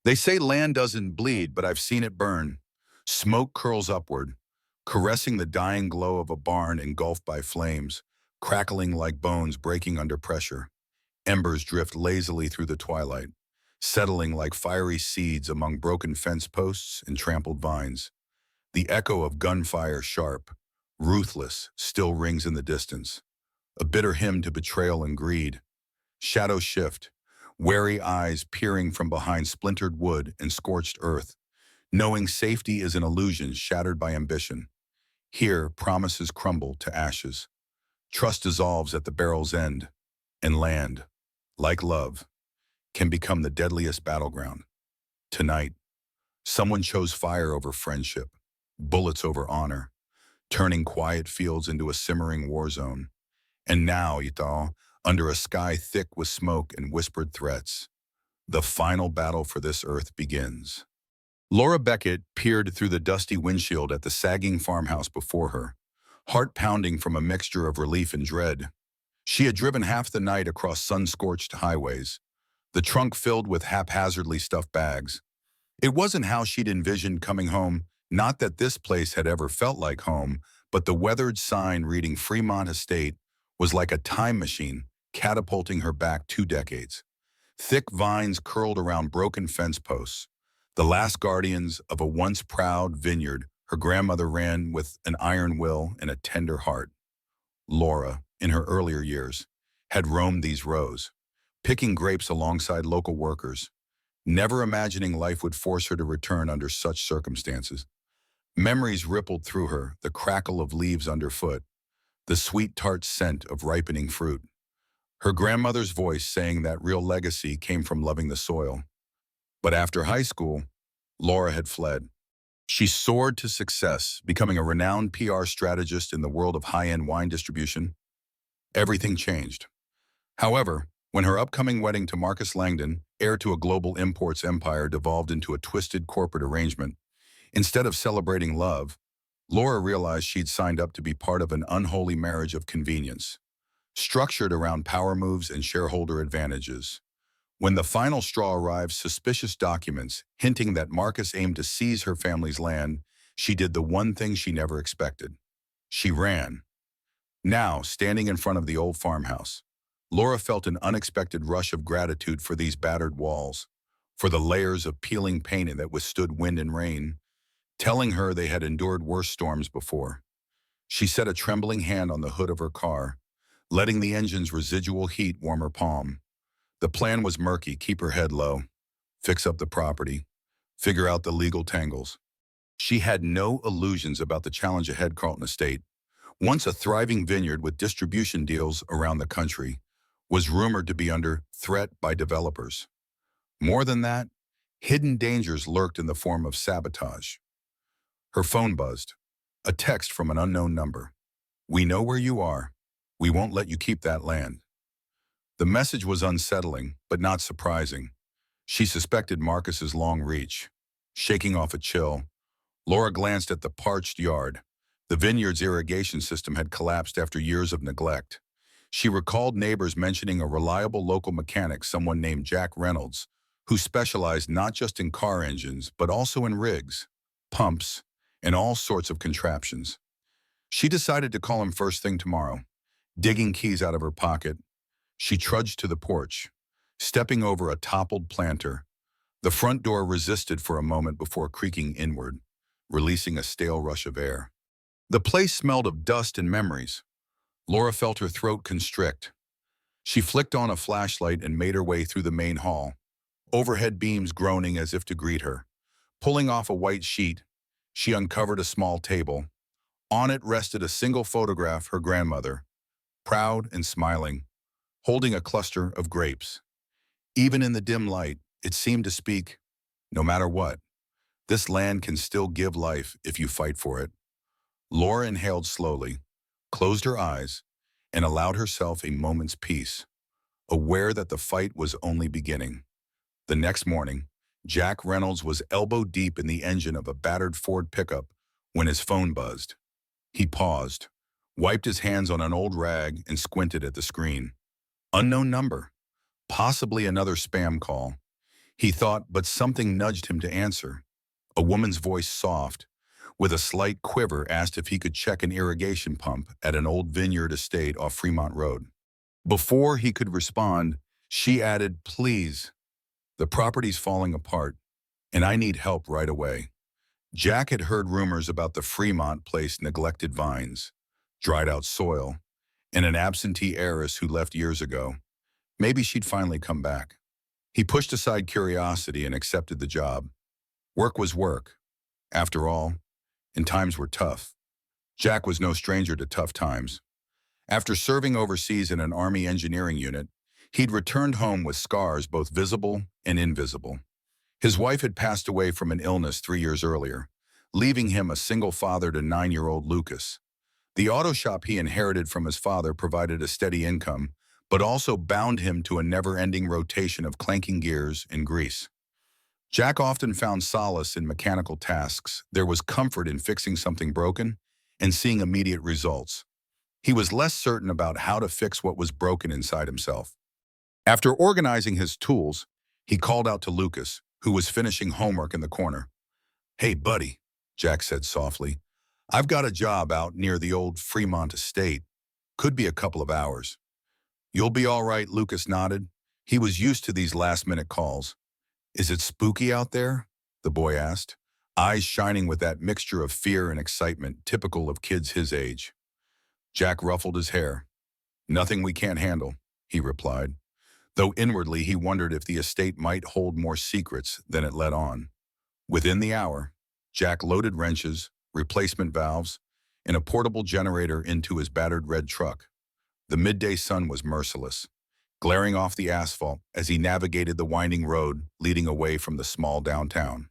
They say land doesn't bleed, but I've seen it burn. Smoke curls upward, caressing the dying glow of a barn engulfed by flames, crackling like bones breaking under pressure. Embers drift lazily through the twilight, settling like fiery seeds among broken fence posts and trampled vines. The echo of gunfire, sharp, ruthless, still rings in the distance, a bitter hymn to betrayal and greed. Shadows shift, wary eyes peering from behind splintered wood and scorched earth, knowing safety is an illusion shattered by ambition. Here, promises crumble to ashes. Trust dissolves at the barrel's end, and land, like love, can become the deadliest battleground. Tonight, someone chose fire over friendship, bullets over honor, turning quiet fields into a simmering war zone. And now, Ito, under a sky thick with smoke and whispered threats, the final battle for this earth begins. Laura Beckett peered through the dusty windshield at the sagging farmhouse before her, heart pounding from a mixture of relief and dread. She had driven half the night across sun-scorched highways, the trunk filled with haphazardly stuffed bags. It wasn't how she'd envisioned coming home, not that this place had ever felt like home, but the weathered sign reading Fremont Estate was like a time machine, catapulting her back 2 decades. Thick vines curled around broken fence posts, the last guardians of a once proud vineyard her grandmother ran with an iron will and a tender heart. Laura, in her earlier years, had roamed these rows, picking grapes alongside local workers, never imagining life would force her to return under such circumstances. Memories rippled through her, the crackle of leaves underfoot, the sweet tart scent of ripening fruit. Her grandmother's voice saying that real legacy came from loving the soil. But after high school, Laura had fled. She soared to success, becoming a renowned PR strategist in the world of high-end wine distribution. Everything changed. However, when her upcoming wedding to Marcus Langdon, heir to a global imports empire, devolved into a twisted corporate arrangement, instead of celebrating love, Laura realized she'd signed up to be part of an unholy marriage of convenience, structured around power moves and shareholder advantages. When the final straw arrived, suspicious documents hinting that Marcus aimed to seize her family's land, she did the one thing she never expected. She ran. Now, standing in front of the old farmhouse, Laura felt an unexpected rush of gratitude for these battered walls, for the layers of peeling paint that withstood wind and rain, telling her they had endured worse storms before. She set a trembling hand on the hood of her car, letting the engine's residual heat warm her palm. The plan was murky: keep her head low, fix up the property, figure out the legal tangles. She had no illusions about the challenge ahead. Carlton Estate, once a thriving vineyard with distribution deals around the country, was rumored to be under threat by developers. More than that, hidden dangers lurked in the form of sabotage. Her phone buzzed, a text from an unknown number. "We know where you are. We won't let you keep that land." The message was unsettling, but not surprising. She suspected Marcus's long reach. Shaking off a chill, Laura glanced at the parched yard. The vineyard's irrigation system had collapsed after years of neglect. She recalled neighbors mentioning a reliable local mechanic, someone named Jack Reynolds, who specialized not just in car engines, but also in rigs, pumps, and all sorts of contraptions. She decided to call him first thing tomorrow. Digging keys out of her pocket, she trudged to the porch, stepping over a toppled planter. The front door resisted for a moment before creaking inward, releasing a stale rush of air. The place smelled of dust and memories. Laura felt her throat constrict. She flicked on a flashlight and made her way through the main hall, overhead beams groaning as if to greet her. Pulling off a white sheet, she uncovered a small table. On it rested a single photograph: her grandmother, proud and smiling, holding a cluster of grapes. Even in the dim light, it seemed to speak, no matter what, this land can still give life if you fight for it. Laura inhaled slowly, closed her eyes, and allowed herself a moment's peace, aware that the fight was only beginning. The next morning, Jack Reynolds was elbow deep in the engine of a battered Ford pickup when his phone buzzed. He paused, wiped his hands on an old rag, and squinted at the screen. Unknown number. Possibly another spam call. He thought, but something nudged him to answer. A woman's voice, soft, with a slight quiver, asked if he could check an irrigation pump at an old vineyard estate off Fremont Road. Before he could respond, she added, "Please, the property's falling apart, and I need help right away." Jack had heard rumors about the Fremont place, neglected vines, dried out soil, and an absentee heiress who left years ago. Maybe she'd finally come back. He pushed aside curiosity and accepted the job. Work was work, after all, and times were tough. Jack was no stranger to tough times. After serving overseas in an Army engineering unit, he'd returned home with scars both visible and invisible. His wife had passed away from an illness 3 years earlier, leaving him a single father to 9-year-old Lucas. The auto shop he inherited from his father provided a steady income, but also bound him to a never-ending rotation of clanking gears and grease. Jack often found solace in mechanical tasks. There was comfort in fixing something broken and seeing immediate results. He was less certain about how to fix what was broken inside himself. After organizing his tools, he called out to Lucas, who was finishing homework in the corner. "Hey, buddy," Jack said softly. "I've got a job out near the old Fremont estate. Could be a couple of hours." "You'll be all right," Lucas nodded. He was used to these last-minute calls. "Is it spooky out there?" the boy asked, eyes shining with that mixture of fear and excitement typical of kids his age. Jack ruffled his hair. "Nothing we can't handle," he replied, though inwardly he wondered if the estate might hold more secrets than it let on. Within the hour, Jack loaded wrenches, replacement valves, and a portable generator into his battered red truck. The midday sun was merciless, glaring off the asphalt as he navigated the winding road leading away from the small downtown.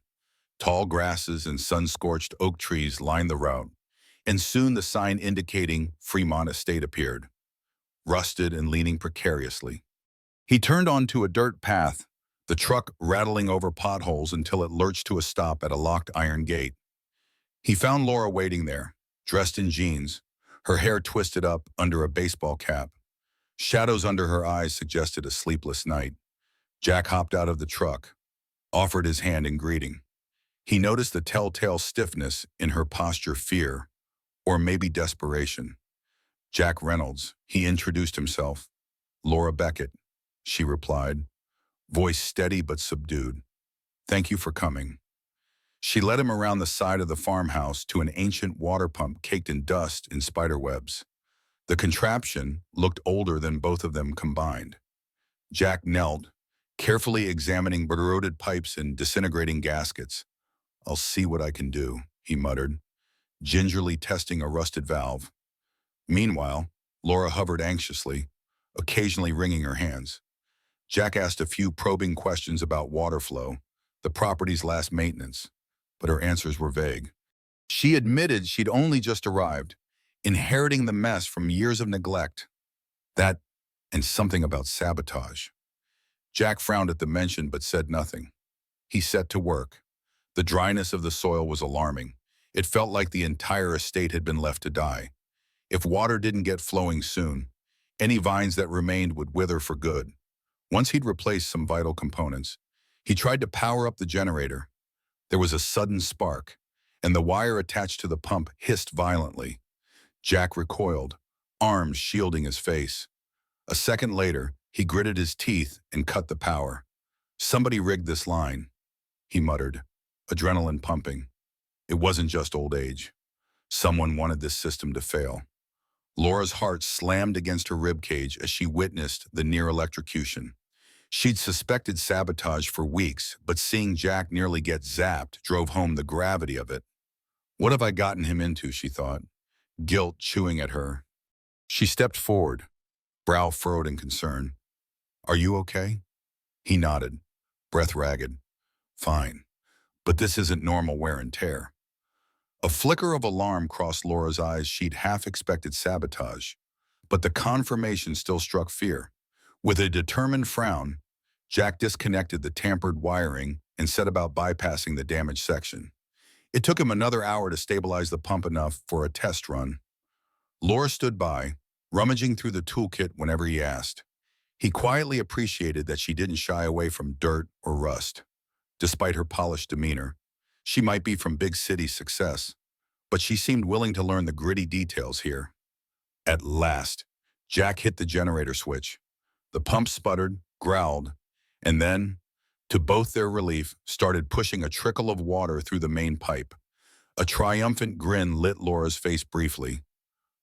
Tall grasses and sun-scorched oak trees lined the route, and soon the sign indicating Fremont Estate appeared, rusted and leaning precariously. He turned onto a dirt path, the truck rattling over potholes until it lurched to a stop at a locked iron gate. He found Laura waiting there, dressed in jeans, her hair twisted up under a baseball cap. Shadows under her eyes suggested a sleepless night. Jack hopped out of the truck, offered his hand in greeting. He noticed the telltale stiffness in her posture, fear, or maybe desperation. "Jack Reynolds," he introduced himself. "Laura Beckett," she replied, voice steady but subdued. "Thank you for coming." She led him around the side of the farmhouse to an ancient water pump caked in dust and spider webs. The contraption looked older than both of them combined. Jack knelt, carefully examining corroded pipes and disintegrating gaskets. "I'll see what I can do," he muttered, gingerly testing a rusted valve. Meanwhile, Laura hovered anxiously, occasionally wringing her hands. Jack asked a few probing questions about water flow, the property's last maintenance, but her answers were vague. She admitted she'd only just arrived, inheriting the mess from years of neglect. That, and something about sabotage. Jack frowned at the mention but said nothing. He set to work. The dryness of the soil was alarming. It felt like the entire estate had been left to die. If water didn't get flowing soon, any vines that remained would wither for good. Once he'd replaced some vital components, he tried to power up the generator. There was a sudden spark, and the wire attached to the pump hissed violently. Jack recoiled, arms shielding his face. A second later, he gritted his teeth and cut the power. "Somebody rigged this line," he muttered, adrenaline pumping. It wasn't just old age. Someone wanted this system to fail. Laura's heart slammed against her ribcage as she witnessed the near electrocution. She'd suspected sabotage for weeks, but seeing Jack nearly get zapped drove home the gravity of it. "What have I gotten him into?" she thought, guilt chewing at her. She stepped forward, brow furrowed in concern. "Are you okay?" He nodded, breath ragged. "Fine, but this isn't normal wear and tear." A flicker of alarm crossed Laura's eyes. She'd half expected sabotage, but the confirmation still struck fear. With a determined frown, Jack disconnected the tampered wiring and set about bypassing the damaged section. It took him another hour to stabilize the pump enough for a test run. Laura stood by, rummaging through the toolkit whenever he asked. He quietly appreciated that she didn't shy away from dirt or rust. despite her polished demeanor. She might be from big city success, but she seemed willing to learn the gritty details here. At last, Jack hit the generator switch. The pump sputtered, growled, and then, to both their relief, started pushing a trickle of water through the main pipe. A triumphant grin lit Laura's face briefly.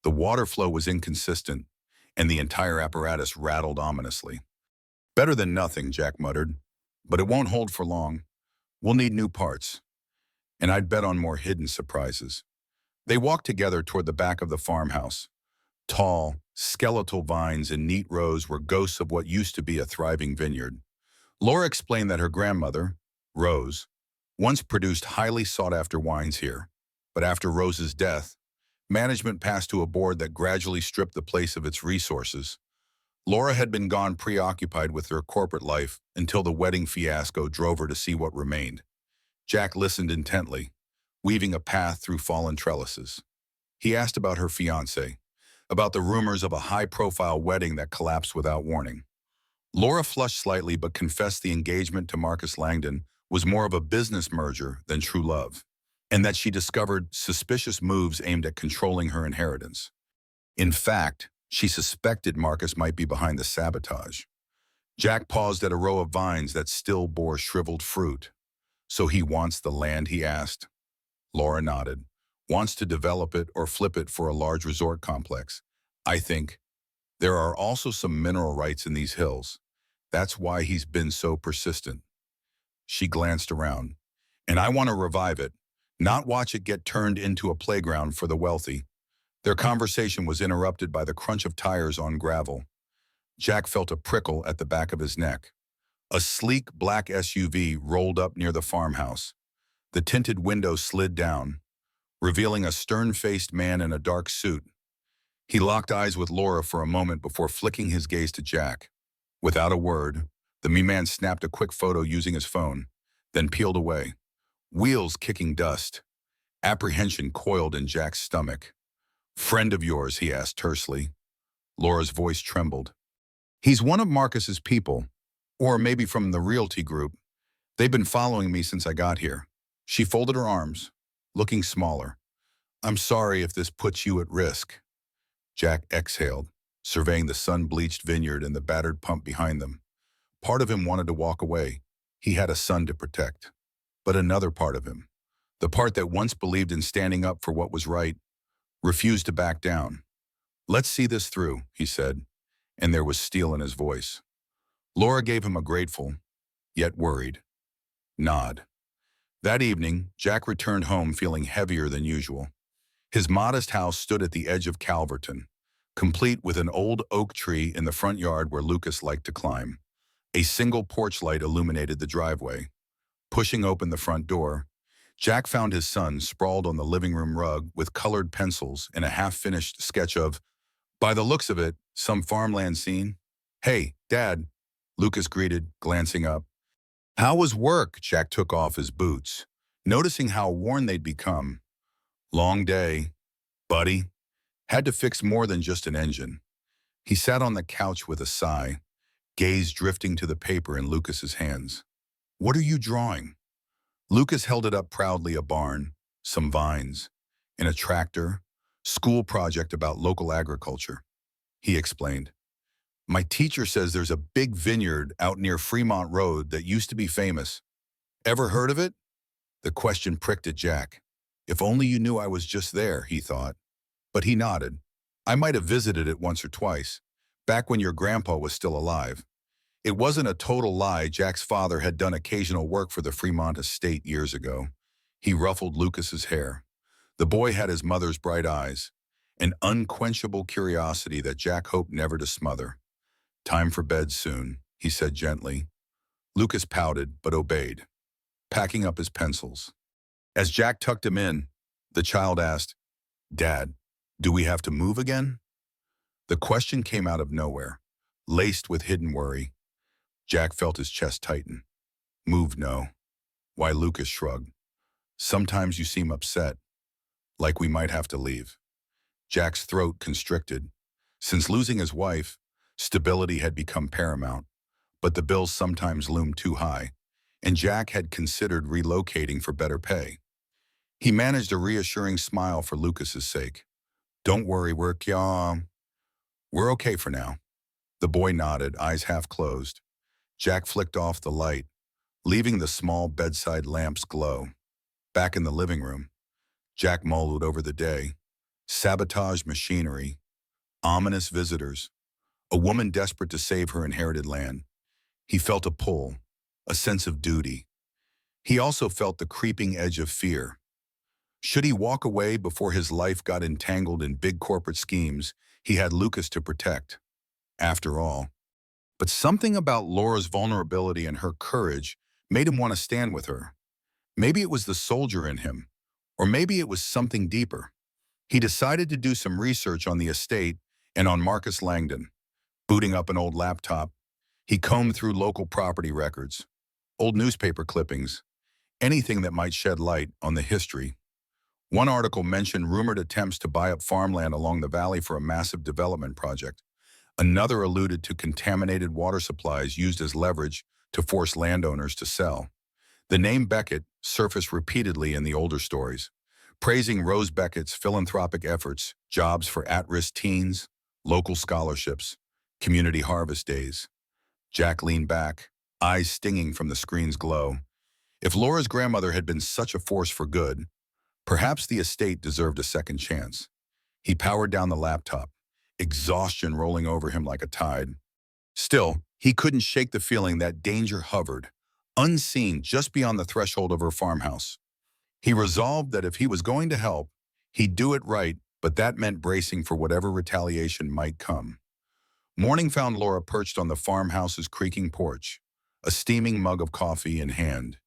The water flow was inconsistent, and the entire apparatus rattled ominously. Better than nothing, Jack muttered. But it won't hold for long. We'll need new parts. And I'd bet on more hidden surprises. They walked together toward the back of the farmhouse. Tall, skeletal vines in neat rows were ghosts of what used to be a thriving vineyard. Laura explained that her grandmother, Rose, once produced highly sought-after wines here. But after Rose's death, management passed to a board that gradually stripped the place of its resources. Laura had been gone preoccupied with her corporate life until the wedding fiasco drove her to see what remained. Jack listened intently, weaving a path through fallen trellises. He asked about her fiancé, about the rumors of a high-profile wedding that collapsed without warning. Laura flushed slightly but confessed the engagement to Marcus Langdon was more of a business merger than true love, and that she discovered suspicious moves aimed at controlling her inheritance. In fact, she suspected Marcus might be behind the sabotage. Jack paused at a row of vines that still bore shriveled fruit. So he wants the land, he asked. Laura nodded. Wants to develop it or flip it for a large resort complex. I think. There are also some mineral rights in these hills. That's why he's been so persistent. She glanced around. And I want to revive it, not watch it get turned into a playground for the wealthy. Their conversation was interrupted by the crunch of tires on gravel. Jack felt a prickle at the back of his neck. A sleek black SUV rolled up near the farmhouse. The tinted window slid down, revealing a stern-faced man in a dark suit. He locked eyes with Laura for a moment before flicking his gaze to Jack. Without a word, the man snapped a quick photo using his phone, then peeled away. Wheels kicking dust. Apprehension coiled in Jack's stomach. Friend of yours, he asked tersely. Laura's voice trembled. He's one of Marcus's people, or maybe from the realty group. They've been following me since I got here. She folded her arms, looking smaller. I'm sorry if this puts you at risk. Jack exhaled, surveying the sun-bleached vineyard and the battered pump behind them. Part of him wanted to walk away. He had a son to protect. But another part of him, the part that once believed in standing up for what was right, refused to back down. Let's see this through, he said, and there was steel in his voice. Laura gave him a grateful, yet worried, nod. That evening, Jack returned home feeling heavier than usual. His modest house stood at the edge of Calverton, complete with an old oak tree in the front yard where Lucas liked to climb. A single porch light illuminated the driveway. Pushing open the front door, Jack found his son sprawled on the living room rug with colored pencils and a half-finished sketch of, by the looks of it, some farmland scene. Hey, Dad, Lucas greeted, glancing up. How was work? Jack took off his boots, noticing how worn they'd become. Long day, buddy. Had to fix more than just an engine. He sat on the couch with a sigh, gaze drifting to the paper in Lucas's hands. What are you drawing? Lucas held it up proudly, a barn, some vines, and a tractor, school project about local agriculture. He explained. My teacher says there's a big vineyard out near Fremont Road that used to be famous. Ever heard of it? The question pricked at Jack. If only you knew I was just there, he thought. But he nodded. I might have visited it once or twice, back when your grandpa was still alive. It wasn't a total lie. Jack's father had done occasional work for the Fremont estate years ago. He ruffled Lucas's hair. The boy had his mother's bright eyes, an unquenchable curiosity that Jack hoped never to smother. Time for bed soon, he said gently. Lucas pouted but obeyed, packing up his pencils. As Jack tucked him in, the child asked, Dad, do we have to move again? The question came out of nowhere, laced with hidden worry. Jack felt his chest tighten. Move, no. Why, Lucas shrugged. Sometimes you seem upset, like we might have to leave. Jack's throat constricted. Since losing his wife, stability had become paramount, but the bills sometimes loomed too high, and Jack had considered relocating for better pay. He managed a reassuring smile for Lucas's sake. "Don't worry, we're okay for now." The boy nodded, eyes half closed. Jack flicked off the light, leaving the small bedside lamps glow. Back in the living room, Jack mulled over the day. Sabotage machinery, ominous visitors, a woman desperate to save her inherited land. He felt a pull, a sense of duty. He also felt the creeping edge of fear. Should he walk away before his life got entangled in big corporate schemes, he had Lucas to protect, after all. But something about Laura's vulnerability and her courage made him want to stand with her. Maybe it was the soldier in him, or maybe it was something deeper. He decided to do some research on the estate and on Marcus Langdon. Booting up an old laptop, he combed through local property records, old newspaper clippings, anything that might shed light on the history. One article mentioned rumored attempts to buy up farmland along the valley for a massive development project. Another alluded to contaminated water supplies used as leverage to force landowners to sell. The name Beckett surfaced repeatedly in the older stories, praising Rose Beckett's philanthropic efforts, jobs for at-risk teens, local scholarships, community harvest days. Jack leaned back, eyes stinging from the screen's glow. If Laura's grandmother had been such a force for good, perhaps the estate deserved a second chance. He powered down the laptop, exhaustion rolling over him like a tide. Still, he couldn't shake the feeling that danger hovered, unseen just beyond the threshold of her farmhouse. He resolved that if he was going to help, he'd do it right, but that meant bracing for whatever retaliation might come. Morning found Laura perched on the farmhouse's creaking porch, a steaming mug of coffee in hand.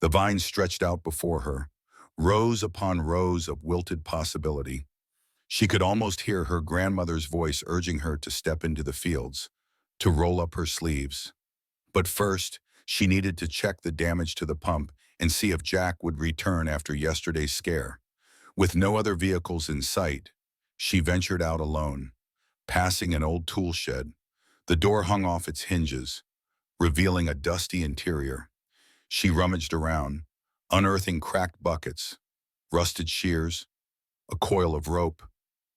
The vines stretched out before her, rows upon rows of wilted possibility. She could almost hear her grandmother's voice urging her to step into the fields, to roll up her sleeves. But first, she needed to check the damage to the pump and see if Jack would return after yesterday's scare. With no other vehicles in sight, she ventured out alone, passing an old tool shed. The door hung off its hinges, revealing a dusty interior. She rummaged around, unearthing cracked buckets, rusted shears, a coil of rope.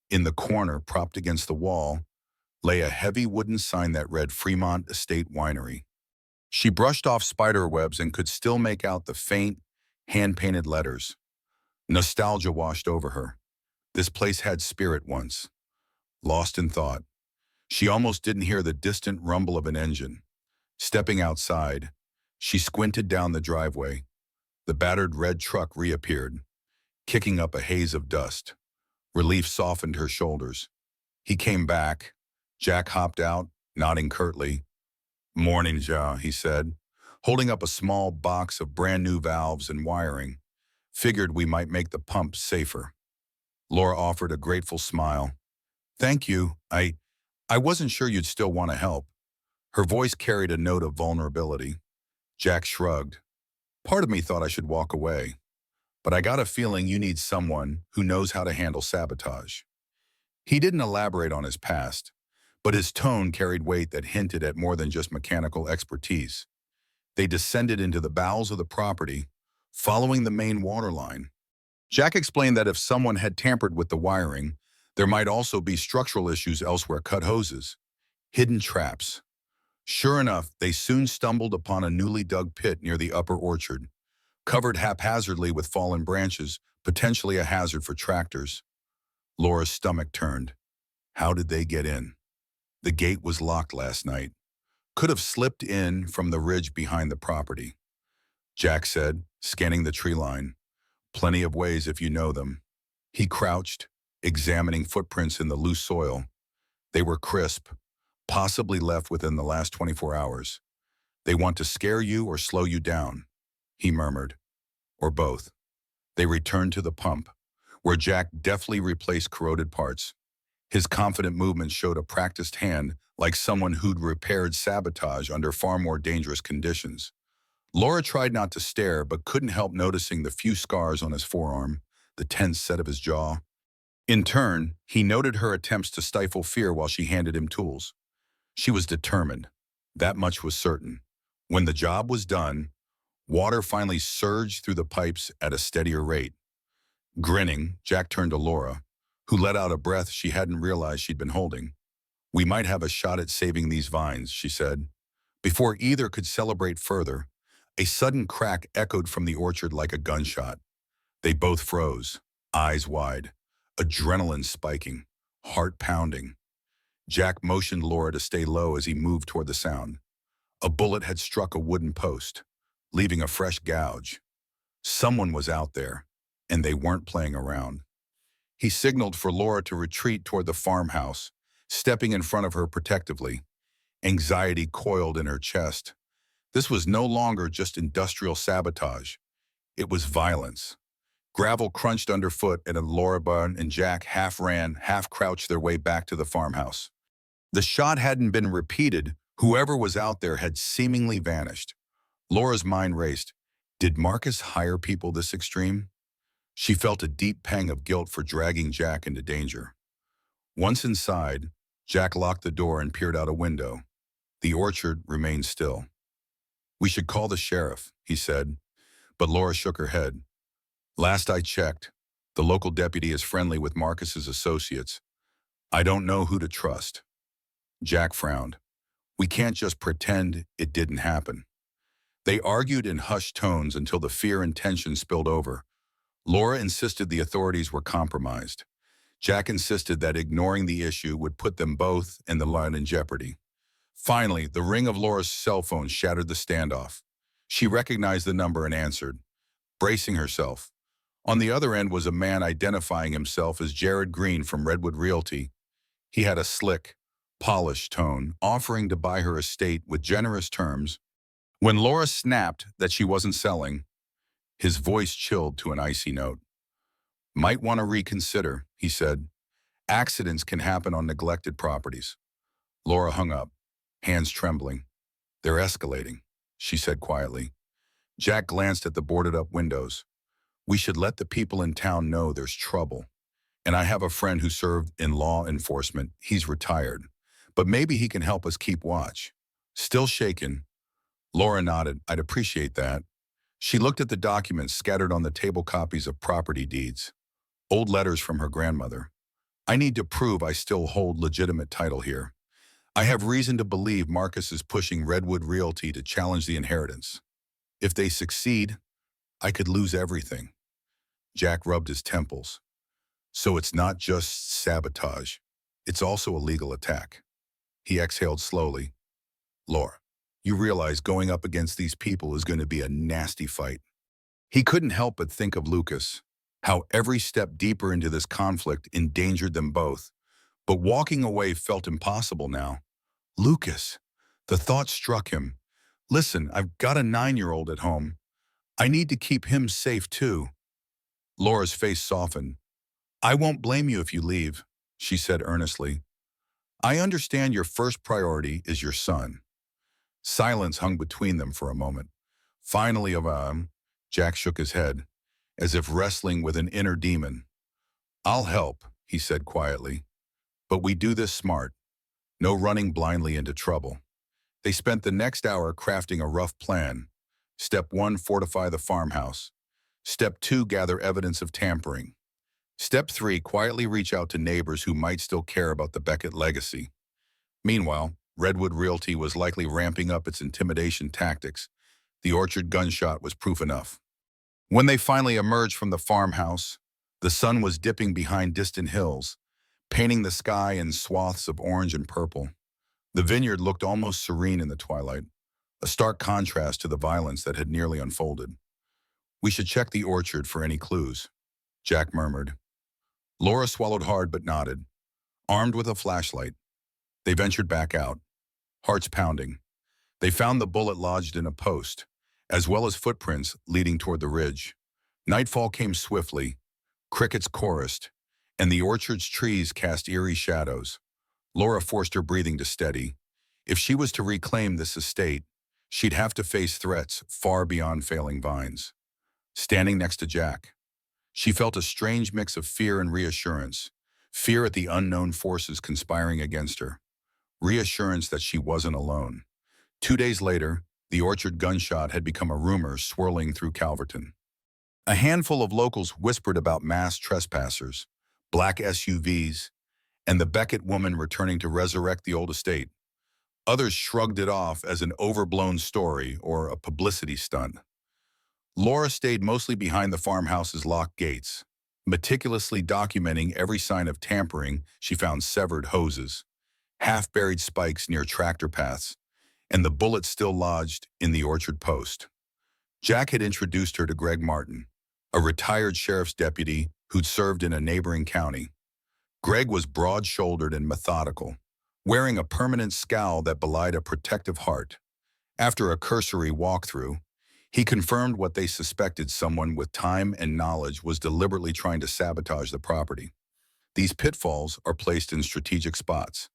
In the corner, propped against the wall, lay a heavy wooden sign that read Fremont Estate Winery. She brushed off spider webs and could still make out the faint, hand-painted letters. Nostalgia washed over her. This place had spirit once. Lost in thought, she almost didn't hear the distant rumble of an engine. Stepping outside, she squinted down the driveway. The battered red truck reappeared, kicking up a haze of dust. Relief softened her shoulders. He came back. Jack hopped out, nodding curtly. "Morning, Ja," he said, holding up a small box of brand-new valves and wiring. "Figured we might make the pump safer." Laura offered a grateful smile. "Thank you. I wasn't sure you'd still want to help." Her voice carried a note of vulnerability. Jack shrugged. "Part of me thought I should walk away, but I got a feeling you need someone who knows how to handle sabotage." He didn't elaborate on his past, but his tone carried weight that hinted at more than just mechanical expertise. They descended into the bowels of the property, following the main water line. Jack explained that if someone had tampered with the wiring, there might also be structural issues elsewhere: cut hoses, hidden traps. Sure enough, they soon stumbled upon a newly dug pit near the upper orchard, covered haphazardly with fallen branches, potentially a hazard for tractors. Laura's stomach turned. How did they get in? The gate was locked last night. Could have slipped in from the ridge behind the property. Jack said, scanning the tree line. "Plenty of ways if you know them." He crouched, examining footprints in the loose soil. They were crisp, possibly left within the last 24 hours. "They want to scare you or slow you down," he murmured. "Or both." They returned to the pump, where Jack deftly replaced corroded parts. His confident movement showed a practiced hand, like someone who'd repaired sabotage under far more dangerous conditions. Laura tried not to stare, but couldn't help noticing the few scars on his forearm, the tense set of his jaw. In turn, he noted her attempts to stifle fear while she handed him tools. She was determined. That much was certain. When the job was done, Water finally surged through the pipes at a steadier rate. Grinning, Jack turned to Laura, who let out a breath she hadn't realized she'd been holding. "We might have a shot at saving these vines," she said. Before either could celebrate further, a sudden crack echoed from the orchard like a gunshot. They both froze, eyes wide, adrenaline spiking, heart pounding. Jack motioned Laura to stay low as he moved toward the sound. A bullet had struck a wooden post, leaving a fresh gouge. Someone was out there, and they weren't playing around. He signaled for Laura to retreat toward the farmhouse, stepping in front of her protectively. Anxiety coiled in her chest. This was no longer just industrial sabotage. It was violence. Gravel crunched underfoot, and Laura and Jack half ran, half crouched their way back to the farmhouse. The shot hadn't been repeated. Whoever was out there had seemingly vanished. Laura's mind raced. Did Marcus hire people this extreme? She felt a deep pang of guilt for dragging Jack into danger. Once inside, Jack locked the door and peered out a window. The orchard remained still. "We should call the sheriff," he said, but Laura shook her head. "Last I checked, the local deputy is friendly with Marcus's associates. I don't know who to trust." Jack frowned. "We can't just pretend it didn't happen." They argued in hushed tones until the fear and tension spilled over. Laura insisted the authorities were compromised. Jack insisted that ignoring the issue would put them both and the line in jeopardy. Finally, the ring of Laura's cell phone shattered the standoff. She recognized the number and answered, bracing herself. On the other end was a man identifying himself as Jared Green from Redwood Realty. He had a slick, polished tone, offering to buy her estate with generous terms. When Laura snapped that she wasn't selling, his voice chilled to an icy note. "Might want to reconsider," he said. "Accidents can happen on neglected properties." Laura hung up, hands trembling. "They're escalating," she said quietly. Jack glanced at the boarded-up windows. "We should let the people in town know there's trouble. And I have a friend who served in law enforcement. He's retired. But maybe he can help us keep watch." Still shaken, Laura nodded. "I'd appreciate that." She looked at the documents scattered on the table, copies of property deeds, old letters from her grandmother. "I need to prove I still hold legitimate title here. I have reason to believe Marcus is pushing Redwood Realty to challenge the inheritance. If they succeed, I could lose everything." Jack rubbed his temples. "So it's not just sabotage. It's also a legal attack." He exhaled slowly. "Laura, you realize going up against these people is going to be a nasty fight." He couldn't help but think of Lucas, how every step deeper into this conflict endangered them both. But walking away felt impossible now. Lucas, the thought struck him. "Listen, I've got a 9-year-old at home. I need to keep him safe too." Laura's face softened. "I won't blame you if you leave," she said earnestly. "I understand your first priority is your son." Silence hung between them for a moment. Finally, Jack shook his head, as if wrestling with an inner demon. "I'll help," he said quietly. "But we do this smart. No running blindly into trouble." They spent the next hour crafting a rough plan. Step 1, fortify the farmhouse. Step 2, gather evidence of tampering. Step 3, quietly reach out to neighbors who might still care about the Beckett legacy. Meanwhile, Redwood Realty was likely ramping up its intimidation tactics. The orchard gunshot was proof enough. When they finally emerged from the farmhouse, the sun was dipping behind distant hills, painting the sky in swaths of orange and purple. The vineyard looked almost serene in the twilight, a stark contrast to the violence that had nearly unfolded. "We should check the orchard for any clues," Jack murmured. Laura swallowed hard but nodded. Armed with a flashlight, they ventured back out, hearts pounding. They found the bullet lodged in a post, as well as footprints leading toward the ridge. Nightfall came swiftly, crickets chorused, and the orchard's trees cast eerie shadows. Laura forced her breathing to steady. If she was to reclaim this estate, she'd have to face threats far beyond failing vines. Standing next to Jack, she felt a strange mix of fear and reassurance. Fear at the unknown forces conspiring against her. Reassurance that she wasn't alone. 2 days later, The orchard gunshot had become a rumor swirling through Calverton. A handful of locals whispered about mass trespassers, black SUVs, and the Beckett woman returning to resurrect the old estate. Others shrugged it off as an overblown story or a publicity stunt. Laura stayed mostly behind the farmhouse's locked gates, meticulously documenting every sign of tampering. She found severed hoses, half-buried spikes near tractor paths, and the bullets still lodged in the orchard post. Jack had introduced her to Greg Martin, a retired sheriff's deputy who'd served in a neighboring county. Greg was broad-shouldered and methodical, wearing a permanent scowl that belied a protective heart. After a cursory walkthrough, he confirmed what they suspected: someone with time and knowledge was deliberately trying to sabotage the property. These pitfalls are placed in strategic spots,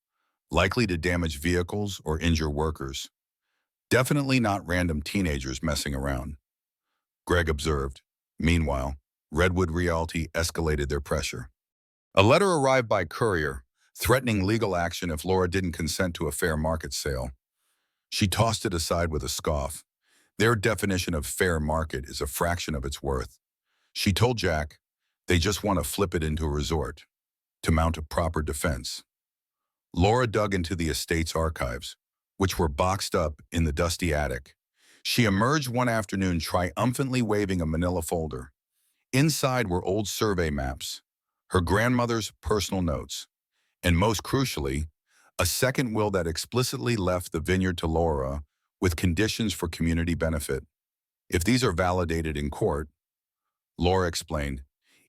likely to damage vehicles or injure workers. Definitely not random teenagers messing around, Greg observed. Meanwhile, Redwood Realty escalated their pressure. A letter arrived by courier, threatening legal action if Laura didn't consent to a fair market sale. She tossed it aside with a scoff. Their definition of fair market is a fraction of its worth. She told Jack they just want to flip it into a resort, to mount a proper defense. Laura dug into the estate's archives, which were boxed up in the dusty attic. She emerged one afternoon triumphantly waving a manila folder. Inside were old survey maps, her grandmother's personal notes, and most crucially, a second will that explicitly left the vineyard to Laura with conditions for community benefit. If these are validated in court, Laura explained,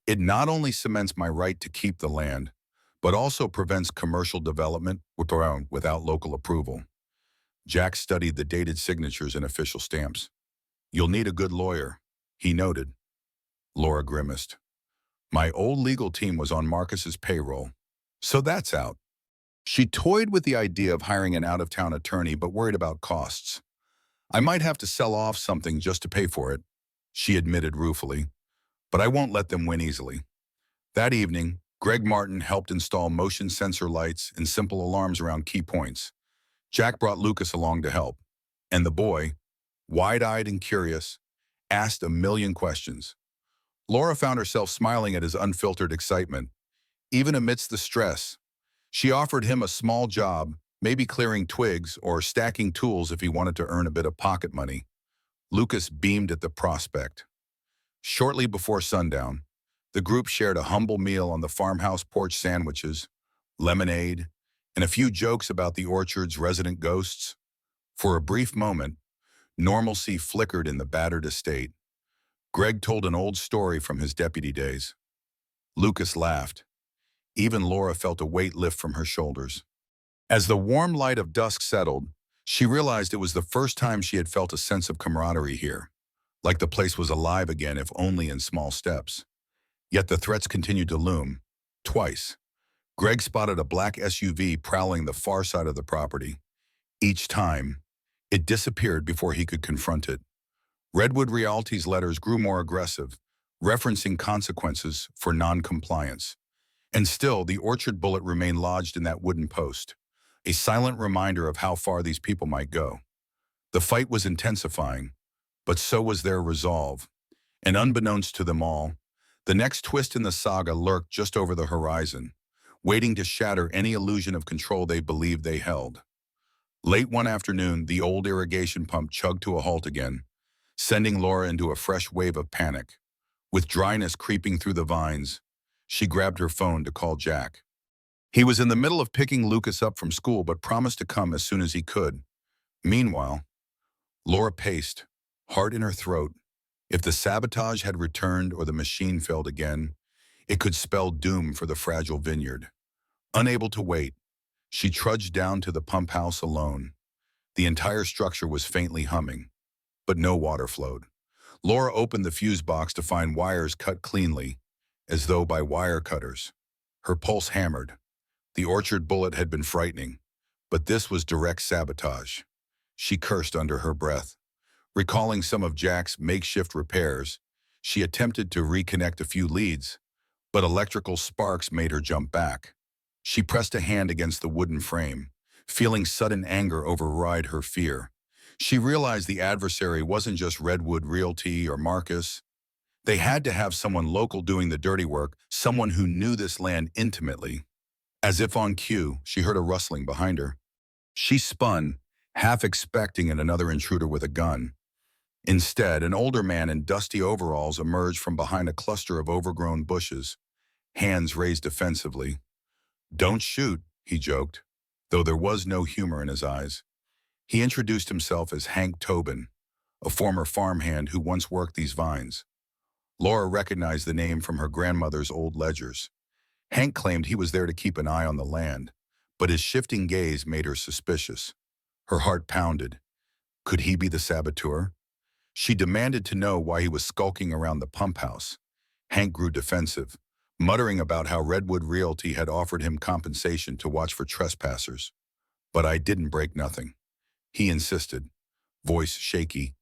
it not only cements my right to keep the land, but also prevents commercial development without local approval. Jack studied the dated signatures and official stamps. You'll need a good lawyer, he noted. Laura grimaced. My old legal team was on Marcus's payroll, so that's out. She toyed with the idea of hiring an out-of-town attorney but worried about costs. I might have to sell off something just to pay for it, she admitted ruefully, but I won't let them win easily. That evening, Greg Martin helped install motion sensor lights and simple alarms around key points. Jack brought Lucas along to help, and the boy, wide-eyed and curious, asked a million questions. Laura found herself smiling at his unfiltered excitement. Even amidst the stress, she offered him a small job, maybe clearing twigs or stacking tools if he wanted to earn a bit of pocket money. Lucas beamed at the prospect. Shortly before sundown, the group shared a humble meal on the farmhouse porch: sandwiches, lemonade, and a few jokes about the orchard's resident ghosts. For a brief moment, normalcy flickered in the battered estate. Greg told an old story from his deputy days. Lucas laughed. Even Laura felt a weight lift from her shoulders. As the warm light of dusk settled, she realized it was the first time she had felt a sense of camaraderie here, like the place was alive again, if only in small steps. Yet the threats continued to loom. Twice, Greg spotted a black SUV prowling the far side of the property. Each time, it disappeared before he could confront it. Redwood Realty's letters grew more aggressive, referencing consequences for non-compliance. And still, the orchard bullet remained lodged in that wooden post, a silent reminder of how far these people might go. The fight was intensifying, but so was their resolve. And unbeknownst to them all, the next twist in the saga lurked just over the horizon, waiting to shatter any illusion of control they believed they held. Late one afternoon, the old irrigation pump chugged to a halt again, sending Laura into a fresh wave of panic. With dryness creeping through the vines, she grabbed her phone to call Jack. He was in the middle of picking Lucas up from school but promised to come as soon as he could. Meanwhile, Laura paced, heart in her throat. If the sabotage had returned or the machine failed again, it could spell doom for the fragile vineyard. Unable to wait, she trudged down to the pump house alone. The entire structure was faintly humming, but no water flowed. Laura opened the fuse box to find wires cut cleanly, as though by wire cutters. Her pulse hammered. The orchard bullet had been frightening, but this was direct sabotage. She cursed under her breath. Recalling some of Jack's makeshift repairs, she attempted to reconnect a few leads, but electrical sparks made her jump back. She pressed a hand against the wooden frame, feeling sudden anger override her fear. She realized the adversary wasn't just Redwood Realty or Marcus. They had to have someone local doing the dirty work, someone who knew this land intimately. As if on cue, she heard a rustling behind her. She spun, half expecting another intruder with a gun. Instead, an older man in dusty overalls emerged from behind a cluster of overgrown bushes, hands raised defensively. "Don't shoot," he joked, though there was no humor in his eyes. He introduced himself as Hank Tobin, a former farmhand who once worked these vines. Laura recognized the name from her grandmother's old ledgers. Hank claimed he was there to keep an eye on the land, but his shifting gaze made her suspicious. Her heart pounded. Could he be the saboteur? She demanded to know why he was skulking around the pump house. Hank grew defensive, muttering about how Redwood Realty had offered him compensation to watch for trespassers. "But I didn't break nothing," he insisted, voice shaky.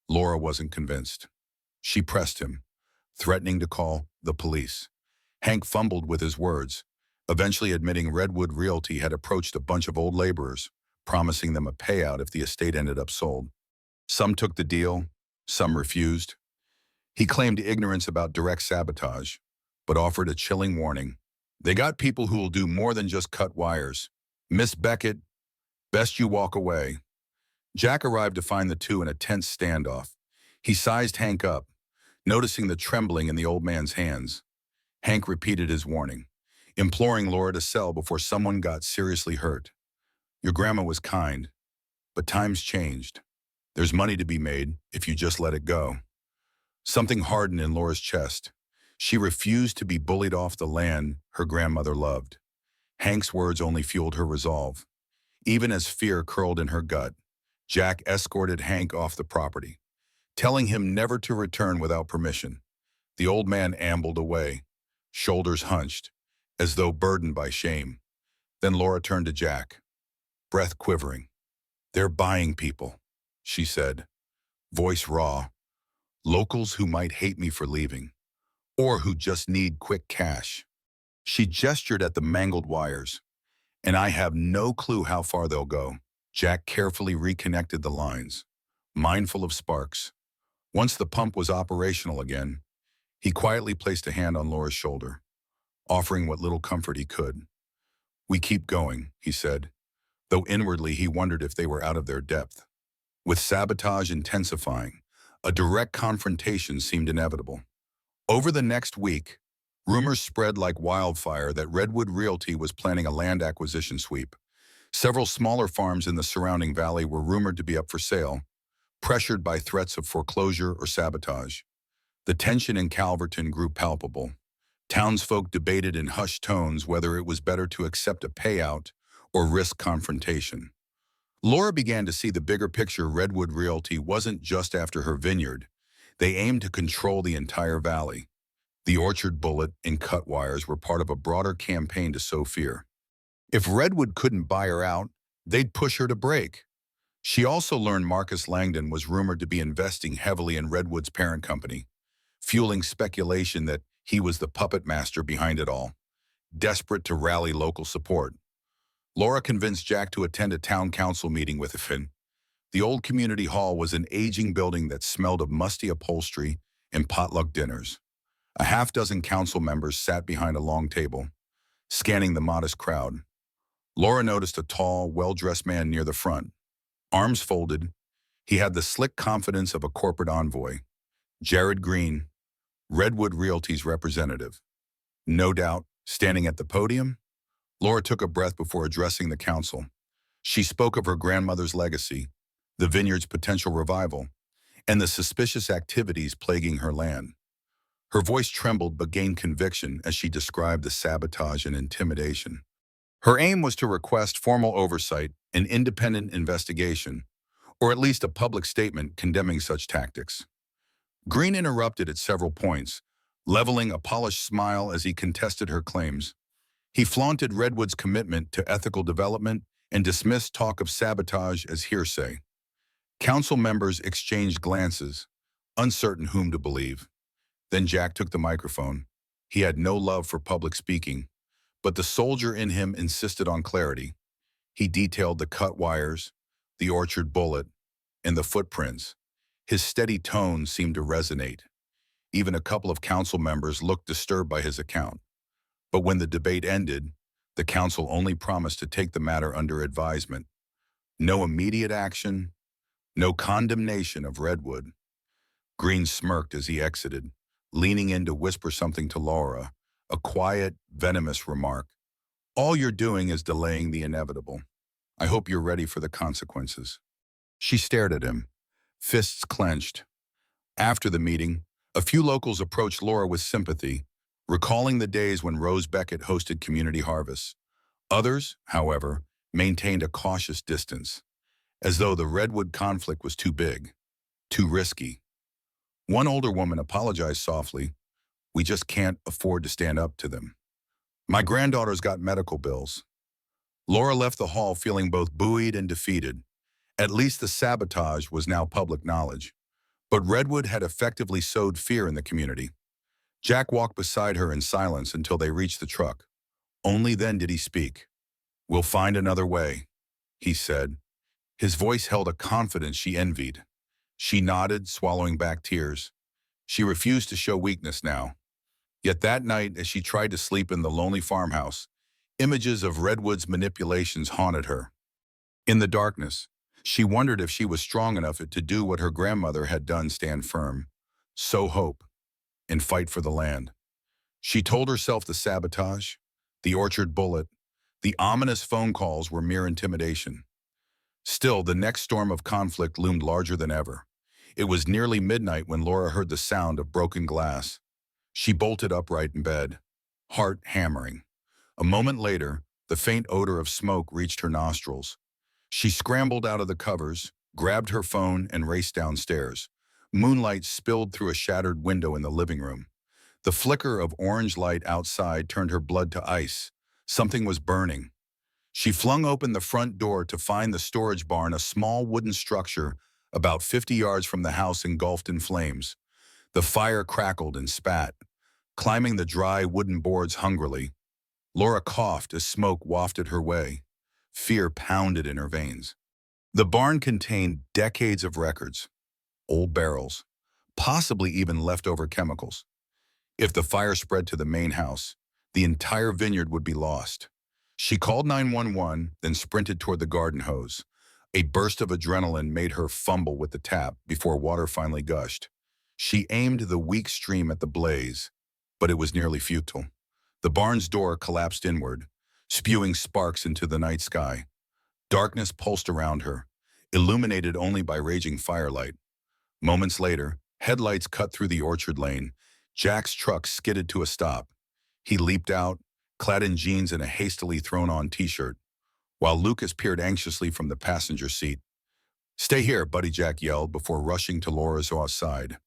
Laura wasn't convinced. She pressed him, threatening to call the police. Hank fumbled with his words, eventually admitting Redwood Realty had approached a bunch of old laborers, promising them a payout if the estate ended up sold. Some took the deal, some refused. He claimed ignorance about direct sabotage, but offered a chilling warning. "They got people who will do more than just cut wires. Miss Beckett, best you walk away." Jack arrived to find the two in a tense standoff. He sized Hank up, noticing the trembling in the old man's hands. Hank repeated his warning, imploring Laura to sell before someone got seriously hurt. "Your grandma was kind, but times changed. There's money to be made if you just let it go." Something hardened in Laura's chest. She refused to be bullied off the land her grandmother loved. Hank's words only fueled her resolve. Even as fear curled in her gut, Jack escorted Hank off the property, telling him never to return without permission. The old man ambled away, shoulders hunched, as though burdened by shame. Then Laura turned to Jack, breath quivering. "They're buying people," she said, voice raw. "Locals who might hate me for leaving, or who just need quick cash." She gestured at the mangled wires. "And I have no clue how far they'll go." Jack carefully reconnected the lines, mindful of sparks. Once the pump was operational again, he quietly placed a hand on Laura's shoulder, offering what little comfort he could. "We keep going," he said, though inwardly he wondered if they were out of their depth. With sabotage intensifying, a direct confrontation seemed inevitable. Over the next week, rumors spread like wildfire that Redwood Realty was planning a land acquisition sweep. Several smaller farms in the surrounding valley were rumored to be up for sale, pressured by threats of foreclosure or sabotage. The tension in Calverton grew palpable. Townsfolk debated in hushed tones whether it was better to accept a payout or risk confrontation. Laura began to see the bigger picture. Redwood Realty wasn't just after her vineyard. They aimed to control the entire valley. The orchard bullet and cut wires were part of a broader campaign to sow fear. If Redwood couldn't buy her out, they'd push her to break. She also learned Marcus Langdon was rumored to be investing heavily in Redwood's parent company, fueling speculation that he was the puppet master behind it all, desperate to rally local support. Laura convinced Jack to attend a town council meeting with him. The old community hall was an aging building that smelled of musty upholstery and potluck dinners. A half-dozen council members sat behind a long table, scanning the modest crowd. Laura noticed a tall, well-dressed man near the front. Arms folded, he had the slick confidence of a corporate envoy. Jared Green, Redwood Realty's representative. No doubt, standing at the podium, Laura took a breath before addressing the council. She spoke of her grandmother's legacy, the vineyard's potential revival, and the suspicious activities plaguing her land. Her voice trembled but gained conviction as she described the sabotage and intimidation. Her aim was to request formal oversight, an independent investigation, or at least a public statement condemning such tactics. Green interrupted at several points, leveling a polished smile as he contested her claims. He flaunted Redwood's commitment to ethical development and dismissed talk of sabotage as hearsay. Council members exchanged glances, uncertain whom to believe. Then Jack took the microphone. He had no love for public speaking, but the soldier in him insisted on clarity. He detailed the cut wires, the orchard bullet, and the footprints. His steady tone seemed to resonate. Even a couple of council members looked disturbed by his account. But when the debate ended, the council only promised to take the matter under advisement. No immediate action, no condemnation of Redwood. Green smirked as he exited, leaning in to whisper something to Laura, a quiet, venomous remark. All you're doing is delaying the inevitable. I hope you're ready for the consequences. She stared at him, fists clenched. After the meeting, a few locals approached Laura with sympathy, recalling the days when Rose Beckett hosted community harvests. Others, however, maintained a cautious distance, as though the Redwood conflict was too big, too risky. One older woman apologized softly. We just can't afford to stand up to them. My granddaughter's got medical bills. Laura left the hall feeling both buoyed and defeated. At least the sabotage was now public knowledge. But Redwood had effectively sowed fear in the community. Jack walked beside her in silence until they reached the truck. Only then did he speak. We'll find another way, he said. His voice held a confidence she envied. She nodded, swallowing back tears. She refused to show weakness now. Yet that night, as she tried to sleep in the lonely farmhouse, images of Redwood's manipulations haunted her. In the darkness, she wondered if she was strong enough to do what her grandmother had done: stand firm, sow hope, and fight for the land. She told herself the sabotage, the orchard bullet, the ominous phone calls were mere intimidation. Still, the next storm of conflict loomed larger than ever. It was nearly midnight when Laura heard the sound of broken glass. She bolted upright in bed, heart hammering. A moment later, the faint odor of smoke reached her nostrils. She scrambled out of the covers, grabbed her phone, and raced downstairs. Moonlight spilled through a shattered window in the living room. The flicker of orange light outside turned her blood to ice. Something was burning. She flung open the front door to find the storage barn, a small wooden structure about 50 yards from the house, engulfed in flames. The fire crackled and spat, climbing the dry wooden boards hungrily. Laura coughed as smoke wafted her way. Fear pounded in her veins. The barn contained decades of records, old barrels, possibly even leftover chemicals. If the fire spread to the main house, the entire vineyard would be lost. She called 911, then sprinted toward the garden hose. A burst of adrenaline made her fumble with the tap before water finally gushed. She aimed the weak stream at the blaze, but it was nearly futile. The barn's door collapsed inward, spewing sparks into the night sky. Darkness pulsed around her, illuminated only by raging firelight. Moments later, headlights cut through the orchard lane. Jack's truck skidded to a stop. He leaped out, clad in jeans and a hastily thrown-on t-shirt, while Lucas peered anxiously from the passenger seat. "Stay here," Buddy Jack yelled before rushing to Laura's side.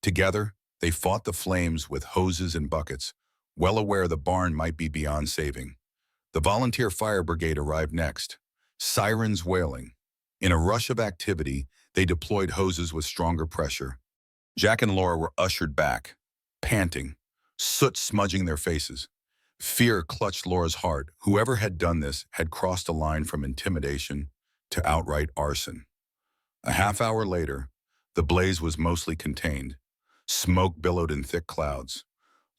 Together, they fought the flames with hoses and buckets, well aware the barn might be beyond saving. The volunteer fire brigade arrived next, sirens wailing. In a rush of activity, they deployed hoses with stronger pressure. Jack and Laura were ushered back, panting, soot smudging their faces. Fear clutched Laura's heart. Whoever had done this had crossed a line from intimidation to outright arson. A half hour later, the blaze was mostly contained. Smoke billowed in thick clouds.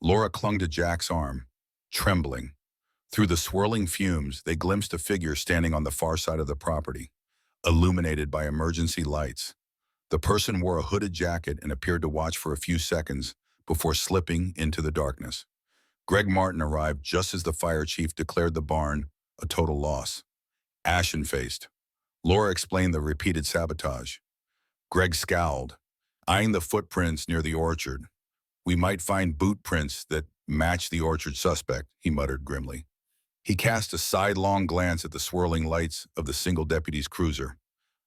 Laura clung to Jack's arm, trembling. Through the swirling fumes, they glimpsed a figure standing on the far side of the property, illuminated by emergency lights. The person wore a hooded jacket and appeared to watch for a few seconds before slipping into the darkness. Greg Martin arrived just as the fire chief declared the barn a total loss. Ashen-faced, Laura explained the repeated sabotage. Greg scowled, eyeing the footprints near the orchard. "We might find boot prints that match the orchard suspect," he muttered grimly. He cast a sidelong glance at the swirling lights of the single deputy's cruiser.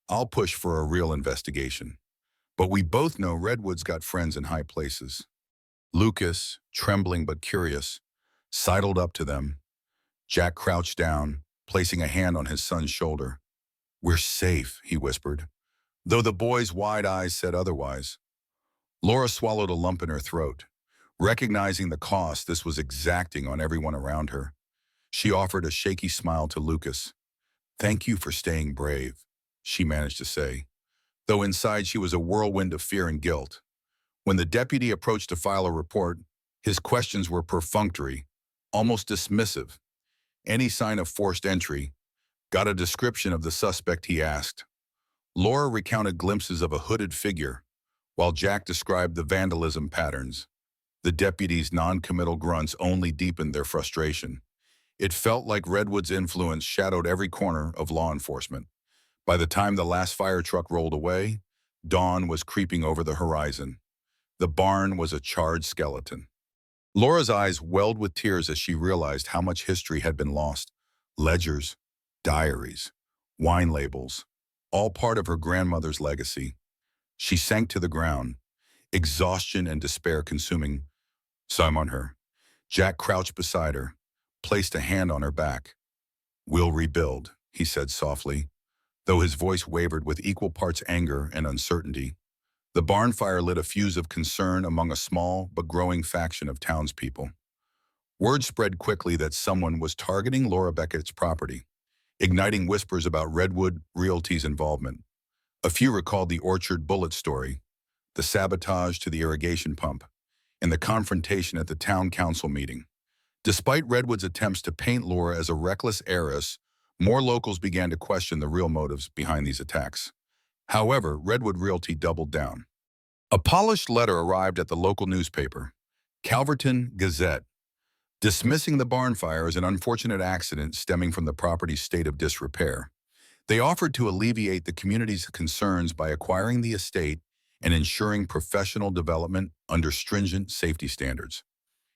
"I'll push for a real investigation. But we both know Redwood's got friends in high places." Lucas, trembling but curious, sidled up to them. Jack crouched down, placing a hand on his son's shoulder. "We're safe," he whispered, though the boy's wide eyes said otherwise. Laura swallowed a lump in her throat, recognizing the cost this was exacting on everyone around her. She offered a shaky smile to Lucas. "Thank you for staying brave," she managed to say. though inside she was a whirlwind of fear and guilt. When the deputy approached to file a report, his questions were perfunctory, almost dismissive. Any sign of forced entry? Got a description of the suspect, he asked. Laura recounted glimpses of a hooded figure, while Jack described the vandalism patterns. The deputy's non-committal grunts only deepened their frustration. It felt like Redwood's influence shadowed every corner of law enforcement. By the time the last fire truck rolled away, dawn was creeping over the horizon. The barn was a charred skeleton. Laura's eyes welled with tears as she realized how much history had been lost. Ledgers, diaries, wine labels, all part of her grandmother's legacy. She sank to the ground, exhaustion and despair consuming some on her. Jack crouched beside her, placed a hand on her back. "We'll rebuild," he said softly, though his voice wavered with equal parts anger and uncertainty. The barn fire lit a fuse of concern among a small but growing faction of townspeople. Word spread quickly that someone was targeting Laura Beckett's property, igniting whispers about Redwood Realty's involvement. A few recalled the orchard bullet story, the sabotage to the irrigation pump, and the confrontation at the town council meeting. Despite Redwood's attempts to paint Laura as a reckless heiress, more locals began to question the real motives behind these attacks. However, Redwood Realty doubled down. A polished letter arrived at the local newspaper, Calverton Gazette, dismissing the barn fire as an unfortunate accident stemming from the property's state of disrepair. They offered to alleviate the community's concerns by acquiring the estate and ensuring professional development under stringent safety standards.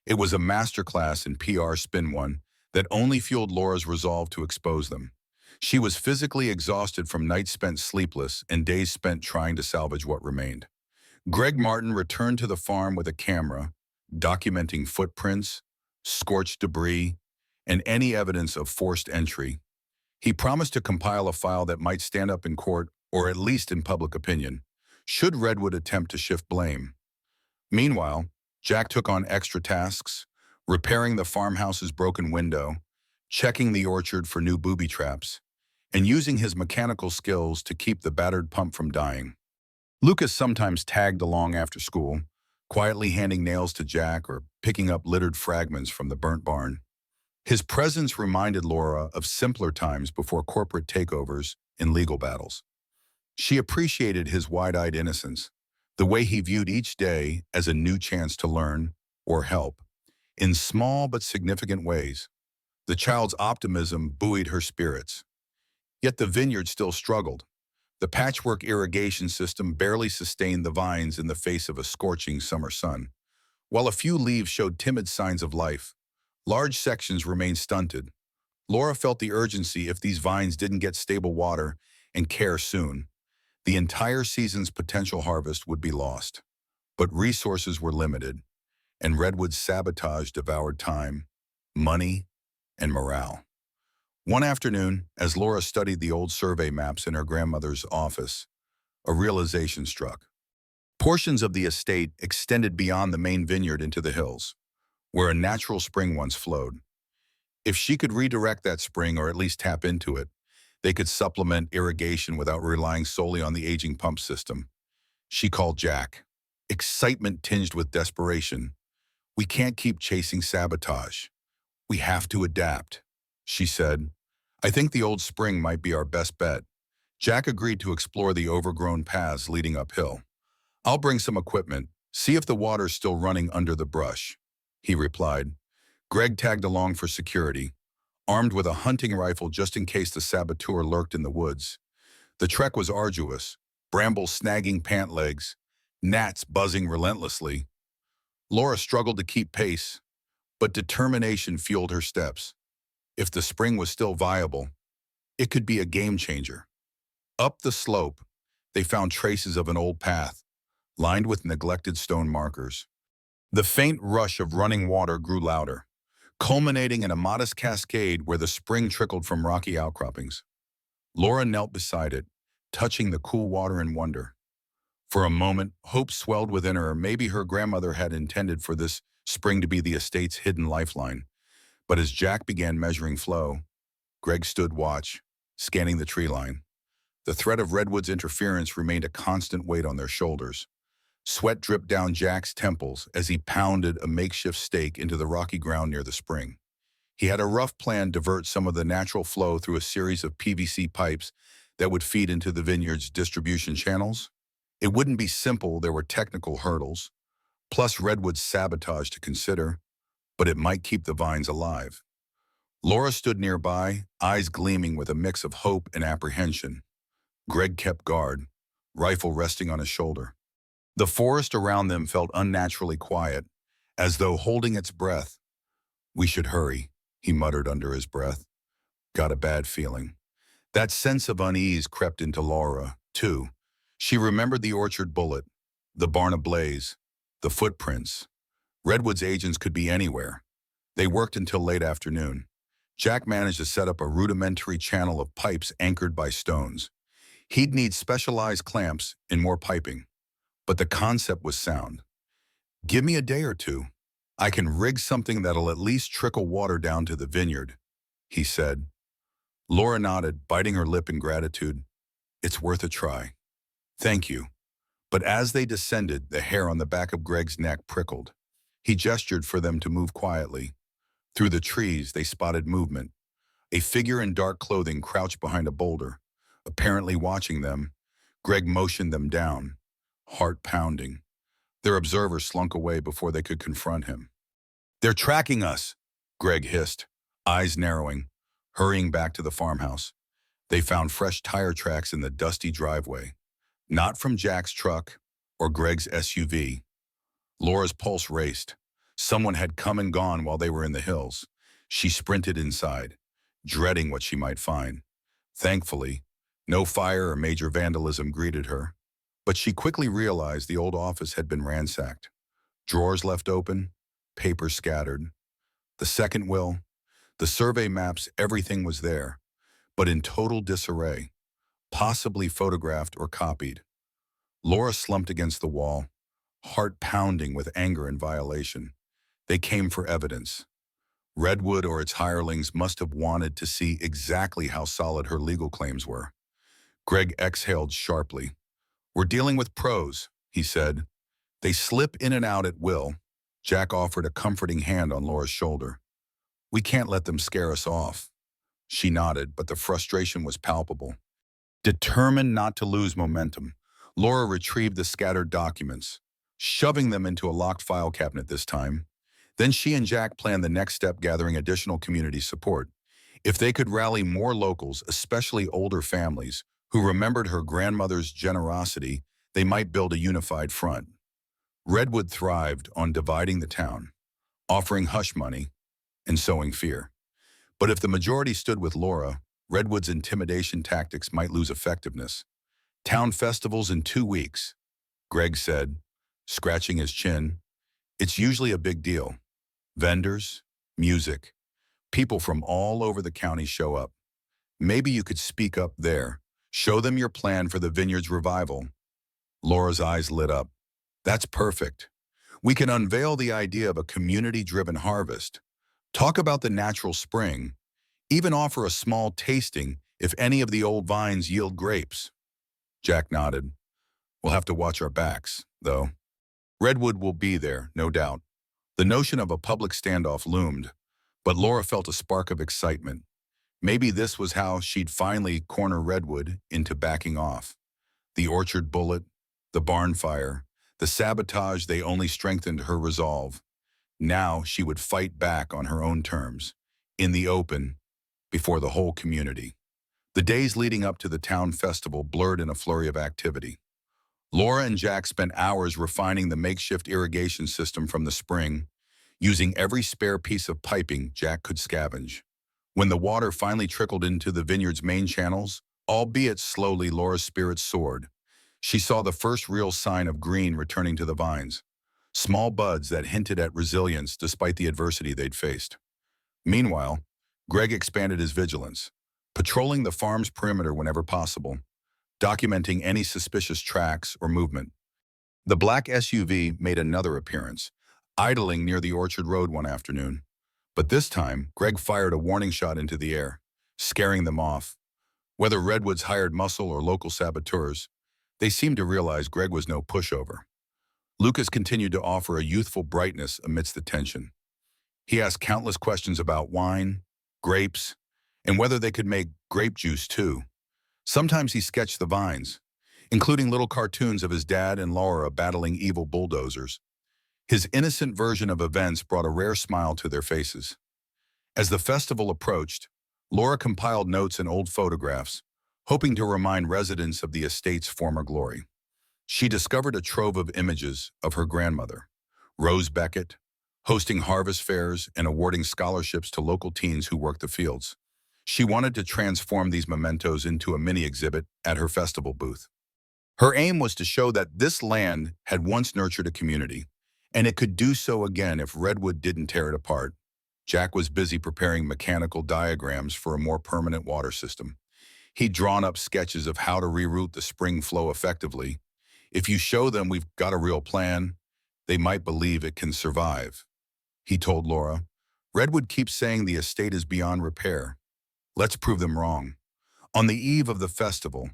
It was a masterclass in PR spin one that only fueled Laura's resolve to expose them. She was physically exhausted from nights spent sleepless and days spent trying to salvage what remained. Greg Martin returned to the farm with a camera, documenting footprints, scorched debris, and any evidence of forced entry. He promised to compile a file that might stand up in court, or at least in public opinion, should Redwood attempt to shift blame. Meanwhile, Jack took on extra tasks, repairing the farmhouse's broken window, checking the orchard for new booby traps, and using his mechanical skills to keep the battered pump from dying. Lucas sometimes tagged along after school, quietly handing nails to Jack or picking up littered fragments from the burnt barn. His presence reminded Laura of simpler times before corporate takeovers and legal battles. She appreciated his wide-eyed innocence, the way he viewed each day as a new chance to learn or help, in small but significant ways. The child's optimism buoyed her spirits. Yet the vineyard still struggled. The patchwork irrigation system barely sustained the vines in the face of a scorching summer sun. While a few leaves showed timid signs of life, large sections remained stunted. Laura felt the urgency if these vines didn't get stable water and care soon. The entire season's potential harvest would be lost. But resources were limited, and Redwood's sabotage devoured time, money, and morale. One afternoon, as Laura studied the old survey maps in her grandmother's office, a realization struck. Portions of the estate extended beyond the main vineyard into the hills, where a natural spring once flowed. If she could redirect that spring or at least tap into it, they could supplement irrigation without relying solely on the aging pump system. She called Jack, excitement tinged with desperation. "We can't keep chasing sabotage. We have to adapt," she said. "I think the old spring might be our best bet." Jack agreed to explore the overgrown paths leading uphill. "I'll bring some equipment, see if the water's still running under the brush," he replied. Greg tagged along for security, armed with a hunting rifle just in case the saboteur lurked in the woods. The trek was arduous, brambles snagging pant legs, gnats buzzing relentlessly. Laura struggled to keep pace, but determination fueled her steps. If the spring was still viable, it could be a game changer. Up the slope, they found traces of an old path, lined with neglected stone markers. The faint rush of running water grew louder, culminating in a modest cascade where the spring trickled from rocky outcroppings. Laura knelt beside it, touching the cool water in wonder. For a moment, hope swelled within her. Maybe her grandmother had intended for this spring to be the estate's hidden lifeline. But as Jack began measuring flow, Greg stood watch, scanning the tree line. The threat of Redwood's interference remained a constant weight on their shoulders. Sweat dripped down Jack's temples as he pounded a makeshift stake into the rocky ground near the spring. He had a rough plan to divert some of the natural flow through a series of PVC pipes that would feed into the vineyard's distribution channels. It wouldn't be simple, there were technical hurdles, plus Redwood's sabotage to consider, but it might keep the vines alive. Laura stood nearby, eyes gleaming with a mix of hope and apprehension. Greg kept guard, rifle resting on his shoulder. The forest around them felt unnaturally quiet, as though holding its breath. "We should hurry," he muttered under his breath. Got a bad feeling. That sense of unease crept into Laura, too. She remembered the orchard bullet, the barn ablaze, the footprints. Redwood's agents could be anywhere. They worked until late afternoon. Jack managed to set up a rudimentary channel of pipes anchored by stones. He'd need specialized clamps and more piping. But the concept was sound. "Give me a day or two. I can rig something that'll at least trickle water down to the vineyard," he said. Laura nodded, biting her lip in gratitude. "It's worth a try." "Thank you." But as they descended, the hair on the back of Greg's neck prickled. He gestured for them to move quietly. Through the trees, they spotted movement. A figure in dark clothing crouched behind a boulder, apparently watching them. Greg motioned them down, heart pounding. Their observer slunk away before they could confront him. "They're tracking us," Greg hissed, eyes narrowing, hurrying back to the farmhouse. They found fresh tire tracks in the dusty driveway. Not from Jack's truck or Greg's SUV. Laura's pulse raced. Someone had come and gone while they were in the hills. She sprinted inside, dreading what she might find. Thankfully, no fire or major vandalism greeted her. But she quickly realized the old office had been ransacked. Drawers left open, papers scattered. The second will, the survey maps, everything was there, but in total disarray, possibly photographed or copied. Laura slumped against the wall, heart pounding with anger and violation. They came for evidence. Redwood or its hirelings must have wanted to see exactly how solid her legal claims were. Greg exhaled sharply. "We're dealing with pros," he said. "They slip in and out at will." Jack offered a comforting hand on Laura's shoulder. "We can't let them scare us off." She nodded, but the frustration was palpable. Determined not to lose momentum, Laura retrieved the scattered documents, shoving them into a locked file cabinet this time. Then she and Jack planned the next step, gathering additional community support. If they could rally more locals, especially older families, who remembered her grandmother's generosity, they might build a unified front. Redwood thrived on dividing the town, offering hush money, and sowing fear. But if the majority stood with Laura, Redwood's intimidation tactics might lose effectiveness. "Town festivals in 2 weeks," Greg said, scratching his chin. "It's usually a big deal. Vendors, music, people from all over the county show up. Maybe you could speak up there. Show them your plan for the Vineyards revival." Laura's eyes lit up. "That's perfect. We can unveil the idea of a community-driven harvest. Talk about the natural spring. Even offer a small tasting if any of the old vines yield grapes." Jack nodded. "We'll have to watch our backs, though. Redwood will be there, no doubt." The notion of a public standoff loomed, but Laura felt a spark of excitement. Maybe this was how she'd finally corner Redwood into backing off. The orchard bullet, the barn fire, the sabotage, they only strengthened her resolve. Now she would fight back on her own terms, in the open, before the whole community. The days leading up to the town festival blurred in a flurry of activity. Laura and Jack spent hours refining the makeshift irrigation system from the spring, using every spare piece of piping Jack could scavenge. When the water finally trickled into the vineyard's main channels, albeit slowly, Laura's spirits soared. She saw the first real sign of green returning to the vines, small buds that hinted at resilience despite the adversity they'd faced. Meanwhile, Greg expanded his vigilance, patrolling the farm's perimeter whenever possible, documenting any suspicious tracks or movement. The black SUV made another appearance, idling near the orchard road one afternoon. But this time, Greg fired a warning shot into the air, scaring them off. Whether Redwood's hired muscle or local saboteurs, they seemed to realize Greg was no pushover. Lucas continued to offer a youthful brightness amidst the tension. He asked countless questions about wine, grapes, and whether they could make grape juice too. Sometimes he sketched the vines, including little cartoons of his dad and Laura battling evil bulldozers. His innocent version of events brought a rare smile to their faces. As the festival approached, Laura compiled notes and old photographs, hoping to remind residents of the estate's former glory. She discovered a trove of images of her grandmother, Rose Beckett, hosting harvest fairs and awarding scholarships to local teens who worked the fields. She wanted to transform these mementos into a mini exhibit at her festival booth. Her aim was to show that this land had once nurtured a community, and it could do so again if Redwood didn't tear it apart. Jack was busy preparing mechanical diagrams for a more permanent water system. He'd drawn up sketches of how to reroute the spring flow effectively. If you show them we've got a real plan, they might believe it can survive. He told Laura, Redwood keeps saying the estate is beyond repair. Let's prove them wrong. On the eve of the festival,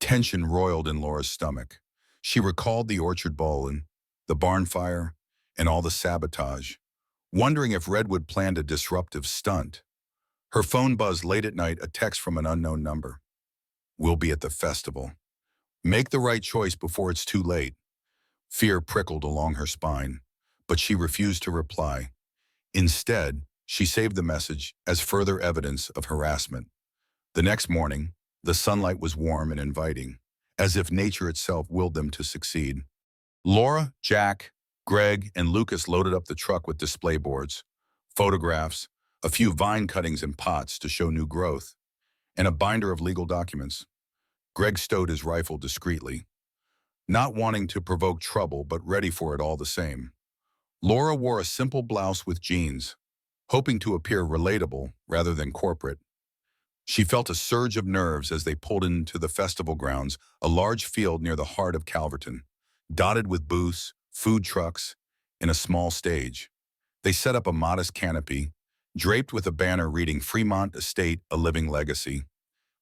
tension roiled in Laura's stomach. She recalled the orchard ball and the barn fire and all the sabotage, wondering if Redwood planned a disruptive stunt. Her phone buzzed late at night, a text from an unknown number. We'll be at the festival. Make the right choice before it's too late. Fear prickled along her spine, but she refused to reply. Instead, she saved the message as further evidence of harassment. The next morning, the sunlight was warm and inviting, as if nature itself willed them to succeed. Laura, Jack, Greg, and Lucas loaded up the truck with display boards, photographs, a few vine cuttings in pots to show new growth, and a binder of legal documents. Greg stowed his rifle discreetly, not wanting to provoke trouble but ready for it all the same. Laura wore a simple blouse with jeans, hoping to appear relatable rather than corporate. She felt a surge of nerves as they pulled into the festival grounds, a large field near the heart of Calverton, dotted with booths, food trucks, and a small stage. They set up a modest canopy, draped with a banner reading Fremont Estate, a Living Legacy.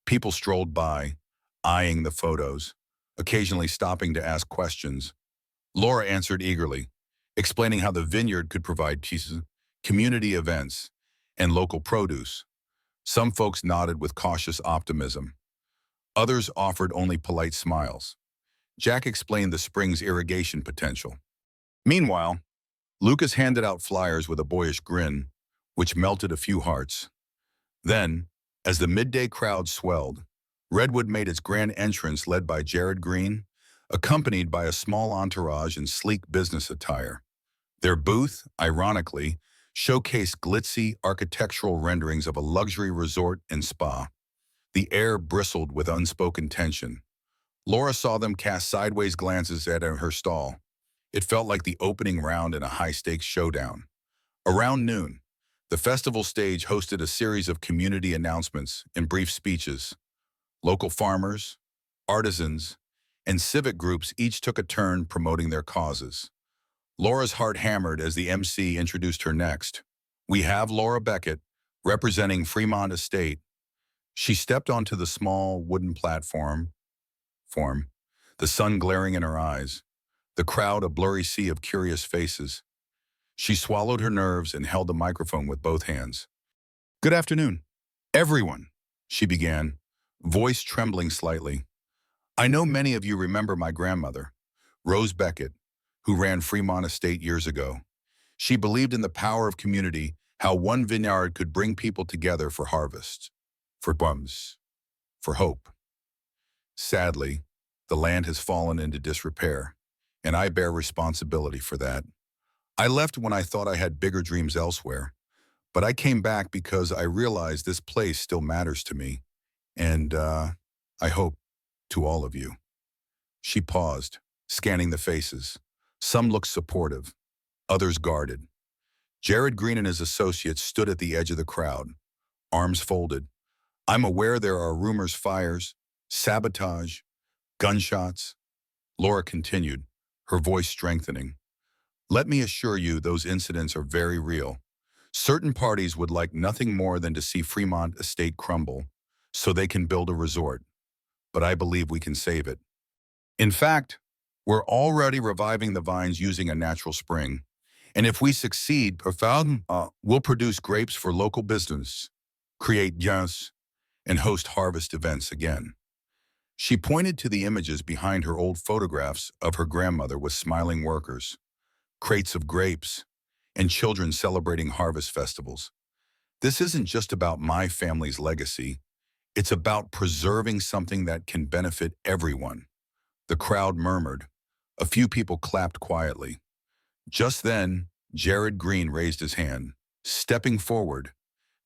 People strolled by, eyeing the photos, occasionally stopping to ask questions. Laura answered eagerly, explaining how the vineyard could provide pieces, community events, and local produce. Some folks nodded with cautious optimism. Others offered only polite smiles. Jack explained the spring's irrigation potential. Meanwhile, Lucas handed out flyers with a boyish grin, which melted a few hearts. Then, as the midday crowd swelled, Redwood made its grand entrance led by Jared Green, accompanied by a small entourage in sleek business attire. Their booth, ironically, showcased glitzy architectural renderings of a luxury resort and spa. The air bristled with unspoken tension. Laura saw them cast sideways glances at her stall. It felt like the opening round in a high-stakes showdown. Around noon, the festival stage hosted a series of community announcements and brief speeches. Local farmers, artisans, and civic groups each took a turn promoting their causes. Laura's heart hammered as the MC introduced her next. We have Laura Beckett, representing Fremont Estate. She stepped onto the small wooden platform, the sun glaring in her eyes, the crowd a blurry sea of curious faces. She swallowed her nerves and held the microphone with both hands. Good afternoon, everyone, she began, voice trembling slightly. I know many of you remember my grandmother, Rose Beckett, who ran Fremont Estate years ago. She believed in the power of community, how one vineyard could bring people together for harvests, for bums, for hope. Sadly, the land has fallen into disrepair, and I bear responsibility for that. I left when I thought I had bigger dreams elsewhere, but I came back because I realized this place still matters to me, and I hope to all of you. She paused, scanning the faces. Some looked supportive, others guarded. Jared Green and his associates stood at the edge of the crowd, arms folded. I'm aware there are rumors, fires, sabotage, gunshots. Laura continued, her voice strengthening. Let me assure you those incidents are very real. Certain parties would like nothing more than to see Fremont Estate crumble, so they can build a resort, but I believe we can save it. In fact, we're already reviving the vines using a natural spring. And if we succeed, we'll produce grapes for local business, create gains, and host harvest events again. She pointed to the images behind her old photographs of her grandmother with smiling workers, crates of grapes, and children celebrating harvest festivals. This isn't just about my family's legacy. It's about preserving something that can benefit everyone. The crowd murmured. A few people clapped quietly. Just then, Jared Green raised his hand. Stepping forward,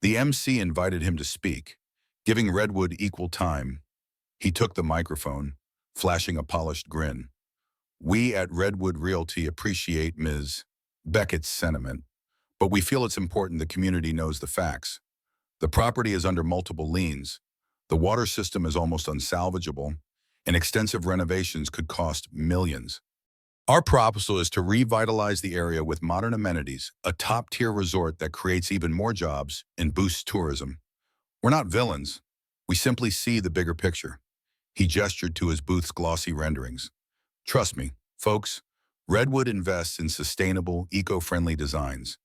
the MC invited him to speak, giving Redwood equal time. He took the microphone, flashing a polished grin. We at Redwood Realty appreciate Ms. Beckett's sentiment, but we feel it's important the community knows the facts. The property is under multiple liens. The water system is almost unsalvageable, and extensive renovations could cost millions. Our proposal is to revitalize the area with modern amenities, a top-tier resort that creates even more jobs and boosts tourism. We're not villains. We simply see the bigger picture. He gestured to his booth's glossy renderings. Trust me, folks, Redwood invests in sustainable, eco-friendly designs.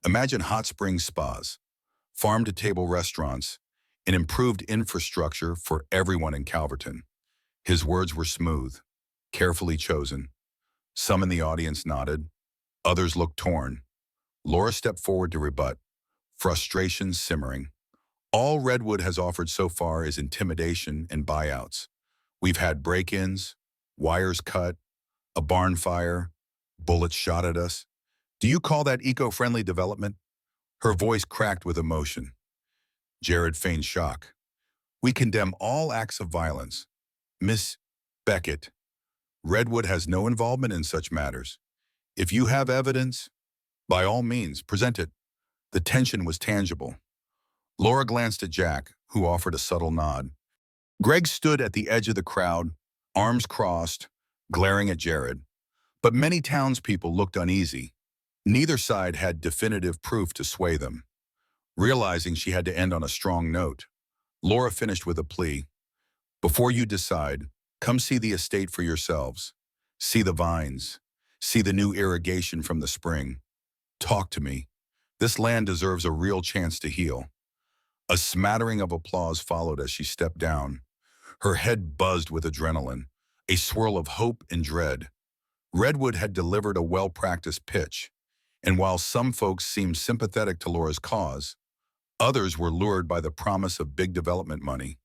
Imagine hot spring spas, farm-to-table restaurants, and improved infrastructure for everyone in Calverton. His words were smooth, carefully chosen. Some in the audience nodded. Others looked torn. Laura stepped forward to rebut, frustration simmering. All Redwood has offered so far is intimidation and buyouts. We've had break-ins, wires cut, a barn fire, bullets shot at us. Do you call that eco-friendly development? Her voice cracked with emotion. Jared feigned shock. We condemn all acts of violence. Miss Beckett, Redwood has no involvement in such matters. If you have evidence, by all means, present it. The tension was tangible. Laura glanced at Jack, who offered a subtle nod. Greg stood at the edge of the crowd, arms crossed, glaring at Jared. But many townspeople looked uneasy. Neither side had definitive proof to sway them. Realizing she had to end on a strong note, Laura finished with a plea. Before you decide, come see the estate for yourselves. See the vines. See the new irrigation from the spring. Talk to me. This land deserves a real chance to heal. A smattering of applause followed as she stepped down. Her head buzzed with adrenaline, a swirl of hope and dread. Redwood had delivered a well-practiced pitch, and while some folks seemed sympathetic to Laura's cause, others were lured by the promise of big development money.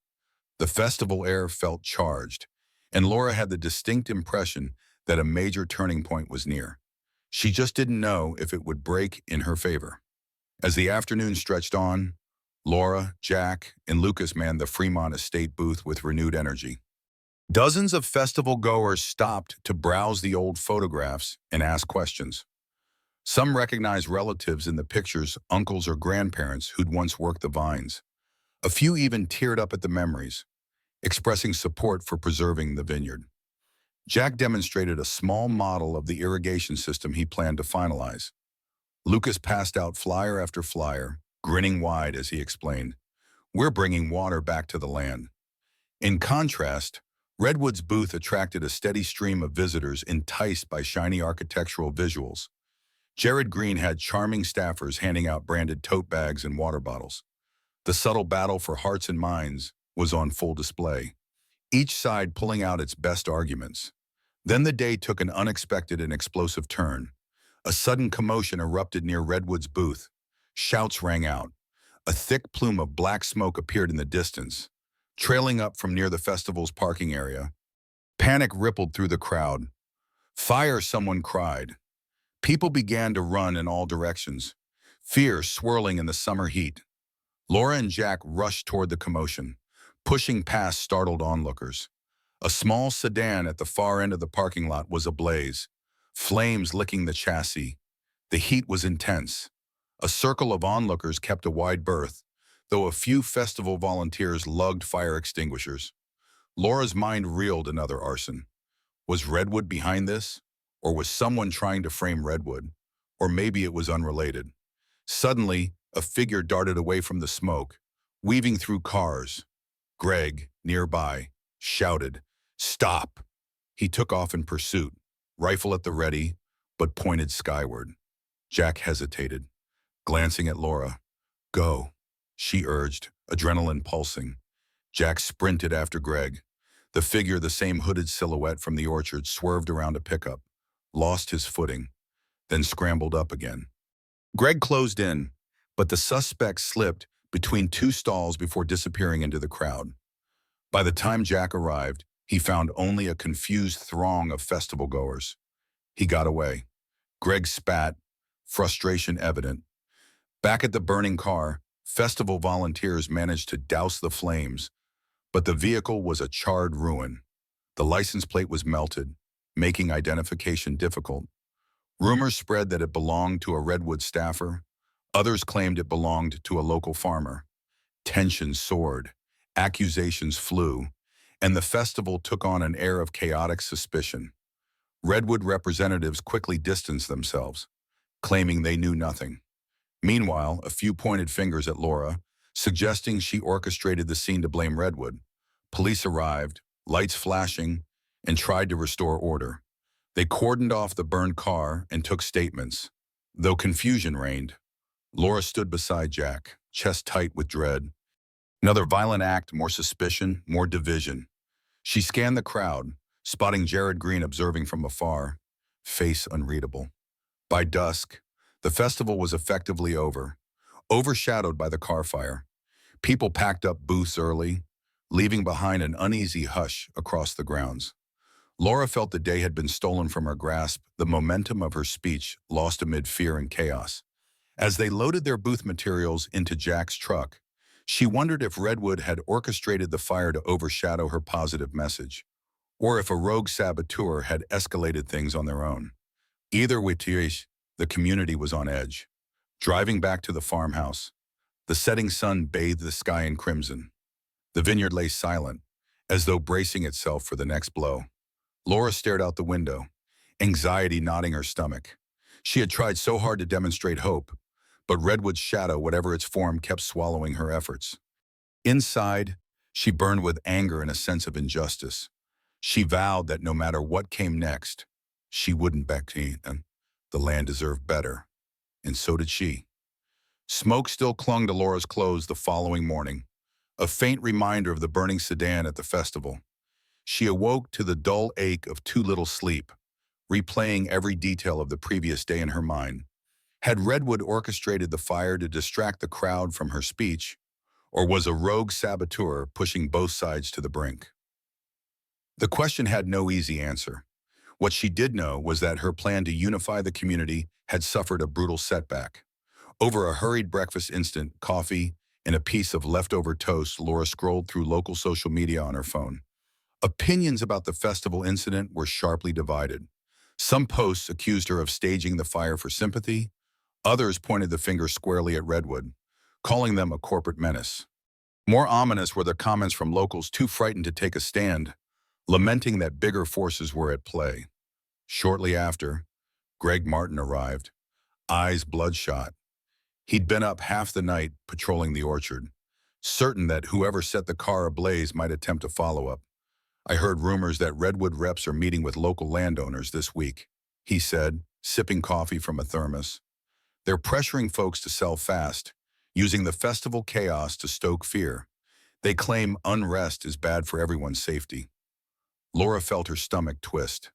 The festival air felt charged, and Laura had the distinct impression that a major turning point was near. She just didn't know if it would break in her favor. As the afternoon stretched on, Laura, Jack, and Lucas manned the Fremont Estate booth with renewed energy. Dozens of festival goers stopped to browse the old photographs and ask questions. Some recognized relatives in the pictures, uncles or grandparents who'd once worked the vines. A few even teared up at the memories, expressing support for preserving the vineyard. Jack demonstrated a small model of the irrigation system he planned to finalize. Lucas passed out flyer after flyer, grinning wide as he explained, "We're bringing water back to the land." In contrast, Redwood's booth attracted a steady stream of visitors enticed by shiny architectural visuals. Jared Green had charming staffers handing out branded tote bags and water bottles. The subtle battle for hearts and minds was on full display, each side pulling out its best arguments. Then the day took an unexpected and explosive turn. A sudden commotion erupted near Redwood's booth. Shouts rang out. A thick plume of black smoke appeared in the distance, trailing up from near the festival's parking area. Panic rippled through the crowd. "Fire!" someone cried. People began to run in all directions, fear swirling in the summer heat. Laura and Jack rushed toward the commotion, pushing past startled onlookers. A small sedan at the far end of the parking lot was ablaze, flames licking the chassis. The heat was intense. A circle of onlookers kept a wide berth, though a few festival volunteers lugged fire extinguishers. Laura's mind reeled another arson. Was Redwood behind this? Or was someone trying to frame Redwood? Or maybe it was unrelated. Suddenly, a figure darted away from the smoke, weaving through cars. Greg, nearby, shouted, "Stop!" He took off in pursuit, rifle at the ready, but pointed skyward. Jack hesitated, glancing at Laura. "Go," she urged, adrenaline pulsing. Jack sprinted after Greg. The figure, the same hooded silhouette from the orchard, swerved around a pickup, lost his footing, then scrambled up again. Greg closed in, but the suspect slipped between two stalls before disappearing into the crowd. By the time Jack arrived, he found only a confused throng of festival goers. He got away. Greg spat, frustration evident. Back at the burning car, festival volunteers managed to douse the flames, but the vehicle was a charred ruin. The license plate was melted, making identification difficult. Rumors spread that it belonged to a Redwood staffer. Others claimed it belonged to a local farmer. Tension soared, accusations flew, and the festival took on an air of chaotic suspicion. Redwood representatives quickly distanced themselves, claiming they knew nothing. Meanwhile, a few pointed fingers at Laura, suggesting she orchestrated the scene to blame Redwood. Police arrived, lights flashing, and tried to restore order. They cordoned off the burned car and took statements. Though confusion reigned, Laura stood beside Jack, chest tight with dread. Another violent act, more suspicion, more division. She scanned the crowd, spotting Jared Green observing from afar, face unreadable. By dusk, the festival was effectively over, overshadowed by the car fire. People packed up booths early, leaving behind an uneasy hush across the grounds. Laura felt the day had been stolen from her grasp, the momentum of her speech lost amid fear and chaos. As they loaded their booth materials into Jack's truck, she wondered if Redwood had orchestrated the fire to overshadow her positive message, or if a rogue saboteur had escalated things on their own. Either way, the community was on edge. Driving back to the farmhouse, the setting sun bathed the sky in crimson. The vineyard lay silent, as though bracing itself for the next blow. Laura stared out the window, anxiety knotting her stomach. She had tried so hard to demonstrate hope, but Redwood's shadow, whatever its form, kept swallowing her efforts. Inside, she burned with anger and a sense of injustice. She vowed that no matter what came next, she wouldn't back down. The land deserved better, and so did she. Smoke still clung to Laura's clothes the following morning, a faint reminder of the burning sedan at the festival. She awoke to the dull ache of too little sleep, replaying every detail of the previous day in her mind. Had Redwood orchestrated the fire to distract the crowd from her speech, or was a rogue saboteur pushing both sides to the brink? The question had no easy answer. What she did know was that her plan to unify the community had suffered a brutal setback. Over a hurried breakfast instant, coffee, and a piece of leftover toast, Laura scrolled through local social media on her phone. Opinions about the festival incident were sharply divided. Some posts accused her of staging the fire for sympathy. Others pointed the finger squarely at Redwood, calling them a corporate menace. More ominous were the comments from locals too frightened to take a stand, lamenting that bigger forces were at play. Shortly after, Greg Martin arrived, eyes bloodshot. He'd been up half the night patrolling the orchard, certain that whoever set the car ablaze might attempt a follow-up. "I heard rumors that Redwood reps are meeting with local landowners this week," he said, sipping coffee from a thermos. "They're pressuring folks to sell fast, using the festival chaos to stoke fear. They claim unrest is bad for everyone's safety." Laura felt her stomach twist.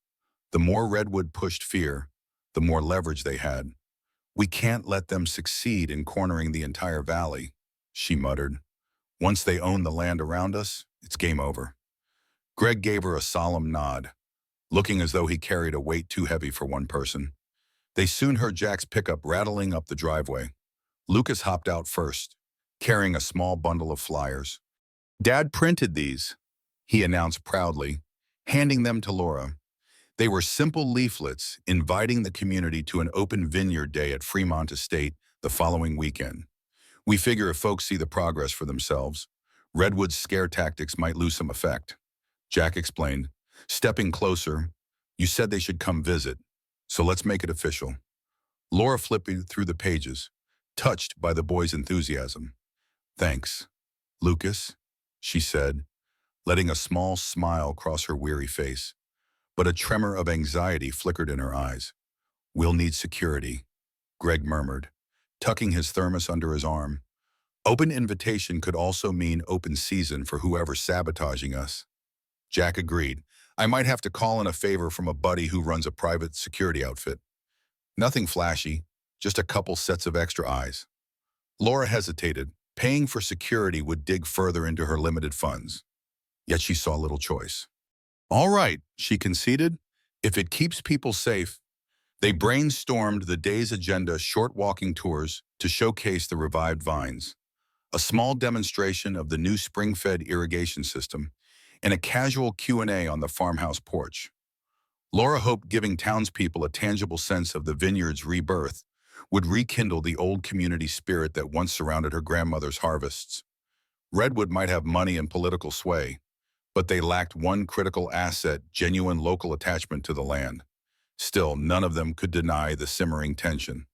The more Redwood pushed fear, the more leverage they had. "We can't let them succeed in cornering the entire valley," she muttered. "Once they own the land around us, it's game over." Greg gave her a solemn nod, looking as though he carried a weight too heavy for one person. They soon heard Jack's pickup rattling up the driveway. Lucas hopped out first, carrying a small bundle of flyers. "Dad printed these," he announced proudly, handing them to Laura. They were simple leaflets inviting the community to an open vineyard day at Fremont Estate the following weekend. "We figure if folks see the progress for themselves, Redwood's scare tactics might lose some effect," Jack explained. Stepping closer, "You said they should come visit, so let's make it official." Laura flipped through the pages, touched by the boy's enthusiasm. "Thanks, Lucas," she said, letting a small smile cross her weary face. But a tremor of anxiety flickered in her eyes. "We'll need security," Greg murmured, tucking his thermos under his arm. "Open invitation could also mean open season for whoever's sabotaging us." Jack agreed. "I might have to call in a favor from a buddy who runs a private security outfit. Nothing flashy, just a couple sets of extra eyes." Laura hesitated. Paying for security would dig further into her limited funds. Yet she saw little choice. "All right," she conceded. "If it keeps people safe." They brainstormed the day's agenda: short walking tours to showcase the revived vines, a small demonstration of the new spring-fed irrigation system, and a casual Q&A on the farmhouse porch. Laura hoped giving townspeople a tangible sense of the vineyard's rebirth would rekindle the old community spirit that once surrounded her grandmother's harvests. Redwood might have money and political sway, but they lacked one critical asset: genuine local attachment to the land. Still, none of them could deny the simmering tension.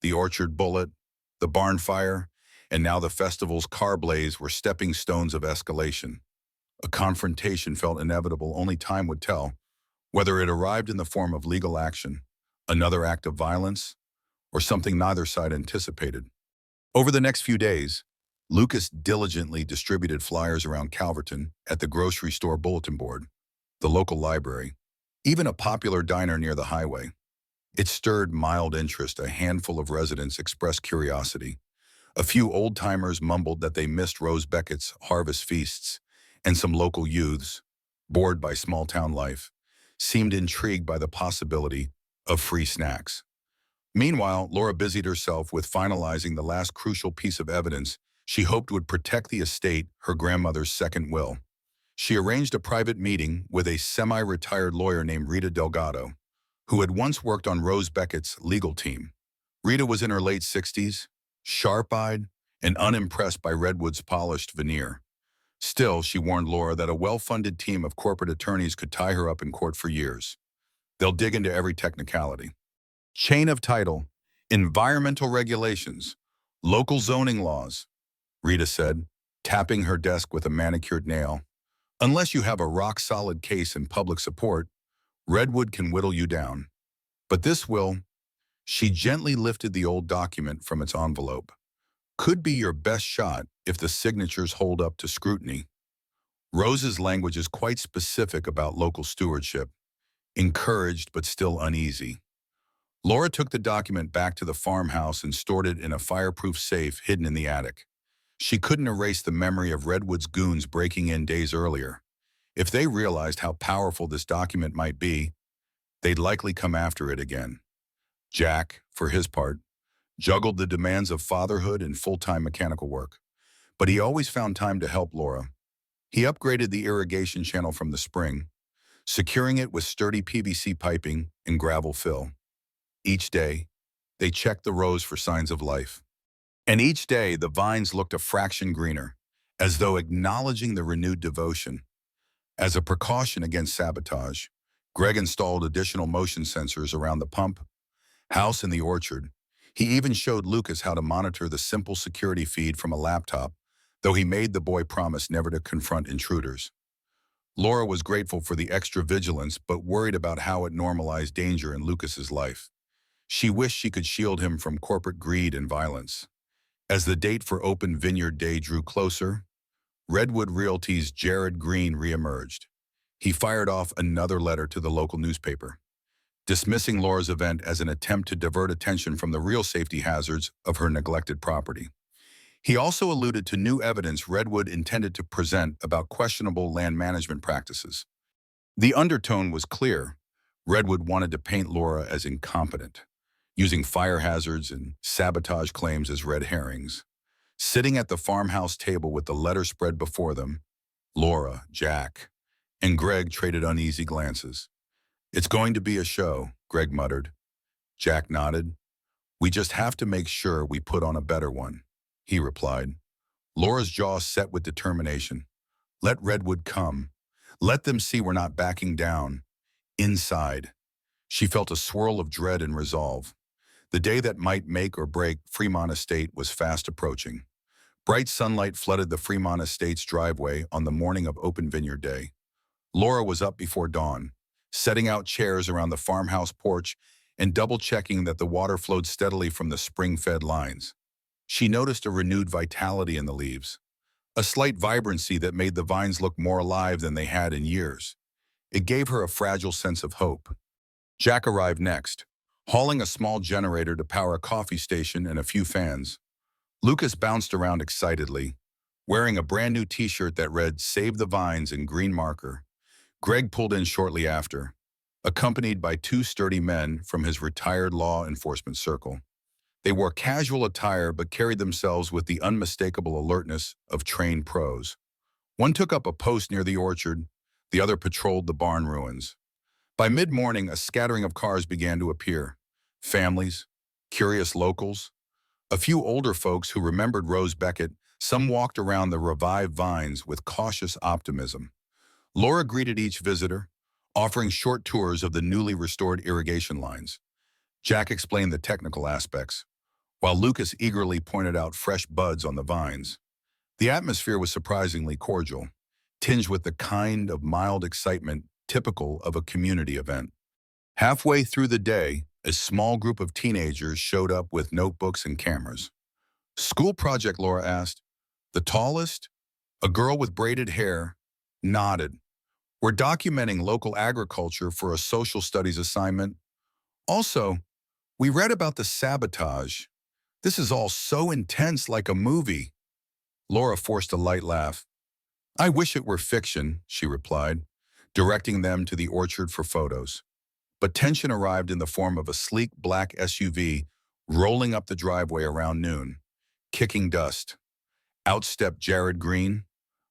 The orchard bullet, the barn fire, and now the festival's car blaze were stepping stones of escalation. A confrontation felt inevitable. Only time would tell, whether it arrived in the form of legal action, another act of violence, or something neither side anticipated. Over the next few days, Lucas diligently distributed flyers around Calverton, at the grocery store bulletin board, the local library, even a popular diner near the highway. It stirred mild interest. A handful of residents expressed curiosity. A few old-timers mumbled that they missed Rose Beckett's harvest feasts, and some local youths, bored by small-town life, seemed intrigued by the possibility of free snacks. Meanwhile, Laura busied herself with finalizing the last crucial piece of evidence she hoped would protect the estate, her grandmother's second will. She arranged a private meeting with a semi-retired lawyer named Rita Delgado, who had once worked on Rose Beckett's legal team. Rita was in her late 60s, sharp-eyed, and unimpressed by Redwood's polished veneer. Still, she warned Laura that a well-funded team of corporate attorneys could tie her up in court for years. "They'll dig into every technicality. Chain of title, environmental regulations, local zoning laws," Rita said, tapping her desk with a manicured nail. "Unless you have a rock-solid case and public support, Redwood can whittle you down. But this will," she gently lifted the old document from its envelope, "could be your best shot if the signatures hold up to scrutiny." Rose's language is quite specific about local stewardship, encouraged but still uneasy. Laura took the document back to the farmhouse and stored it in a fireproof safe hidden in the attic. She couldn't erase the memory of Redwood's goons breaking in days earlier. If they realized how powerful this document might be, they'd likely come after it again. Jack, for his part, juggled the demands of fatherhood and full-time mechanical work, but he always found time to help Laura. He upgraded the irrigation channel from the spring, securing it with sturdy PVC piping and gravel fill. Each day, they checked the rows for signs of life. And each day, the vines looked a fraction greener, as though acknowledging the renewed devotion. As a precaution against sabotage, Greg installed additional motion sensors around the pump house and the orchard. He even showed Lucas how to monitor the simple security feed from a laptop, though he made the boy promise never to confront intruders. Laura was grateful for the extra vigilance, but worried about how it normalized danger in Lucas's life. She wished she could shield him from corporate greed and violence. As the date for Open Vineyard Day drew closer, Redwood Realty's Jared Green reemerged. He fired off another letter to the local newspaper, dismissing Laura's event as an attempt to divert attention from the real safety hazards of her neglected property. He also alluded to new evidence Redwood intended to present about questionable land management practices. The undertone was clear. Redwood wanted to paint Laura as incompetent, using fire hazards and sabotage claims as red herrings. Sitting at the farmhouse table with the letter spread before them, Laura, Jack, and Greg traded uneasy glances. "It's going to be a show," Greg muttered. Jack nodded. "We just have to make sure we put on a better one," he replied. Laura's jaw set with determination. Let Redwood come. Let them see we're not backing down. Inside, she felt a swirl of dread and resolve. The day that might make or break Fremont Estate was fast approaching. Bright sunlight flooded the Fremont Estates driveway on the morning of Open Vineyard Day. Laura was up before dawn, setting out chairs around the farmhouse porch and double-checking that the water flowed steadily from the spring-fed lines. She noticed a renewed vitality in the leaves, a slight vibrancy that made the vines look more alive than they had in years. It gave her a fragile sense of hope. Jack arrived next, hauling a small generator to power a coffee station and a few fans. Lucas bounced around excitedly, wearing a brand new t-shirt that read "Save the Vines" in green marker. Greg pulled in shortly after, accompanied by two sturdy men from his retired law enforcement circle. They wore casual attire but carried themselves with the unmistakable alertness of trained pros. One took up a post near the orchard, the other patrolled the barn ruins. By mid-morning, a scattering of cars began to appear. Families, curious locals, a few older folks who remembered Rose Beckett. Some walked around the revived vines with cautious optimism. Laura greeted each visitor, offering short tours of the newly restored irrigation lines. Jack explained the technical aspects, while Lucas eagerly pointed out fresh buds on the vines. The atmosphere was surprisingly cordial, tinged with the kind of mild excitement typical of a community event. Halfway through the day, a small group of teenagers showed up with notebooks and cameras. "School project?" Laura asked. The tallest, a girl with braided hair, nodded. "We're documenting local agriculture for a social studies assignment. Also, we read about the sabotage. This is all so intense, like a movie." Laura forced a light laugh. "I wish it were fiction," she replied, directing them to the orchard for photos. But tension arrived in the form of a sleek black SUV rolling up the driveway around noon, kicking dust. Out stepped Jared Green,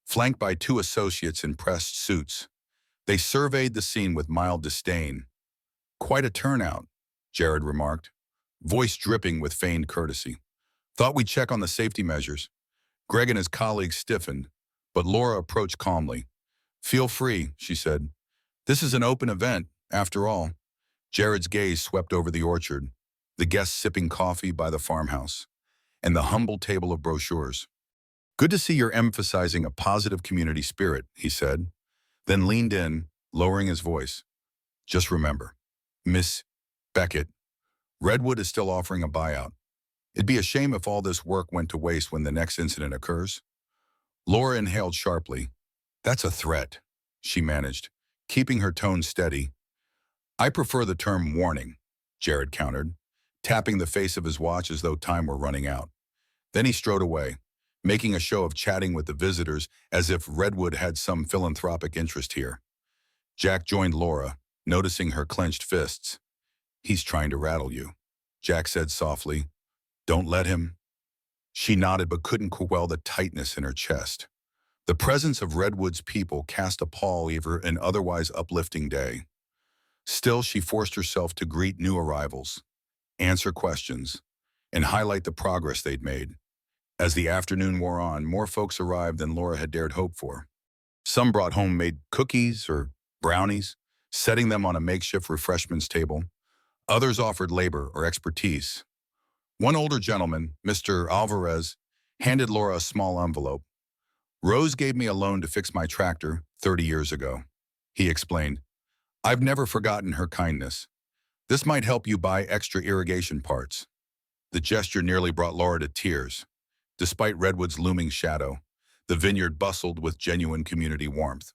flanked by two associates in pressed suits. They surveyed the scene with mild disdain. "Quite a turnout," Jared remarked, voice dripping with feigned courtesy. "Thought we'd check on the safety measures." Greg and his colleagues stiffened, but Laura approached calmly. "Feel free," she said. "This is an open event, after all." Jared's gaze swept over the orchard, the guests sipping coffee by the farmhouse, and the humble table of brochures. "Good to see you're emphasizing a positive community spirit," he said, then leaned in, lowering his voice. "Just remember, Miss Beckett, Redwood is still offering a buyout. It'd be a shame if all this work went to waste when the next incident occurs." Laura inhaled sharply. "That's a threat," she managed, keeping her tone steady. "I prefer the term warning," Jared countered, tapping the face of his watch as though time were running out. Then he strode away, making a show of chatting with the visitors as if Redwood had some philanthropic interest here. Jack joined Laura, noticing her clenched fists. "He's trying to rattle you," Jack said softly. "Don't let him." She nodded but couldn't quell the tightness in her chest. The presence of Redwood's people cast a pall over an otherwise uplifting day. Still, she forced herself to greet new arrivals, answer questions, and highlight the progress they'd made. As the afternoon wore on, more folks arrived than Laura had dared hope for. Some brought homemade cookies or brownies, setting them on a makeshift refreshments table. Others offered labor or expertise. One older gentleman, Mr. Alvarez, handed Laura a small envelope. "Rose gave me a loan to fix my tractor 30 years ago," he explained. "I've never forgotten her kindness. This might help you buy extra irrigation parts." The gesture nearly brought Laura to tears. Despite Redwood's looming shadow, the vineyard bustled with genuine community warmth.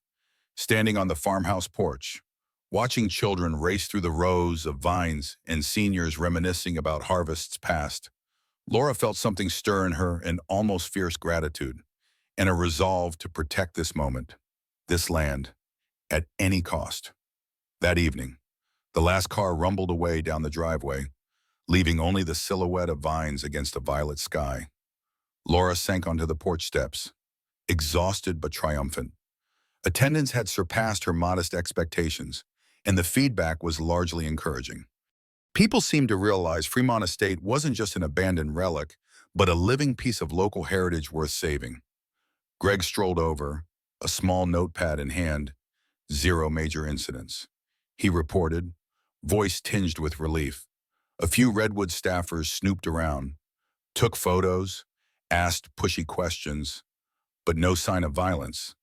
Standing on the farmhouse porch, watching children race through the rows of vines and seniors reminiscing about harvests past, Laura felt something stir in her, an almost fierce gratitude, and a resolve to protect this moment, this land, at any cost. That evening, the last car rumbled away down the driveway, leaving only the silhouette of vines against a violet sky. Laura sank onto the porch steps, exhausted but triumphant. Attendance had surpassed her modest expectations, and the feedback was largely encouraging. People seemed to realize Fremont Estate wasn't just an abandoned relic, but a living piece of local heritage worth saving. Greg strolled over, a small notepad in hand. "Zero major incidents," he reported, voice tinged with relief. A few Redwood staffers snooped around, took photos, asked pushy questions, but no sign of violence.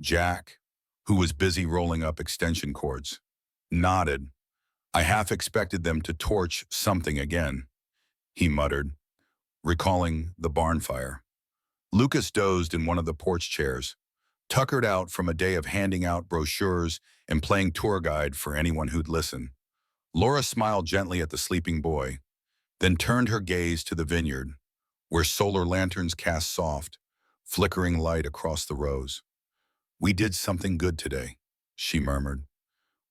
Jack, who was busy rolling up extension cords, nodded. I half expected them to torch something again, he muttered, recalling the barn fire. Lucas dozed in one of the porch chairs, tuckered out from a day of handing out brochures and playing tour guide for anyone who'd listen. Laura smiled gently at the sleeping boy, then turned her gaze to the vineyard, where solar lanterns cast soft, flickering light across the rows. We did something good today, she murmured.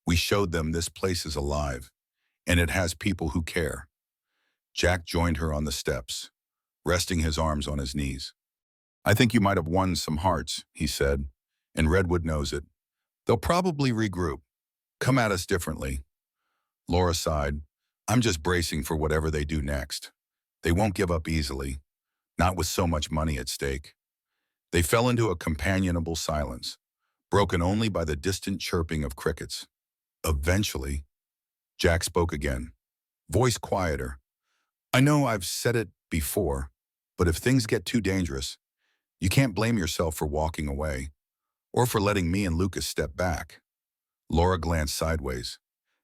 We showed them this place is alive, and it has people who care. Jack joined her on the steps, resting his arms on his knees. I think you might have won some hearts, he said, and Redwood knows it. They'll probably regroup, come at us differently. Laura sighed. I'm just bracing for whatever they do next. They won't give up easily, not with so much money at stake. They fell into a companionable silence, broken only by the distant chirping of crickets. Eventually, Jack spoke again, voice quieter. I know I've said it before, but if things get too dangerous, you can't blame yourself for walking away, or for letting me and Lucas step back. Laura glanced sideways,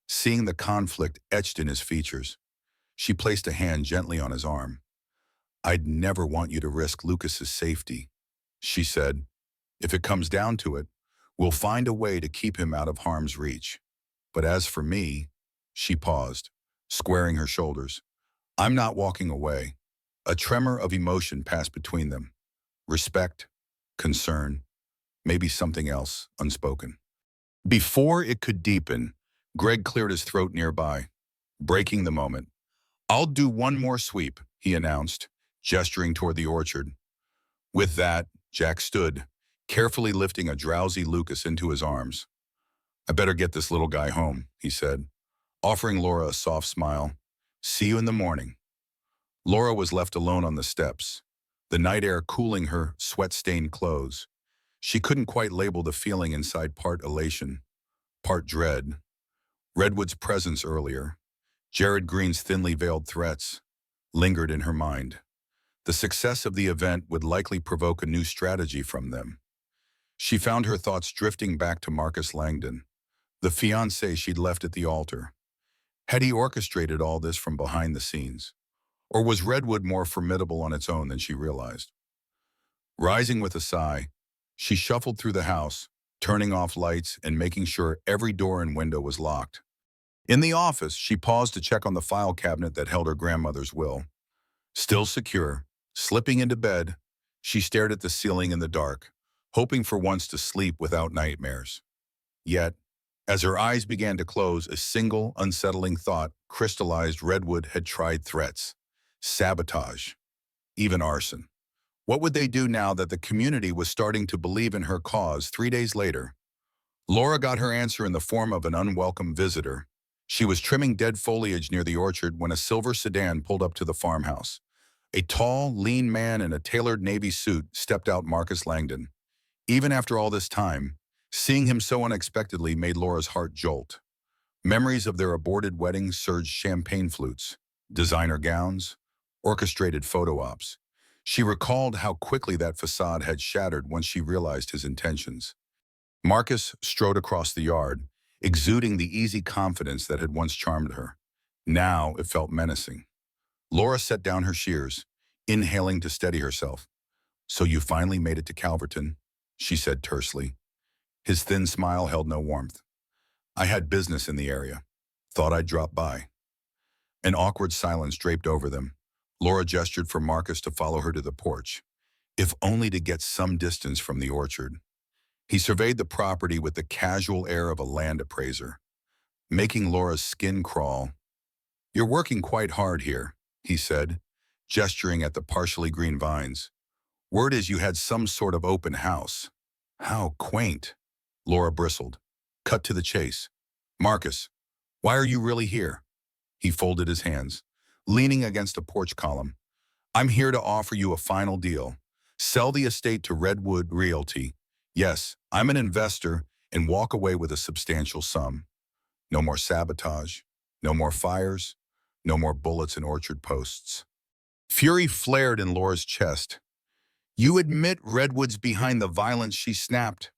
seeing the conflict etched in his features. She placed a hand gently on his arm. I'd never want you to risk Lucas's safety, she said. If it comes down to it, we'll find a way to keep him out of harm's reach. But as for me, she paused, squaring her shoulders. I'm not walking away. A tremor of emotion passed between them. Respect, concern, maybe something else unspoken. Before it could deepen, Greg cleared his throat nearby, breaking the moment. I'll do one more sweep, he announced, gesturing toward the orchard. With that, Jack stood, carefully lifting a drowsy Lucas into his arms. I better get this little guy home, he said, offering Laura a soft smile. See you in the morning. Laura was left alone on the steps, the night air cooling her sweat-stained clothes. She couldn't quite label the feeling inside, part elation, part dread. Redwood's presence earlier, Jared Green's thinly veiled threats, lingered in her mind. The success of the event would likely provoke a new strategy from them. She found her thoughts drifting back to Marcus Langdon, the fiancé she'd left at the altar. Had he orchestrated all this from behind the scenes? Or was Redwood more formidable on its own than she realized? Rising with a sigh, she shuffled through the house, turning off lights and making sure every door and window was locked. In the office, she paused to check on the file cabinet that held her grandmother's will. Still secure, slipping into bed, she stared at the ceiling in the dark, hoping for once to sleep without nightmares. Yet, as her eyes began to close, a single, unsettling thought crystallized. Redwood had tried threats, sabotage, even arson. What would they do now that the community was starting to believe in her cause? 3 days later, Laura got her answer in the form of an unwelcome visitor. She was trimming dead foliage near the orchard when a silver sedan pulled up to the farmhouse. A tall, lean man in a tailored navy suit stepped out. Marcus Langdon. Even after all this time, seeing him so unexpectedly made Laura's heart jolt. Memories of their aborted wedding surged. Champagne flutes, designer gowns, orchestrated photo ops. She recalled how quickly that facade had shattered once she realized his intentions. Marcus strode across the yard, exuding the easy confidence that had once charmed her. Now it felt menacing. Laura set down her shears, inhaling to steady herself. So you finally made it to Calverton, she said tersely. His thin smile held no warmth. I had business in the area. Thought I'd drop by. An awkward silence draped over them. Laura gestured for Marcus to follow her to the porch, if only to get some distance from the orchard. He surveyed the property with the casual air of a land appraiser, making Laura's skin crawl. You're working quite hard here, he said, gesturing at the partially green vines. Word is you had some sort of open house. How quaint. Laura bristled. Cut to the chase. Marcus, why are you really here? He folded his hands, leaning against a porch column. I'm here to offer you a final deal. Sell the estate to Redwood Realty. Yes, I'm an investor, and walk away with a substantial sum. No more sabotage, no more fires, no more bullets in orchard posts. Fury flared in Laura's chest, You admit Redwood's behind the violence, she snapped.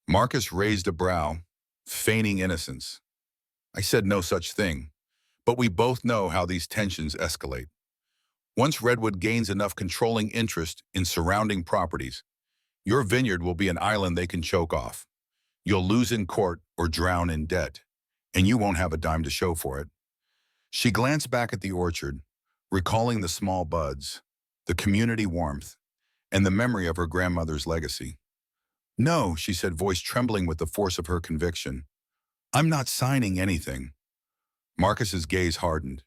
Marcus raised a brow, feigning innocence. I said no such thing, but we both know how these tensions escalate. Once Redwood gains enough controlling interest in surrounding properties, your vineyard will be an island they can choke off. You'll lose in court or drown in debt, and you won't have a dime to show for it. She glanced back at the orchard, recalling the small buds, the community warmth, and the memory of her grandmother's legacy. No, she said, voice trembling with the force of her conviction. I'm not signing anything. Marcus's gaze hardened.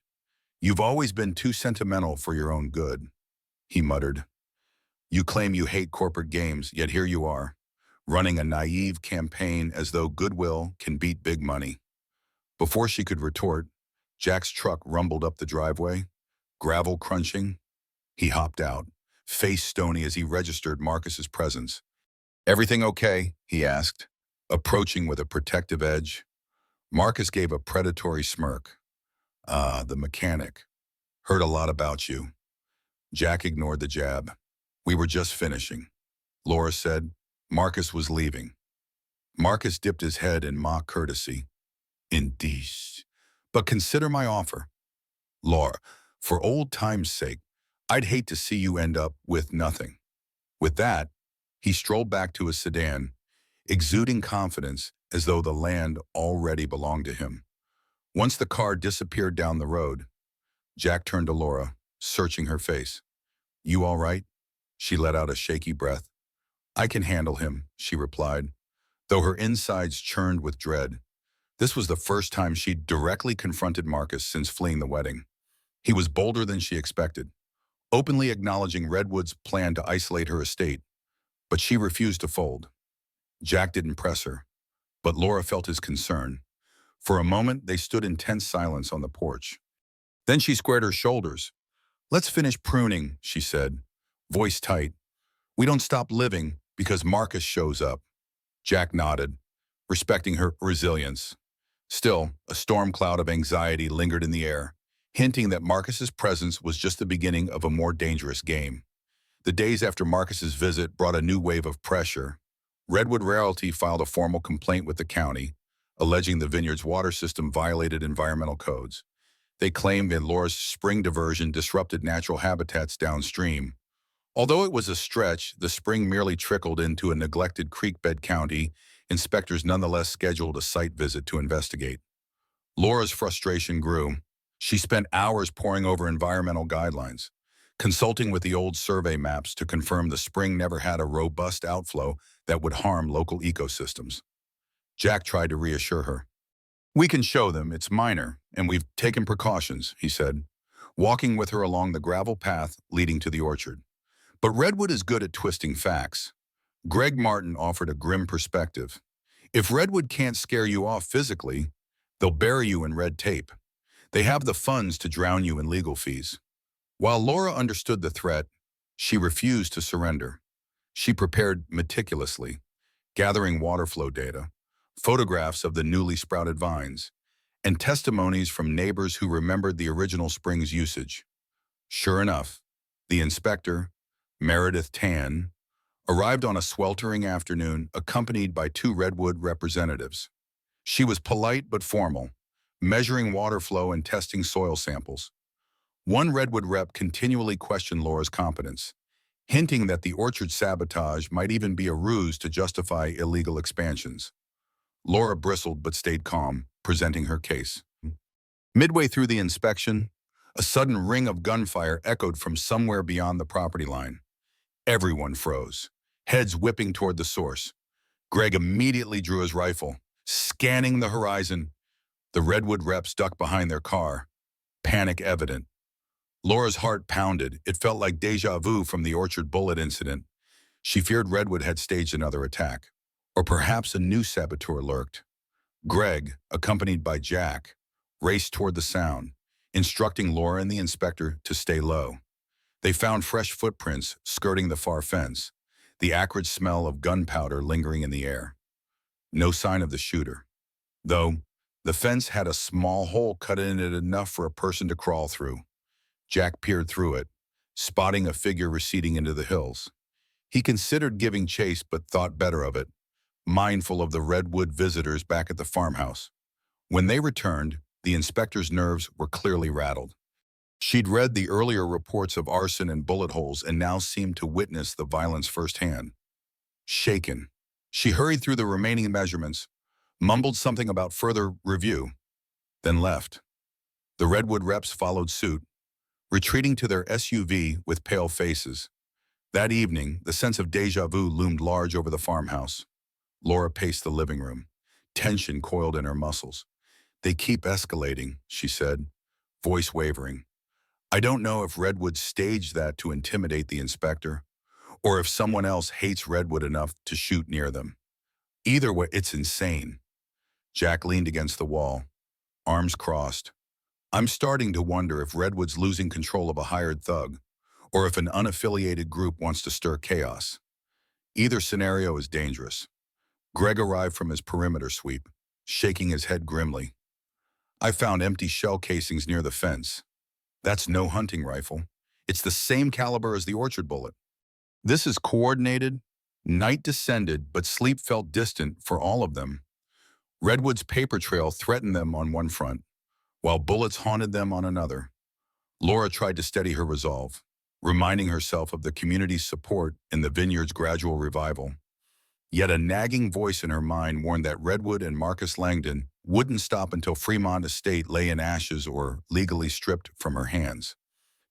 You've always been too sentimental for your own good, he muttered. You claim you hate corporate games, yet here you are, running a naive campaign as though goodwill can beat big money. Before she could retort, Jack's truck rumbled up the driveway, gravel crunching. He hopped out, face stony as he registered Marcus's presence. Everything okay? He asked, approaching with a protective edge. Marcus gave a predatory smirk. The mechanic. Heard a lot about you. Jack ignored the jab. We were just finishing. Laura said. Marcus was leaving. Marcus dipped his head in mock courtesy. Indeed. But consider my offer. Laura, for old time's sake, I'd hate to see you end up with nothing. With that, he strolled back to his sedan, exuding confidence as though the land already belonged to him. Once the car disappeared down the road, Jack turned to Laura, searching her face. You all right? She let out a shaky breath. I can handle him, she replied, though her insides churned with dread. This was the first time she'd directly confronted Marcus since fleeing the wedding. He was bolder than she expected, openly acknowledging Redwood's plan to isolate her estate, but she refused to fold. Jack didn't press her, but Laura felt his concern. For a moment, they stood in tense silence on the porch. Then she squared her shoulders. Let's finish pruning, she said, voice tight. We don't stop living because Marcus shows up. Jack nodded, respecting her resilience. Still, a storm cloud of anxiety lingered in the air, hinting that Marcus's presence was just the beginning of a more dangerous game. The days after Marcus's visit brought a new wave of pressure. Redwood Realty filed a formal complaint with the county, alleging the vineyard's water system violated environmental codes. They claimed that Laura's spring diversion disrupted natural habitats downstream. Although it was a stretch, the spring merely trickled into a neglected creekbed county. Inspectors nonetheless scheduled a site visit to investigate. Laura's frustration grew. She spent hours poring over environmental guidelines, consulting with the old survey maps to confirm the spring never had a robust outflow that would harm local ecosystems. Jack tried to reassure her. We can show them it's minor, and we've taken precautions, he said, walking with her along the gravel path leading to the orchard. But Redwood is good at twisting facts. Greg Martin offered a grim perspective. If Redwood can't scare you off physically, they'll bury you in red tape. They have the funds to drown you in legal fees. While Laura understood the threat, she refused to surrender. She prepared meticulously, gathering water flow data, photographs of the newly sprouted vines, and testimonies from neighbors who remembered the original spring's usage. Sure enough, the inspector, Meredith Tan, arrived on a sweltering afternoon accompanied by 2 Redwood representatives. She was polite but formal, measuring water flow and testing soil samples. One Redwood rep continually questioned Laura's competence, hinting that the orchard sabotage might even be a ruse to justify illegal expansions. Laura bristled but stayed calm, presenting her case. Midway through the inspection, a sudden ring of gunfire echoed from somewhere beyond the property line. Everyone froze, heads whipping toward the source. Greg immediately drew his rifle, scanning the horizon. The Redwood reps ducked behind their car, panic evident. Laura's heart pounded. It felt like déjà vu from the orchard bullet incident. She feared Redwood had staged another attack, or perhaps a new saboteur lurked. Greg, accompanied by Jack, raced toward the sound, instructing Laura and the inspector to stay low. They found fresh footprints skirting the far fence, the acrid smell of gunpowder lingering in the air. No sign of the shooter, though the fence had a small hole cut in it enough for a person to crawl through. Jack peered through it, spotting a figure receding into the hills. He considered giving chase but thought better of it, mindful of the redwood visitors back at the farmhouse. When they returned, the inspector's nerves were clearly rattled. She'd read the earlier reports of arson and bullet holes and now seemed to witness the violence firsthand. Shaken, she hurried through the remaining measurements, mumbled something about further review, then left. The redwood reps followed suit, retreating to their SUV with pale faces. That evening, the sense of déjà vu loomed large over the farmhouse. Laura paced the living room, tension coiled in her muscles. "They keep escalating," she said, voice wavering. "I don't know if Redwood staged that to intimidate the inspector, or if someone else hates Redwood enough to shoot near them. Either way, it's insane." Jack leaned against the wall, arms crossed. "I'm starting to wonder if Redwood's losing control of a hired thug, or if an unaffiliated group wants to stir chaos. Either scenario is dangerous." Greg arrived from his perimeter sweep, shaking his head grimly. "I found empty shell casings near the fence. That's no hunting rifle. It's the same caliber as the orchard bullet. This is coordinated." Night descended, but sleep felt distant for all of them. Redwood's paper trail threatened them on one front, while bullets haunted them on another. Laura tried to steady her resolve, reminding herself of the community's support in the Vineyards' gradual revival. Yet a nagging voice in her mind warned that Redwood and Marcus Langdon wouldn't stop until Fremont Estate lay in ashes or legally stripped from her hands.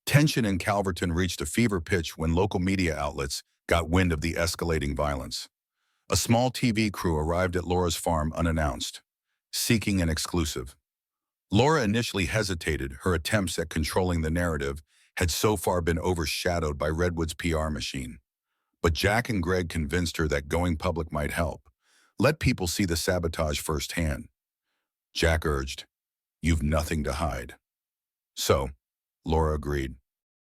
Tension in Calverton reached a fever pitch when local media outlets got wind of the escalating violence. A small TV crew arrived at Laura's farm unannounced, seeking an exclusive. Laura initially hesitated. Her attempts at controlling the narrative had so far been overshadowed by Redwood's PR machine. But Jack and Greg convinced her that going public might help. Let people see the sabotage firsthand. Jack urged, "You've nothing to hide." "So," Laura agreed.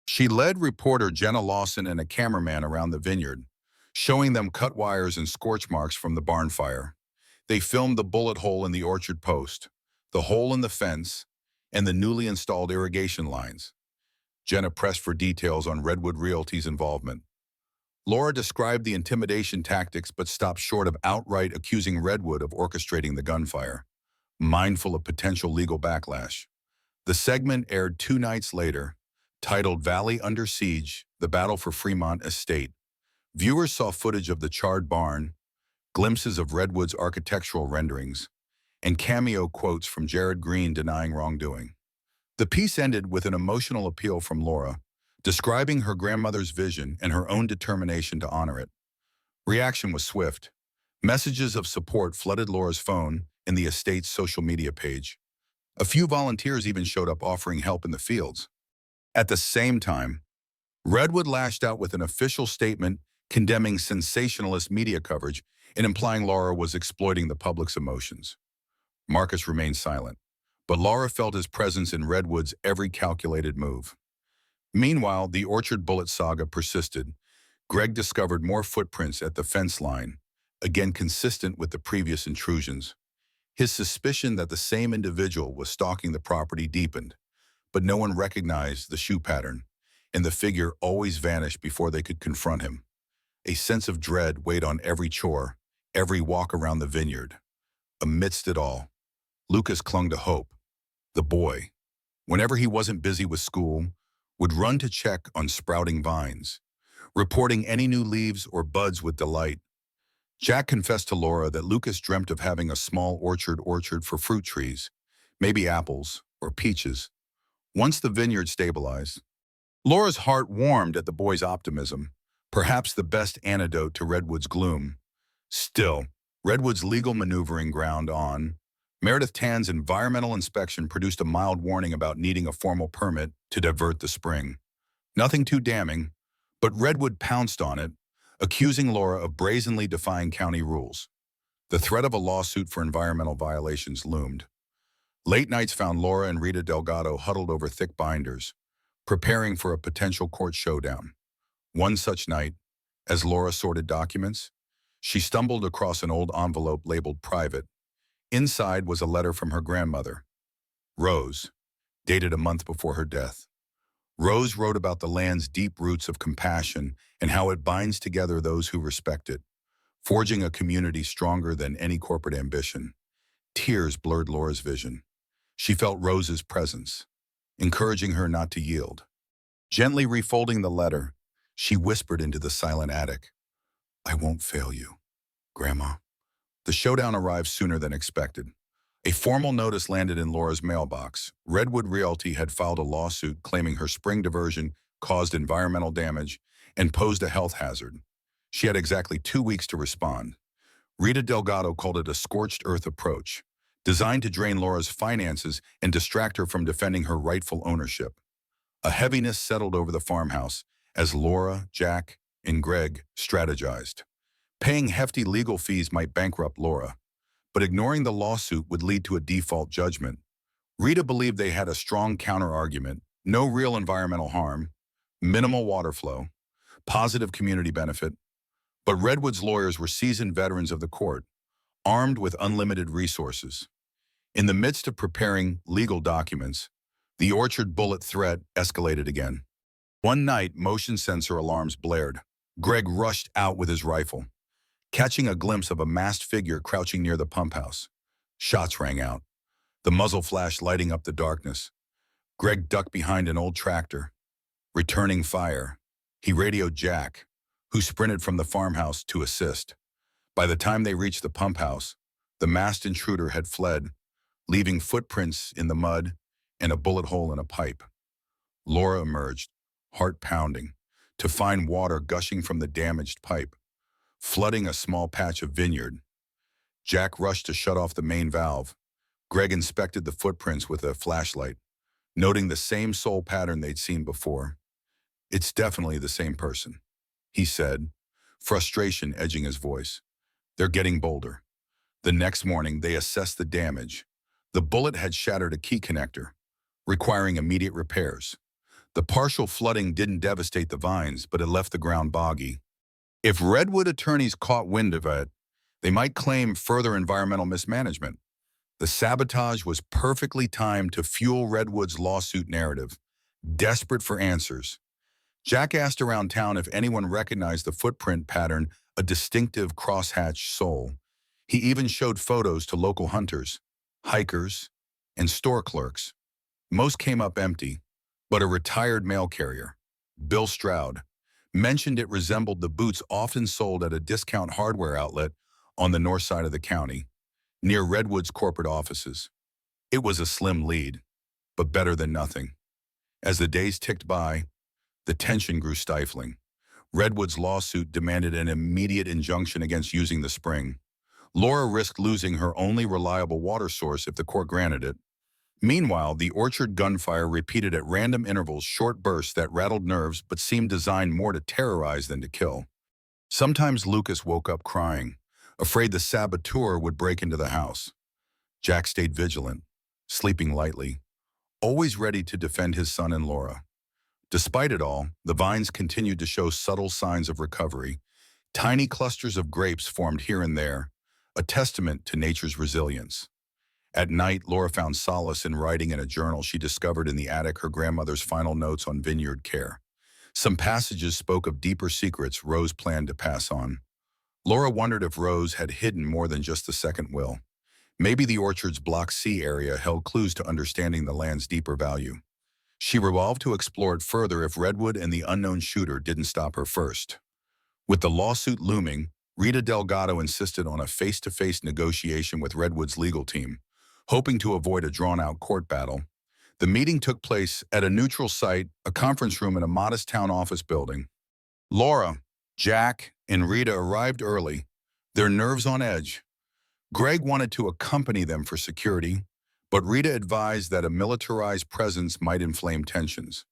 She led reporter Jenna Lawson and a cameraman around the vineyard, showing them cut wires and scorch marks from the barn fire. They filmed the bullet hole in the orchard post, the hole in the fence, and the newly installed irrigation lines. Jenna pressed for details on Redwood Realty's involvement. Laura described the intimidation tactics but stopped short of outright accusing Redwood of orchestrating the gunfire, mindful of potential legal backlash. The segment aired 2 nights later, titled "Valley Under Siege: The Battle for Fremont Estate." Viewers saw footage of the charred barn, glimpses of Redwood's architectural renderings, and cameo quotes from Jared Green denying wrongdoing. The piece ended with an emotional appeal from Laura, describing her grandmother's vision and her own determination to honor it. Reaction was swift. Messages of support flooded Laura's phone and the estate's social media page. A few volunteers even showed up offering help in the fields. At the same time, Redwood lashed out with an official statement condemning sensationalist media coverage and implying Laura was exploiting the public's emotions. Marcus remained silent, but Laura felt his presence in Redwood's every calculated move. Meanwhile, the orchard bullet saga persisted. Greg discovered more footprints at the fence line, again consistent with the previous intrusions. His suspicion that the same individual was stalking the property deepened, but no one recognized the shoe pattern, and the figure always vanished before they could confront him. A sense of dread weighed on every chore, every walk around the vineyard. Amidst it all, Lucas clung to hope. The boy, whenever he wasn't busy with school, would run to check on sprouting vines, reporting any new leaves or buds with delight. Jack confessed to Laura that Lucas dreamt of having a small orchard for fruit trees, maybe apples or peaches. Once the vineyard stabilized, Laura's heart warmed at the boy's optimism, perhaps the best antidote to Redwood's gloom. Still, Redwood's legal maneuvering ground on. Meredith Tan's environmental inspection produced a mild warning about needing a formal permit to divert the spring. Nothing too damning, but Redwood pounced on it, accusing Laura of brazenly defying county rules. The threat of a lawsuit for environmental violations loomed. Late nights found Laura and Rita Delgado huddled over thick binders, preparing for a potential court showdown. One such night, as Laura sorted documents, she stumbled across an old envelope labeled "Private." Inside was a letter from her grandmother, Rose, dated a month before her death. Rose wrote about the land's deep roots of compassion and how it binds together those who respect it, forging a community stronger than any corporate ambition. Tears blurred Laura's vision. She felt Rose's presence, encouraging her not to yield. Gently refolding the letter, she whispered into the silent attic, "I won't fail you, Grandma." The showdown arrived sooner than expected. A formal notice landed in Laura's mailbox. Redwood Realty had filed a lawsuit claiming her spring diversion caused environmental damage and posed a health hazard. She had exactly 2 weeks to respond. Rita Delgado called it a scorched earth approach, designed to drain Laura's finances and distract her from defending her rightful ownership. A heaviness settled over the farmhouse as Laura, Jack, and Greg strategized. Paying hefty legal fees might bankrupt Laura, but ignoring the lawsuit would lead to a default judgment. Rita believed they had a strong counter-argument: no real environmental harm, minimal water flow, positive community benefit. But Redwood's lawyers were seasoned veterans of the court, armed with unlimited resources. In the midst of preparing legal documents, the orchard bullet threat escalated again. One night, motion sensor alarms blared. Greg rushed out with his rifle, catching a glimpse of a masked figure crouching near the pump house. Shots rang out, the muzzle flash lighting up the darkness. Greg ducked behind an old tractor, returning fire. He radioed Jack, who sprinted from the farmhouse to assist. By the time they reached the pump house, the masked intruder had fled, leaving footprints in the mud and a bullet hole in a pipe. Laura emerged, heart pounding, to find water gushing from the damaged pipe, flooding a small patch of vineyard. Jack rushed to shut off the main valve. Greg inspected the footprints with a flashlight, noting the same sole pattern they'd seen before. "It's definitely the same person," he said, frustration edging his voice. "They're getting bolder." The next morning, they assessed the damage. The bullet had shattered a key connector, requiring immediate repairs. The partial flooding didn't devastate the vines, but it left the ground boggy. If Redwood attorneys caught wind of it, they might claim further environmental mismanagement. The sabotage was perfectly timed to fuel Redwood's lawsuit narrative, desperate for answers. Jack asked around town if anyone recognized the footprint pattern, a distinctive crosshatch sole. He even showed photos to local hunters, hikers, and store clerks. Most came up empty, but a retired mail carrier, Bill Stroud, mentioned it resembled the boots often sold at a discount hardware outlet on the north side of the county, near Redwood's corporate offices. It was a slim lead, but better than nothing. As the days ticked by, the tension grew stifling. Redwood's lawsuit demanded an immediate injunction against using the spring. Laura risked losing her only reliable water source if the court granted it. Meanwhile, the orchard gunfire repeated at random intervals short bursts that rattled nerves but seemed designed more to terrorize than to kill. Sometimes Lucas woke up crying, afraid the saboteur would break into the house. Jack stayed vigilant, sleeping lightly, always ready to defend his son and Laura. Despite it all, the vines continued to show subtle signs of recovery. Tiny clusters of grapes formed here and there, a testament to nature's resilience. At night, Laura found solace in writing in a journal she discovered in the attic her grandmother's final notes on vineyard care. Some passages spoke of deeper secrets Rose planned to pass on. Laura wondered if Rose had hidden more than just the second will. Maybe the orchard's Block C area held clues to understanding the land's deeper value. She resolved to explore it further if Redwood and the unknown shooter didn't stop her first. With the lawsuit looming, Rita Delgado insisted on a face-to-face negotiation with Redwood's legal team, hoping to avoid a drawn-out court battle. The meeting took place at a neutral site, a conference room in a modest town office building. Laura, Jack, and Rita arrived early, their nerves on edge. Greg wanted to accompany them for security, but Rita advised that a militarized presence might inflame tensions.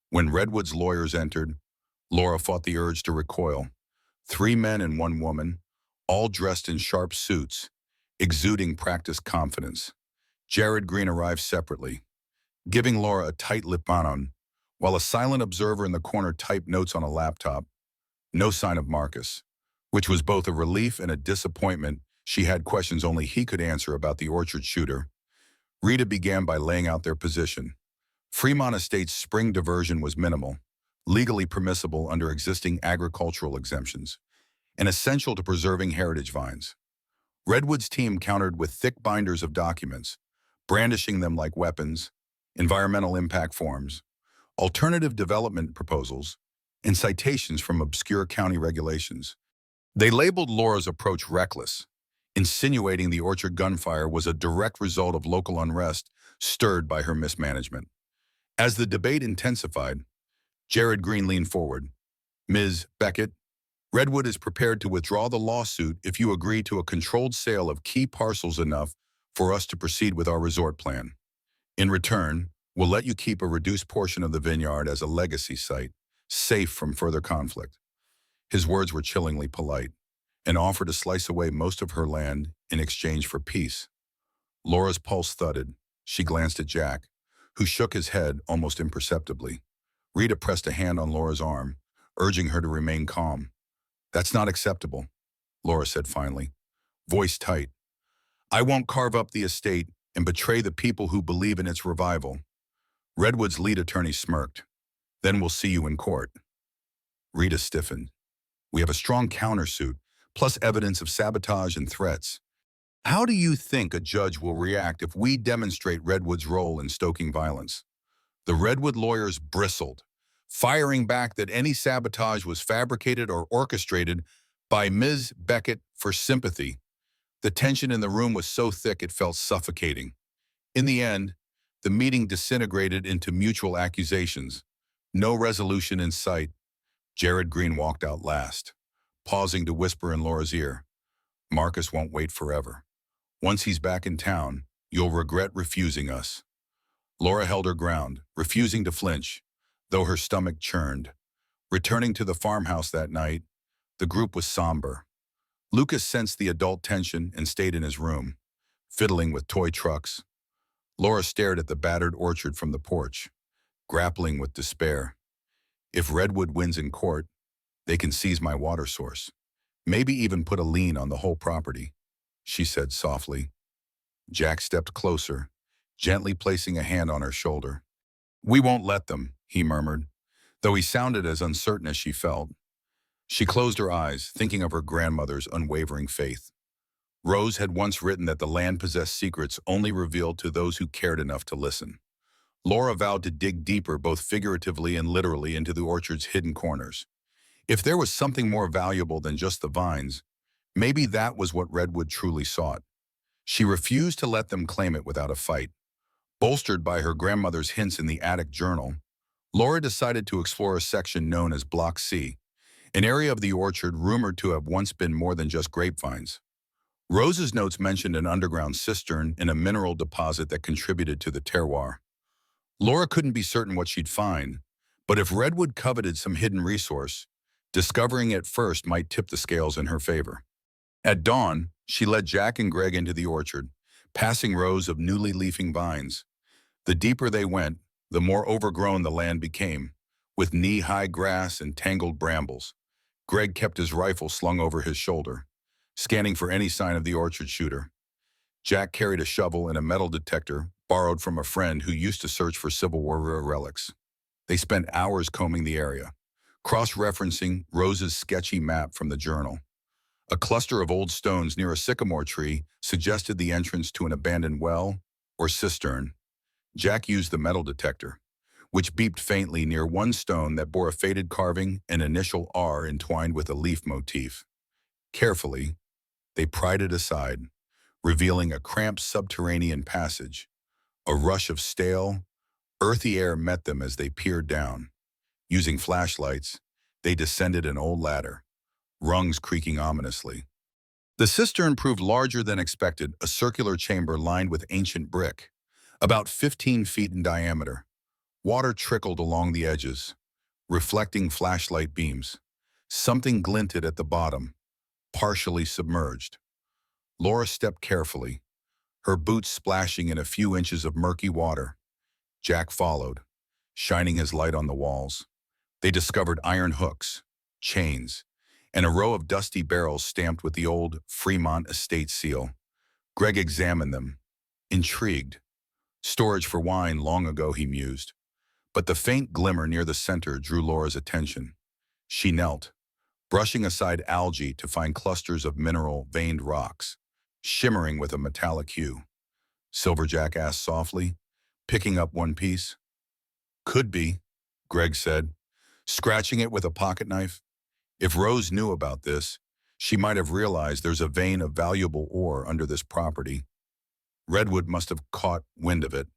When Redwood's lawyers entered, Laura fought the urge to recoil. 3 men and 1 woman, all dressed in sharp suits, exuding practiced confidence. Jared Green arrived separately, giving Laura a tight-lipped on, while a silent observer in the corner typed notes on a laptop. No sign of Marcus, which was both a relief and a disappointment. She had questions only he could answer about the orchard shooter. Rita began by laying out their position. Fremont Estate's spring diversion was minimal, legally permissible under existing agricultural exemptions, and essential to preserving heritage vines. Redwood's team countered with thick binders of documents, brandishing them like weapons, environmental impact forms, alternative development proposals, and citations from obscure county regulations. They labeled Laura's approach reckless, insinuating the orchard gunfire was a direct result of local unrest stirred by her mismanagement. As the debate intensified, Jared Green leaned forward. "Ms. Beckett, Redwood is prepared to withdraw the lawsuit if you agree to a controlled sale of key parcels enough for us to proceed with our resort plan. In return, we'll let you keep a reduced portion of the vineyard as a legacy site, safe from further conflict." His words were chillingly polite, an offer to slice away most of her land in exchange for peace. Laura's pulse thudded. She glanced at Jack, who shook his head almost imperceptibly. Rita pressed a hand on Laura's arm, urging her to remain calm. "That's not acceptable," Laura said finally, voice tight. "I won't carve up the estate and betray the people who believe in its revival." Redwood's lead attorney smirked. "Then we'll see you in court." Rita stiffened. "We have a strong countersuit, plus evidence of sabotage and threats. How do you think a judge will react if we demonstrate Redwood's role in stoking violence?" The Redwood lawyers bristled, firing back that any sabotage was fabricated or orchestrated by Ms. Beckett for sympathy. The tension in the room was so thick it felt suffocating. In the end, the meeting disintegrated into mutual accusations. No resolution in sight. Jared Green walked out last, pausing to whisper in Laura's ear, "Marcus won't wait forever. Once he's back in town, you'll regret refusing us." Laura held her ground, refusing to flinch, though her stomach churned. Returning to the farmhouse that night, the group was somber. Lucas sensed the adult tension and stayed in his room, fiddling with toy trucks. Laura stared at the battered orchard from the porch, grappling with despair. "If Redwood wins in court, they can seize my water source, maybe even put a lien on the whole property," she said softly. Jack stepped closer, gently placing a hand on her shoulder. "We won't let them," he murmured, though he sounded as uncertain as she felt. She closed her eyes, thinking of her grandmother's unwavering faith. Rose had once written that the land possessed secrets only revealed to those who cared enough to listen. Laura vowed to dig deeper, both figuratively and literally, into the orchard's hidden corners. If there was something more valuable than just the vines, maybe that was what Redwood truly sought. She refused to let them claim it without a fight. Bolstered by her grandmother's hints in the attic journal, Laura decided to explore a section known as Block C, an area of the orchard rumored to have once been more than just grapevines. Rose's notes mentioned an underground cistern and a mineral deposit that contributed to the terroir. Laura couldn't be certain what she'd find, but if Redwood coveted some hidden resource, discovering it first might tip the scales in her favor. At dawn, she led Jack and Greg into the orchard, passing rows of newly leafing vines. The deeper they went, the more overgrown the land became, with knee-high grass and tangled brambles. Greg kept his rifle slung over his shoulder, scanning for any sign of the orchard shooter. Jack carried a shovel and a metal detector borrowed from a friend who used to search for Civil War relics. They spent hours combing the area, cross-referencing Rose's sketchy map from the journal. A cluster of old stones near a sycamore tree suggested the entrance to an abandoned well or cistern. Jack used the metal detector, which beeped faintly near one stone that bore a faded carving and initial R entwined with a leaf motif. Carefully, they pried it aside, revealing a cramped subterranean passage. A rush of stale, earthy air met them as they peered down. Using flashlights, they descended an old ladder, rungs creaking ominously. The cistern proved larger than expected, a circular chamber lined with ancient brick, about 15 feet in diameter. Water trickled along the edges, reflecting flashlight beams. Something glinted at the bottom, partially submerged. Laura stepped carefully, her boots splashing in a few inches of murky water. Jack followed, shining his light on the walls. They discovered iron hooks, chains, and a row of dusty barrels stamped with the old Fremont estate seal. Greg examined them, intrigued. Storage for wine long ago, he mused. But the faint glimmer near the center drew Laura's attention. She knelt, brushing aside algae to find clusters of mineral-veined rocks, shimmering with a metallic hue. Silverjack asked softly, picking up one piece. Could be, Greg said, scratching it with a pocket knife. If Rose knew about this, she might have realized there's a vein of valuable ore under this property. Redwood must have caught wind of it.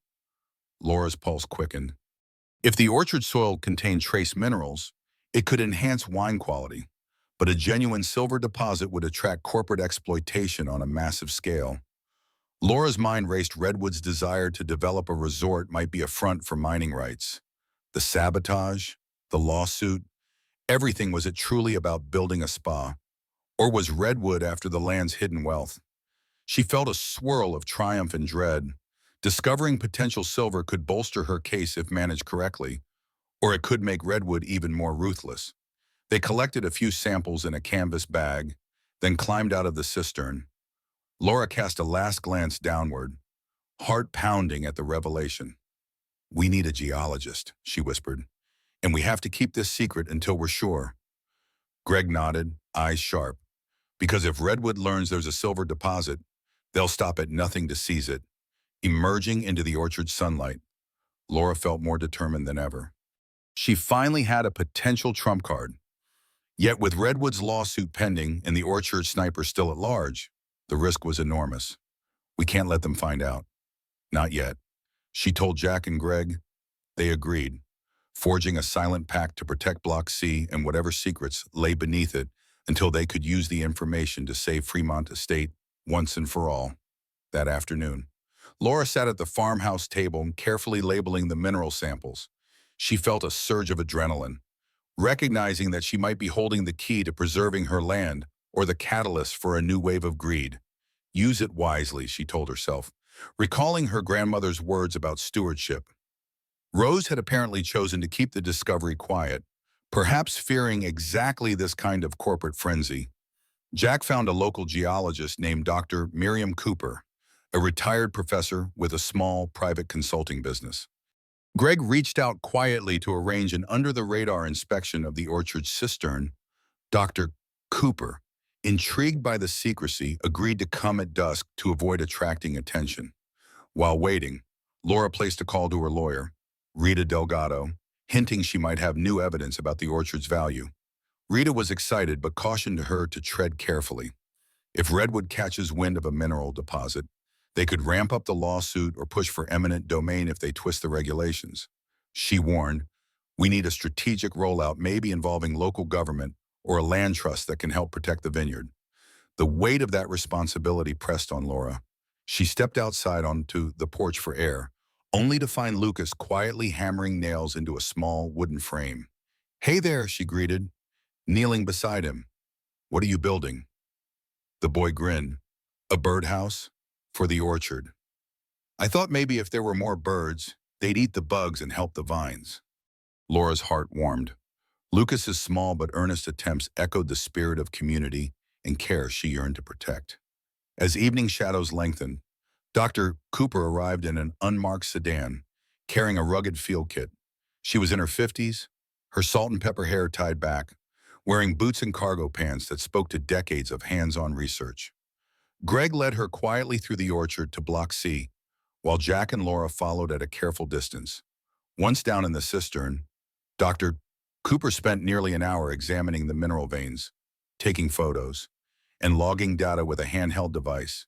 Laura's pulse quickened. If the orchard soil contained trace minerals, it could enhance wine quality, but a genuine silver deposit would attract corporate exploitation on a massive scale. Laura's mind raced. Redwood's desire to develop a resort might be a front for mining rights. The sabotage, the lawsuit, everything. Was it truly about building a spa? Or was Redwood after the land's hidden wealth? She felt a swirl of triumph and dread. Discovering potential silver could bolster her case if managed correctly, or it could make Redwood even more ruthless. They collected a few samples in a canvas bag, then climbed out of the cistern. Laura cast a last glance downward, heart pounding at the revelation. "We need a geologist," she whispered, "and we have to keep this secret until we're sure." Greg nodded, eyes sharp, because if Redwood learns there's a silver deposit, they'll stop at nothing to seize it. Emerging into the orchard's sunlight, Laura felt more determined than ever. She finally had a potential trump card. Yet with Redwood's lawsuit pending and the orchard sniper still at large, the risk was enormous. "We can't let them find out." "Not yet," she told Jack and Greg. They agreed, forging a silent pact to protect Block C and whatever secrets lay beneath it until they could use the information to save Fremont Estate once and for all. That afternoon, Laura sat at the farmhouse table, carefully labeling the mineral samples. She felt a surge of adrenaline, recognizing that she might be holding the key to preserving her land or the catalyst for a new wave of greed. Use it wisely, she told herself, recalling her grandmother's words about stewardship. Rose had apparently chosen to keep the discovery quiet, perhaps fearing exactly this kind of corporate frenzy. Jack found a local geologist named Dr. Miriam Cooper, a retired professor with a small private consulting business. Greg reached out quietly to arrange an under-the-radar inspection of the orchard's cistern. Dr. Cooper, intrigued by the secrecy, agreed to come at dusk to avoid attracting attention. While waiting, Laura placed a call to her lawyer, Rita Delgado, hinting she might have new evidence about the orchard's value. Rita was excited but cautioned her to tread carefully. If Redwood catches wind of a mineral deposit, they could ramp up the lawsuit or push for eminent domain if they twist the regulations. She warned, "We need a strategic rollout, maybe involving local government or a land trust that can help protect the vineyard." The weight of that responsibility pressed on Laura. She stepped outside onto the porch for air, only to find Lucas quietly hammering nails into a small wooden frame. "Hey there," she greeted, kneeling beside him. "What are you building?" The boy grinned. "A birdhouse for the orchard. I thought maybe if there were more birds, they'd eat the bugs and help the vines." Laura's heart warmed. Lucas's small but earnest attempts echoed the spirit of community and care she yearned to protect. As evening shadows lengthened, Dr. Cooper arrived in an unmarked sedan, carrying a rugged field kit. She was in her 50s, her salt and pepper hair tied back, wearing boots and cargo pants that spoke to decades of hands-on research. Greg led her quietly through the orchard to Block C, while Jack and Laura followed at a careful distance. Once down in the cistern, Dr. Cooper spent nearly an hour examining the mineral veins, taking photos, and logging data with a handheld device.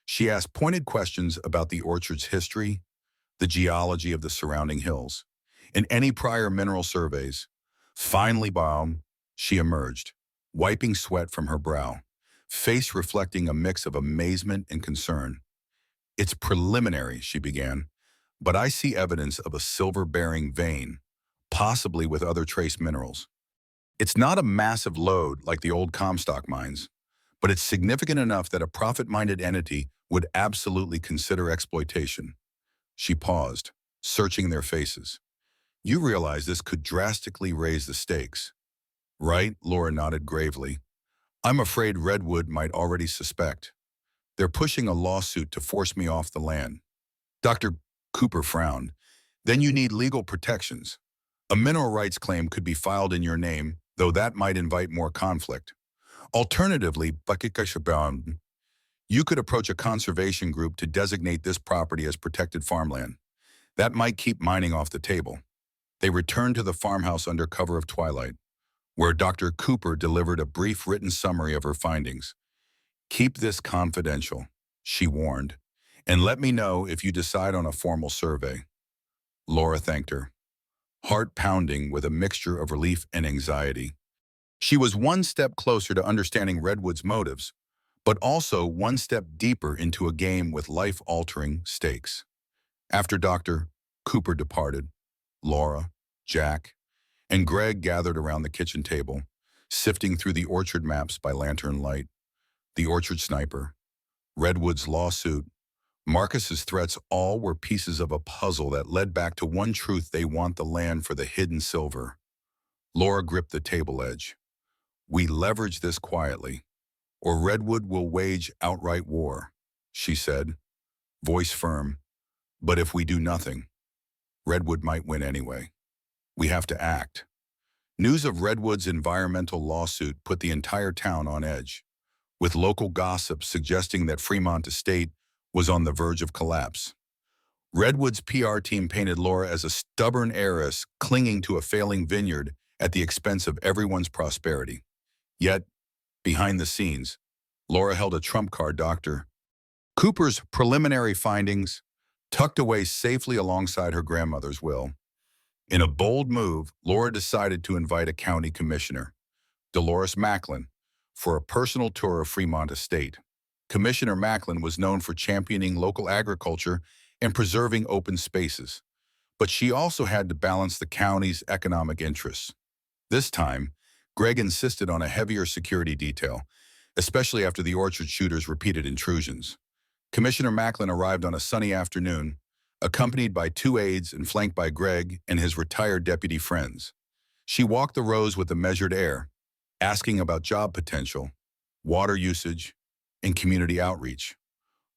She asked pointed questions about the orchard's history, the geology of the surrounding hills, and any prior mineral surveys. Finally, she emerged, wiping sweat from her brow, face reflecting a mix of amazement and concern. "It's preliminary," she began, "but I see evidence of a silver-bearing vein, possibly with other trace minerals. It's not a massive lode like the old Comstock mines, but it's significant enough that a profit-minded entity would absolutely consider exploitation." She paused, searching their faces. "You realize this could drastically raise the stakes, right?" Laura nodded gravely. "I'm afraid Redwood might already suspect. They're pushing a lawsuit to force me off the land." Dr. Cooper frowned. Then you need legal protections. A mineral rights claim could be filed in your name, though that might invite more conflict. Alternatively, you could approach a conservation group to designate this property as protected farmland. That might keep mining off the table. They returned to the farmhouse under cover of twilight, where Dr. Cooper delivered a brief written summary of her findings. "Keep this confidential," she warned, "and let me know if you decide on a formal survey." Laura thanked her, heart pounding with a mixture of relief and anxiety. She was one step closer to understanding Redwood's motives, but also one step deeper into a game with life-altering stakes. After Dr. Cooper departed, Laura, Jack, and Greg gathered around the kitchen table, sifting through the orchard maps by lantern light. The orchard sniper, Redwood's lawsuit, Marcus's threats, all were pieces of a puzzle that led back to one truth: they want the land for the hidden silver. Laura gripped the table edge. "We leverage this quietly, or Redwood will wage outright war," she said, voice firm. "But if we do nothing, Redwood might win anyway. We have to act." News of Redwood's environmental lawsuit put the entire town on edge, with local gossip suggesting that Fremont Estate was on the verge of collapse. Redwood's PR team painted Laura as a stubborn heiress clinging to a failing vineyard at the expense of everyone's prosperity. Yet, behind the scenes, Laura held a trump card: Dr. Cooper's preliminary findings, tucked away safely alongside her grandmother's will. In a bold move, Laura decided to invite a county commissioner, Dolores Macklin, for a personal tour of Fremont Estate. Commissioner Macklin was known for championing local agriculture and preserving open spaces, but she also had to balance the county's economic interests. This time, Greg insisted on a heavier security detail, especially after the orchard shooters' repeated intrusions. Commissioner Macklin arrived on a sunny afternoon, accompanied by 2 aides and flanked by Greg and his retired deputy friends. She walked the rows with a measured air, asking about job potential, water usage, and community outreach.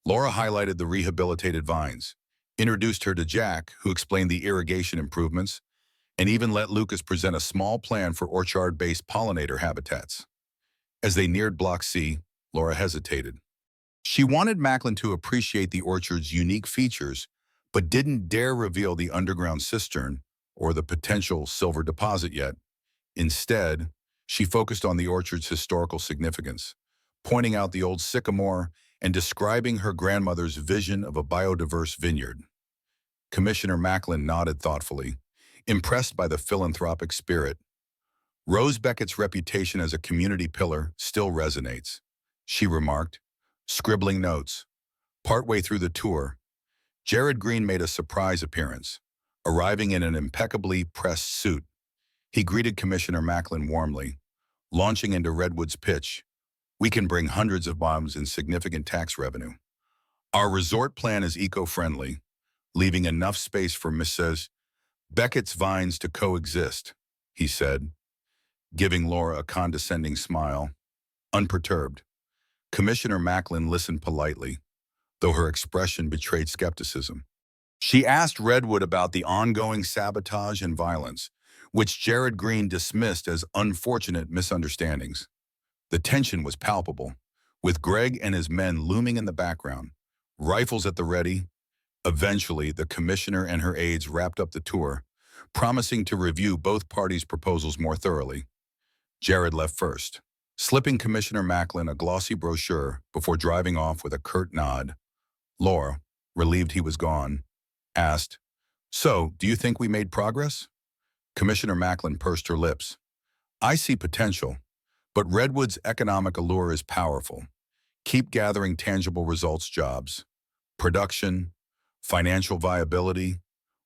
Laura highlighted the rehabilitated vines, introduced her to Jack, who explained the irrigation improvements, and even let Lucas present a small plan for orchard-based pollinator habitats. As they neared Block C, Laura hesitated. She wanted Macklin to appreciate the orchard's unique features, but didn't dare reveal the underground cistern or the potential silver deposit yet. Instead, she focused on the orchard's historical significance, pointing out the old sycamore and describing her grandmother's vision of a biodiverse vineyard. Commissioner Macklin nodded thoughtfully, impressed by the philanthropic spirit. "Rose Beckett's reputation as a community pillar still resonates," she remarked, scribbling notes. Partway through the tour, Jared Green made a surprise appearance, arriving in an impeccably pressed suit. He greeted Commissioner Macklin warmly, launching into Redwood's pitch: "We can bring hundreds of bombs in significant tax revenue. Our resort plan is eco-friendly, leaving enough space for Mrs. Beckett's vines to coexist," he said, giving Laura a condescending smile. Unperturbed, Commissioner Macklin listened politely, though her expression betrayed skepticism. She asked Redwood about the ongoing sabotage and violence, which Jared Green dismissed as unfortunate misunderstandings. The tension was palpable, with Greg and his men looming in the background, rifles at the ready. Eventually, the commissioner and her aides wrapped up the tour, promising to review both parties' proposals more thoroughly. Jared left first, slipping Commissioner Macklin a glossy brochure before driving off with a curt nod. Laura, relieved he was gone, asked, "So, do you think we made progress?" Commissioner Macklin pursed her lips. "I see potential, but Redwood's economic allure is powerful. Keep gathering tangible results: jobs, production, financial viability.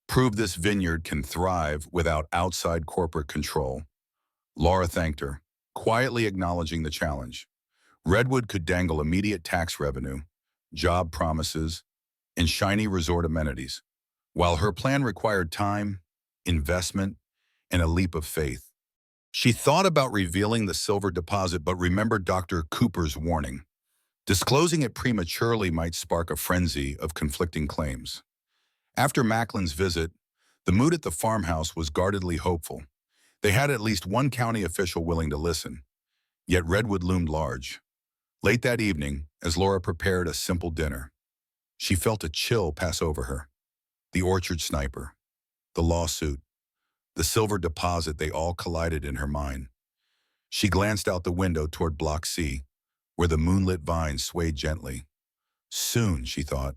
Prove this vineyard can thrive without outside corporate control." Laura thanked her, quietly acknowledging the challenge. Redwood could dangle immediate tax revenue, job promises, and shiny resort amenities, while her plan required time, investment, and a leap of faith. She thought about revealing the silver deposit, but remembered Dr. Cooper's warning. Disclosing it prematurely might spark a frenzy of conflicting claims. After Macklin's visit, The mood at the farmhouse was guardedly hopeful. They had at least one county official willing to listen, yet Redwood loomed large. Late that evening, as Laura prepared a simple dinner, she felt a chill pass over her. The orchard sniper, the lawsuit, the silver deposit, they all collided in her mind. She glanced out the window toward Block C, where the moonlit vines swayed gently. Soon, she thought,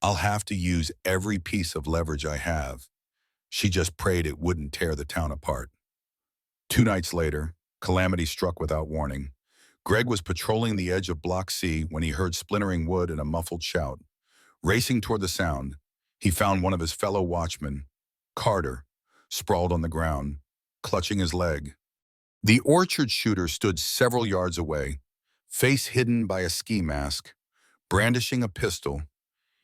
I'll have to use every piece of leverage I have. She just prayed it wouldn't tear the town apart. 2 nights later, calamity struck without warning. Greg was patrolling the edge of Block C when he heard splintering wood and a muffled shout. Racing toward the sound, he found one of his fellow watchmen, Carter, sprawled on the ground, clutching his leg. The orchard shooter stood several yards away, face hidden by a ski mask, brandishing a pistol.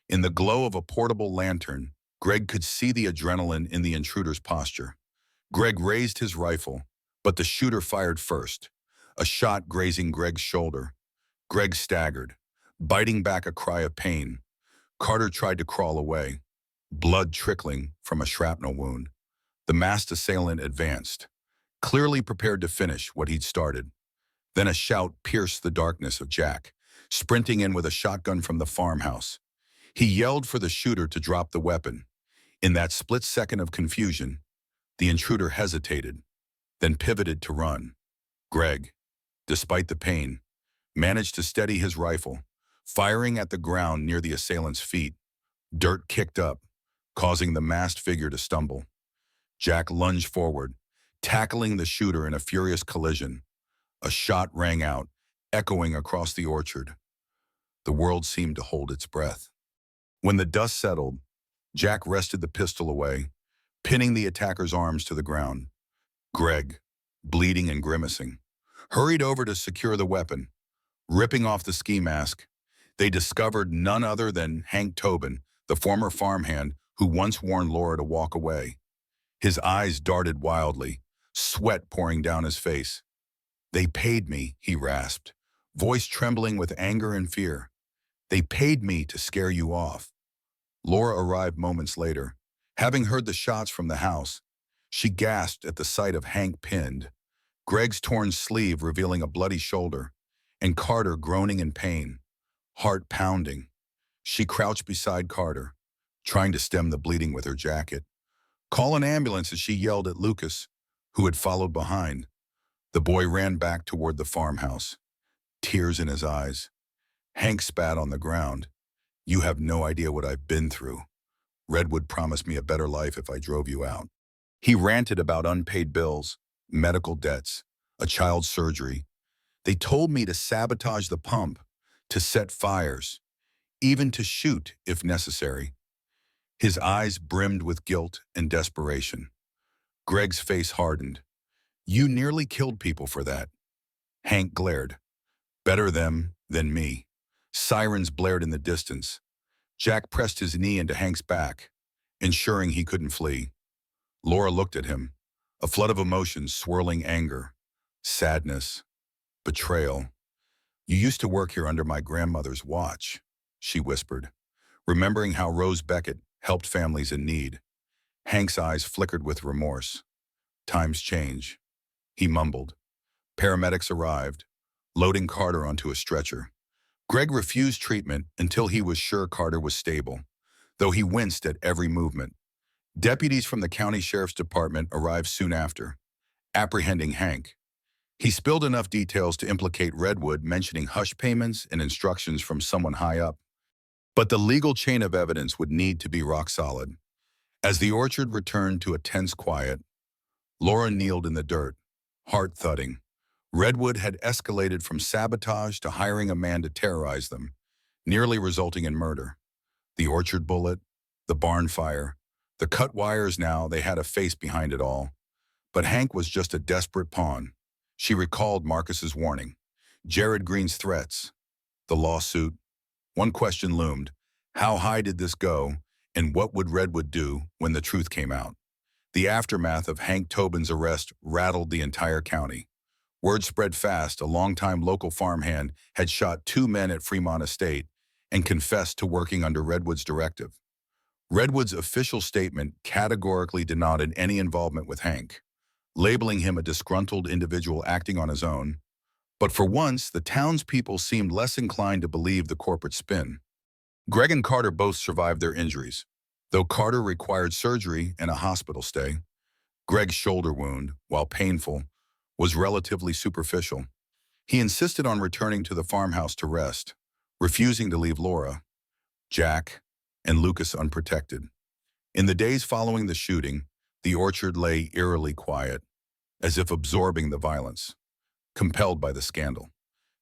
In the glow of a portable lantern, Greg could see the adrenaline in the intruder's posture. Greg raised his rifle, but the shooter fired first, a shot grazing Greg's shoulder. Greg staggered, biting back a cry of pain. Carter tried to crawl away, blood trickling from a shrapnel wound. The masked assailant advanced, clearly prepared to finish what he'd started. Then a shout pierced the darkness of Jack, sprinting in with a shotgun from the farmhouse. He yelled for the shooter to drop the weapon. In that split second of confusion, the intruder hesitated, then pivoted to run. Greg, despite the pain, managed to steady his rifle, firing at the ground near the assailant's feet. Dirt kicked up, causing the masked figure to stumble. Jack lunged forward, tackling the shooter in a furious collision. A shot rang out, echoing across the orchard. The world seemed to hold its breath. When the dust settled, Jack wrested the pistol away, pinning the attacker's arms to the ground. Greg, bleeding and grimacing, hurried over to secure the weapon. Ripping off the ski mask, they discovered none other than Hank Tobin, the former farmhand who once warned Laura to walk away. His eyes darted wildly, sweat pouring down his face. "They paid me," he rasped, voice trembling with anger and fear. "They paid me to scare you off." Laura arrived moments later. Having heard the shots from the house, she gasped at the sight of Hank pinned, Greg's torn sleeve revealing a bloody shoulder, and Carter groaning in pain, heart pounding. She crouched beside Carter, trying to stem the bleeding with her jacket. "Call an ambulance," as she yelled at Lucas, who had followed behind. The boy ran back toward the farmhouse, tears in his eyes. Hank spat on the ground. "You have no idea what I've been through. Redwood promised me a better life if I drove you out." He ranted about unpaid bills, medical debts, a child's surgery. "They told me to sabotage the pump, to set fires, even to shoot if necessary." His eyes brimmed with guilt and desperation. Greg's face hardened. "You nearly killed people for that." Hank glared. "Better them than me." Sirens blared in the distance. Jack pressed his knee into Hank's back, ensuring he couldn't flee. Laura looked at him, a flood of emotions swirling: anger, sadness, betrayal. "You used to work here under my grandmother's watch," she whispered, remembering how Rose Beckett helped families in need. Hank's eyes flickered with remorse. "Times change," he mumbled. Paramedics arrived, loading Carter onto a stretcher. Greg refused treatment until he was sure Carter was stable, though he winced at every movement. Deputies from the county sheriff's department arrived soon after, apprehending Hank. He spilled enough details to implicate Redwood, mentioning hush payments and instructions from someone high up. But the legal chain of evidence would need to be rock solid. As the orchard returned to a tense quiet, Laura kneeled in the dirt, heart thudding. Redwood had escalated from sabotage to hiring a man to terrorize them, nearly resulting in murder. The orchard bullet, the barn fire, the cut wires, now they had a face behind it all. But Hank was just a desperate pawn. She recalled Marcus's warning, Jared Green's threats, the lawsuit. One question loomed: how high did this go, and what would Redwood do when the truth came out? The aftermath of Hank Tobin's arrest rattled the entire county. Word spread fast: a longtime local farmhand had shot 2 men at Fremont Estate and confessed to working under Redwood's directive. Redwood's official statement categorically denied any involvement with Hank, labeling him a disgruntled individual acting on his own. But for once, the townspeople seemed less inclined to believe the corporate spin. Greg and Carter both survived their injuries. Though Carter required surgery and a hospital stay, Greg's shoulder wound, while painful, was relatively superficial. He insisted on returning to the farmhouse to rest, refusing to leave Laura, Jack, and Lucas unprotected. In the days following the shooting, the orchard lay eerily quiet, as if absorbing the violence, compelled by the scandal.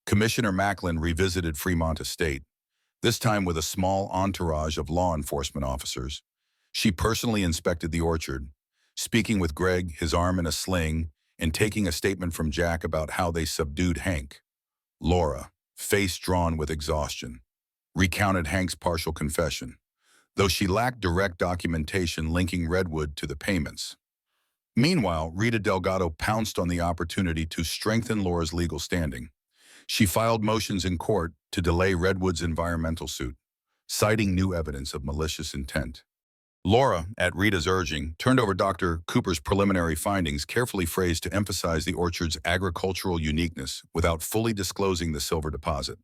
Commissioner Macklin revisited Fremont Estate, this time with a small entourage of law enforcement officers. She personally inspected the orchard, speaking with Greg, his arm in a sling, and taking a statement from Jack about how they subdued Hank. Laura, face drawn with exhaustion, recounted Hank's partial confession, though she lacked direct documentation linking Redwood to the payments. Meanwhile, Rita Delgado pounced on the opportunity to strengthen Laura's legal standing. She filed motions in court to delay Redwood's environmental suit, citing new evidence of malicious intent. Laura, at Rita's urging, turned over Dr. Cooper's preliminary findings, carefully phrased to emphasize the orchard's agricultural uniqueness without fully disclosing the silver deposit.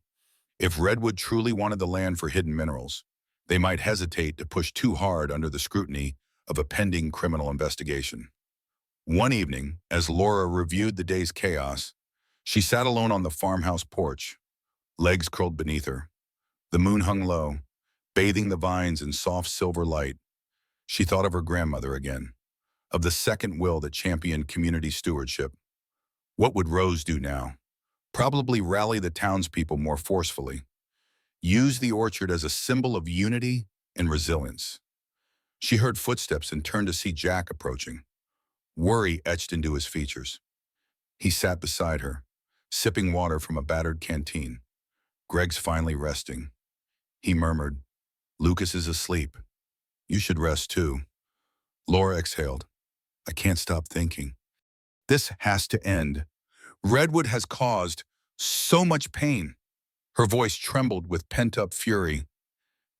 If Redwood truly wanted the land for hidden minerals, they might hesitate to push too hard under the scrutiny of a pending criminal investigation. One evening, as Laura reviewed the day's chaos, she sat alone on the farmhouse porch, legs curled beneath her. The moon hung low, bathing the vines in soft silver light. She thought of her grandmother again, of the second will that championed community stewardship. What would Rose do now? Probably rally the townspeople more forcefully. Use the orchard as a symbol of unity and resilience. She heard footsteps and turned to see Jack approaching. Worry etched into his features. He sat beside her, sipping water from a battered canteen. Greg's finally resting. He murmured, "Lucas is asleep. You should rest too." Laura exhaled. "I can't stop thinking. This has to end. Redwood has caused so much pain." Her voice trembled with pent-up fury.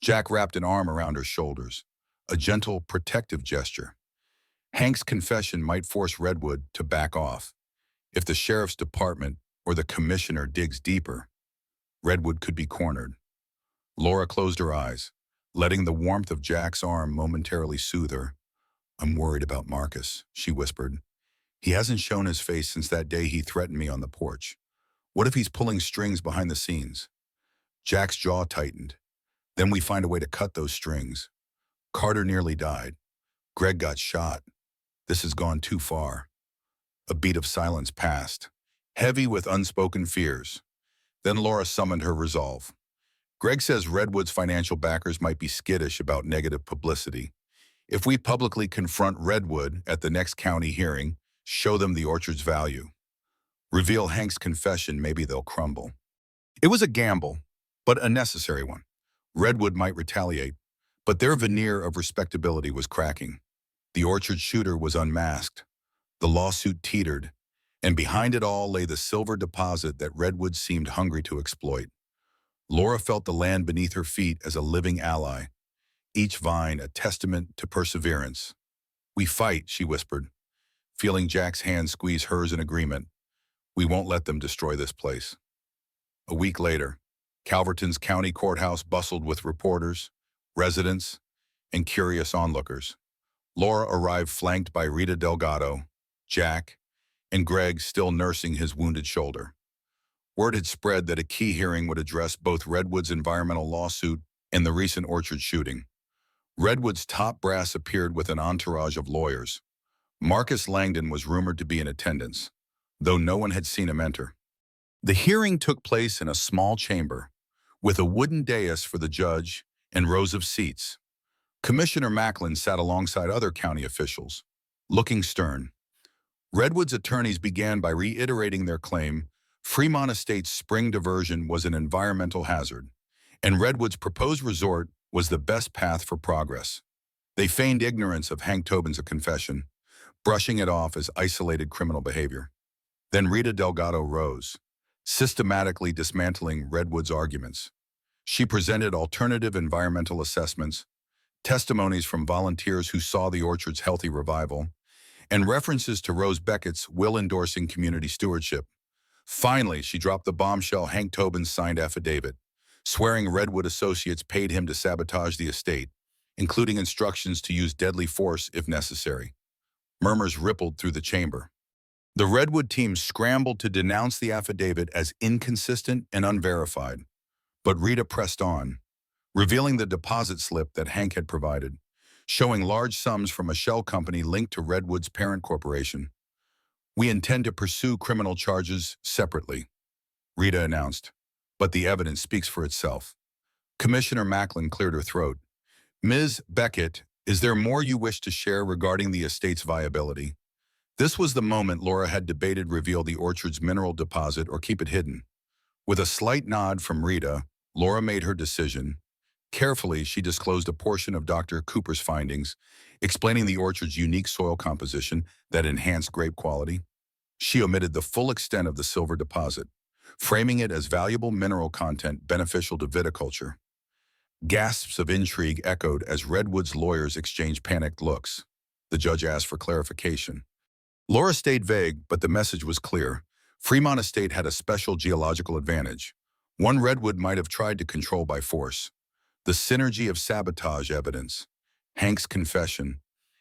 Jack wrapped an arm around her shoulders, a gentle, protective gesture. Hank's confession might force Redwood to back off. If the sheriff's department or the commissioner digs deeper, Redwood could be cornered. Laura closed her eyes, letting the warmth of Jack's arm momentarily soothe her. "I'm worried about Marcus," she whispered. "He hasn't shown his face since that day he threatened me on the porch. What if he's pulling strings behind the scenes?" Jack's jaw tightened. "Then we find a way to cut those strings. Carter nearly died. Greg got shot. This has gone too far." A beat of silence passed, heavy with unspoken fears. Then Laura summoned her resolve. "Greg says Redwood's financial backers might be skittish about negative publicity. If we publicly confront Redwood at the next county hearing, show them the orchard's value, reveal Hank's confession, maybe they'll crumble." It was a gamble, but a necessary one. Redwood might retaliate, but their veneer of respectability was cracking. The orchard shooter was unmasked. The lawsuit teetered, and behind it all lay the silver deposit that Redwood seemed hungry to exploit. Laura felt the land beneath her feet as a living ally, each vine a testament to perseverance. "We fight," she whispered, feeling Jack's hand squeeze hers in agreement. "We won't let them destroy this place." A week later, Calverton's county courthouse bustled with reporters, residents, and curious onlookers. Laura arrived flanked by Rita Delgado, Jack, and Greg still nursing his wounded shoulder. Word had spread that a key hearing would address both Redwood's environmental lawsuit and the recent orchard shooting. Redwood's top brass appeared with an entourage of lawyers. Marcus Langdon was rumored to be in attendance, though no one had seen him enter. The hearing took place in a small chamber, with a wooden dais for the judge and rows of seats. Commissioner Macklin sat alongside other county officials, looking stern. Redwood's attorneys began by reiterating their claim Fremont Estate's spring diversion was an environmental hazard, and Redwood's proposed resort was the best path for progress. They feigned ignorance of Hank Tobin's confession, brushing it off as isolated criminal behavior. Then Rita Delgado rose, systematically dismantling Redwood's arguments. She presented alternative environmental assessments, testimonies from volunteers who saw the orchard's healthy revival, and references to Rose Beckett's will endorsing community stewardship. Finally, she dropped the bombshell Hank Tobin's signed affidavit, swearing Redwood associates paid him to sabotage the estate, including instructions to use deadly force if necessary. Murmurs rippled through the chamber. The Redwood team scrambled to denounce the affidavit as inconsistent and unverified, but Rita pressed on, revealing the deposit slip that Hank had provided, showing large sums from a shell company linked to Redwood's parent corporation. "We intend to pursue criminal charges separately," Rita announced, but the evidence speaks for itself. Commissioner Macklin cleared her throat. "Ms. Beckett, is there more you wish to share regarding the estate's viability?" This was the moment Laura had debated: reveal the orchard's mineral deposit or keep it hidden. With a slight nod from Rita, Laura made her decision. Carefully, she disclosed a portion of Dr. Cooper's findings, explaining the orchard's unique soil composition that enhanced grape quality. She omitted the full extent of the silver deposit, framing it as valuable mineral content beneficial to viticulture. Gasps of intrigue echoed as Redwood's lawyers exchanged panicked looks. The judge asked for clarification. Laura stayed vague, but the message was clear. Fremont Estate had a special geological advantage, one Redwood might have tried to control by force. The synergy of sabotage evidence, Hank's confession,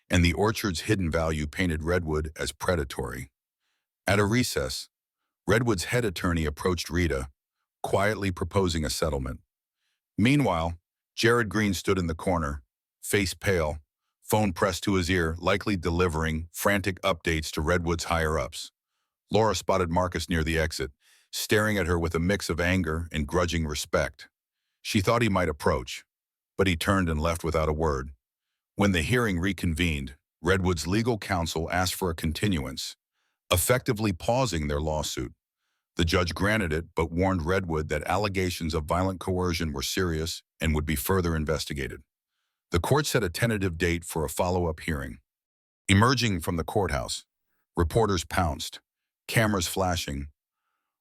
and the orchard's hidden value painted Redwood as predatory. At a recess, Redwood's head attorney approached Rita, quietly proposing a settlement. Meanwhile, Jared Green stood in the corner, face pale, phone pressed to his ear, likely delivering frantic updates to Redwood's higher-ups. Laura spotted Marcus near the exit, staring at her with a mix of anger and grudging respect. She thought he might approach, but he turned and left without a word. When the hearing reconvened, Redwood's legal counsel asked for a continuance, effectively pausing their lawsuit. The judge granted it, but warned Redwood that allegations of violent coercion were serious and would be further investigated. The court set a tentative date for a follow-up hearing. Emerging from the courthouse, reporters pounced, cameras flashing.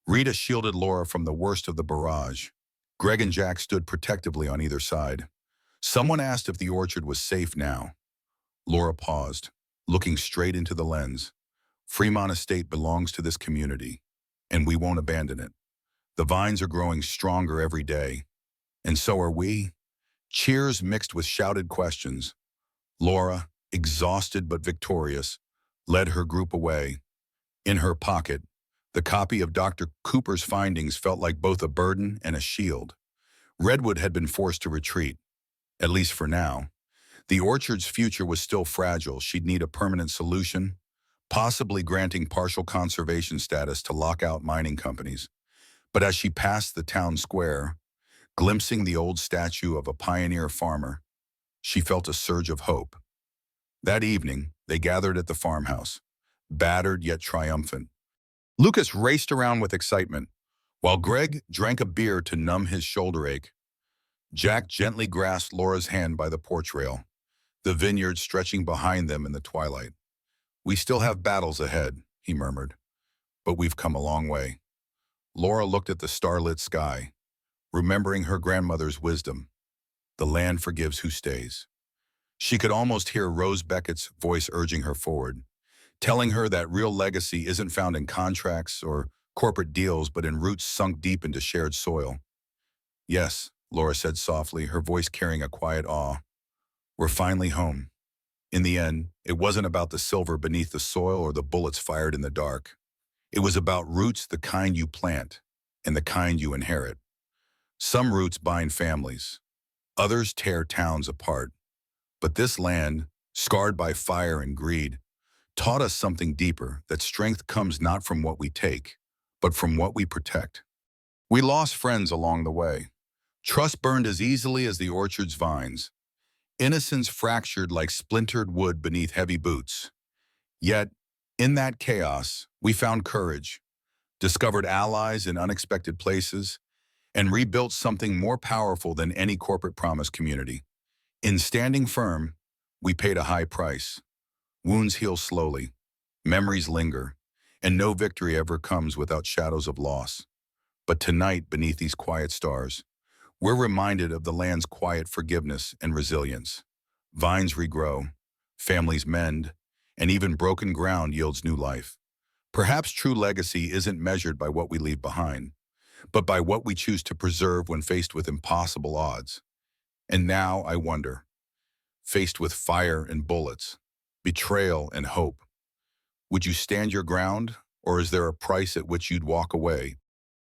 Rita shielded Laura from the worst of the barrage. Greg and Jack stood protectively on either side. Someone asked if the orchard was safe now. Laura paused, looking straight into the lens. "Fremont Estate belongs to this community, and we won't abandon it. The vines are growing stronger every day, and so are we." Cheers mixed with shouted questions. Laura, exhausted but victorious, led her group away. In her pocket, the copy of Dr. Cooper's findings felt like both a burden and a shield. Redwood had been forced to retreat, at least for now. The orchard's future was still fragile. She'd need a permanent solution, possibly granting partial conservation status to lock out mining companies. But as she passed the town square, glimpsing the old statue of a pioneer farmer, she felt a surge of hope. That evening, they gathered at the farmhouse, battered yet triumphant. Lucas raced around with excitement, while Greg drank a beer to numb his shoulder ache. Jack gently grasped Laura's hand by the porch rail, the vineyard stretching behind them in the twilight. "We still have battles ahead," he murmured, "but we've come a long way." Laura looked at the starlit sky, remembering her grandmother's wisdom. The land forgives who stays. She could almost hear Rose Beckett's voice urging her forward, telling her that real legacy isn't found in contracts or corporate deals, but in roots sunk deep into shared soil. "Yes," Laura said softly, her voice carrying a quiet awe. "We're finally home." In the end, it wasn't about the silver beneath the soil or the bullets fired in the dark. It was about roots, the kind you plant and the kind you inherit. Some roots bind families, others tear towns apart. But this land, scarred by fire and greed, taught us something deeper: that strength comes not from what we take, but from what we protect. We lost friends along the way. Trust burned as easily as the orchard's vines. Innocence fractured like splintered wood beneath heavy boots. Yet, in that chaos, we found courage, discovered allies in unexpected places, and rebuilt something more powerful than any corporate promise community. In standing firm, we paid a high price. Wounds heal slowly, memories linger, and no victory ever comes without shadows of loss. But tonight, beneath these quiet stars, we're reminded of the land's quiet forgiveness and resilience. Vines regrow, families mend, and even broken ground yields new life. Perhaps true legacy isn't measured by what we leave behind, but by what we choose to preserve when faced with impossible odds. And now I wonder, faced with fire and bullets, betrayal and hope, would you stand your ground, or is there a price at which you'd walk away,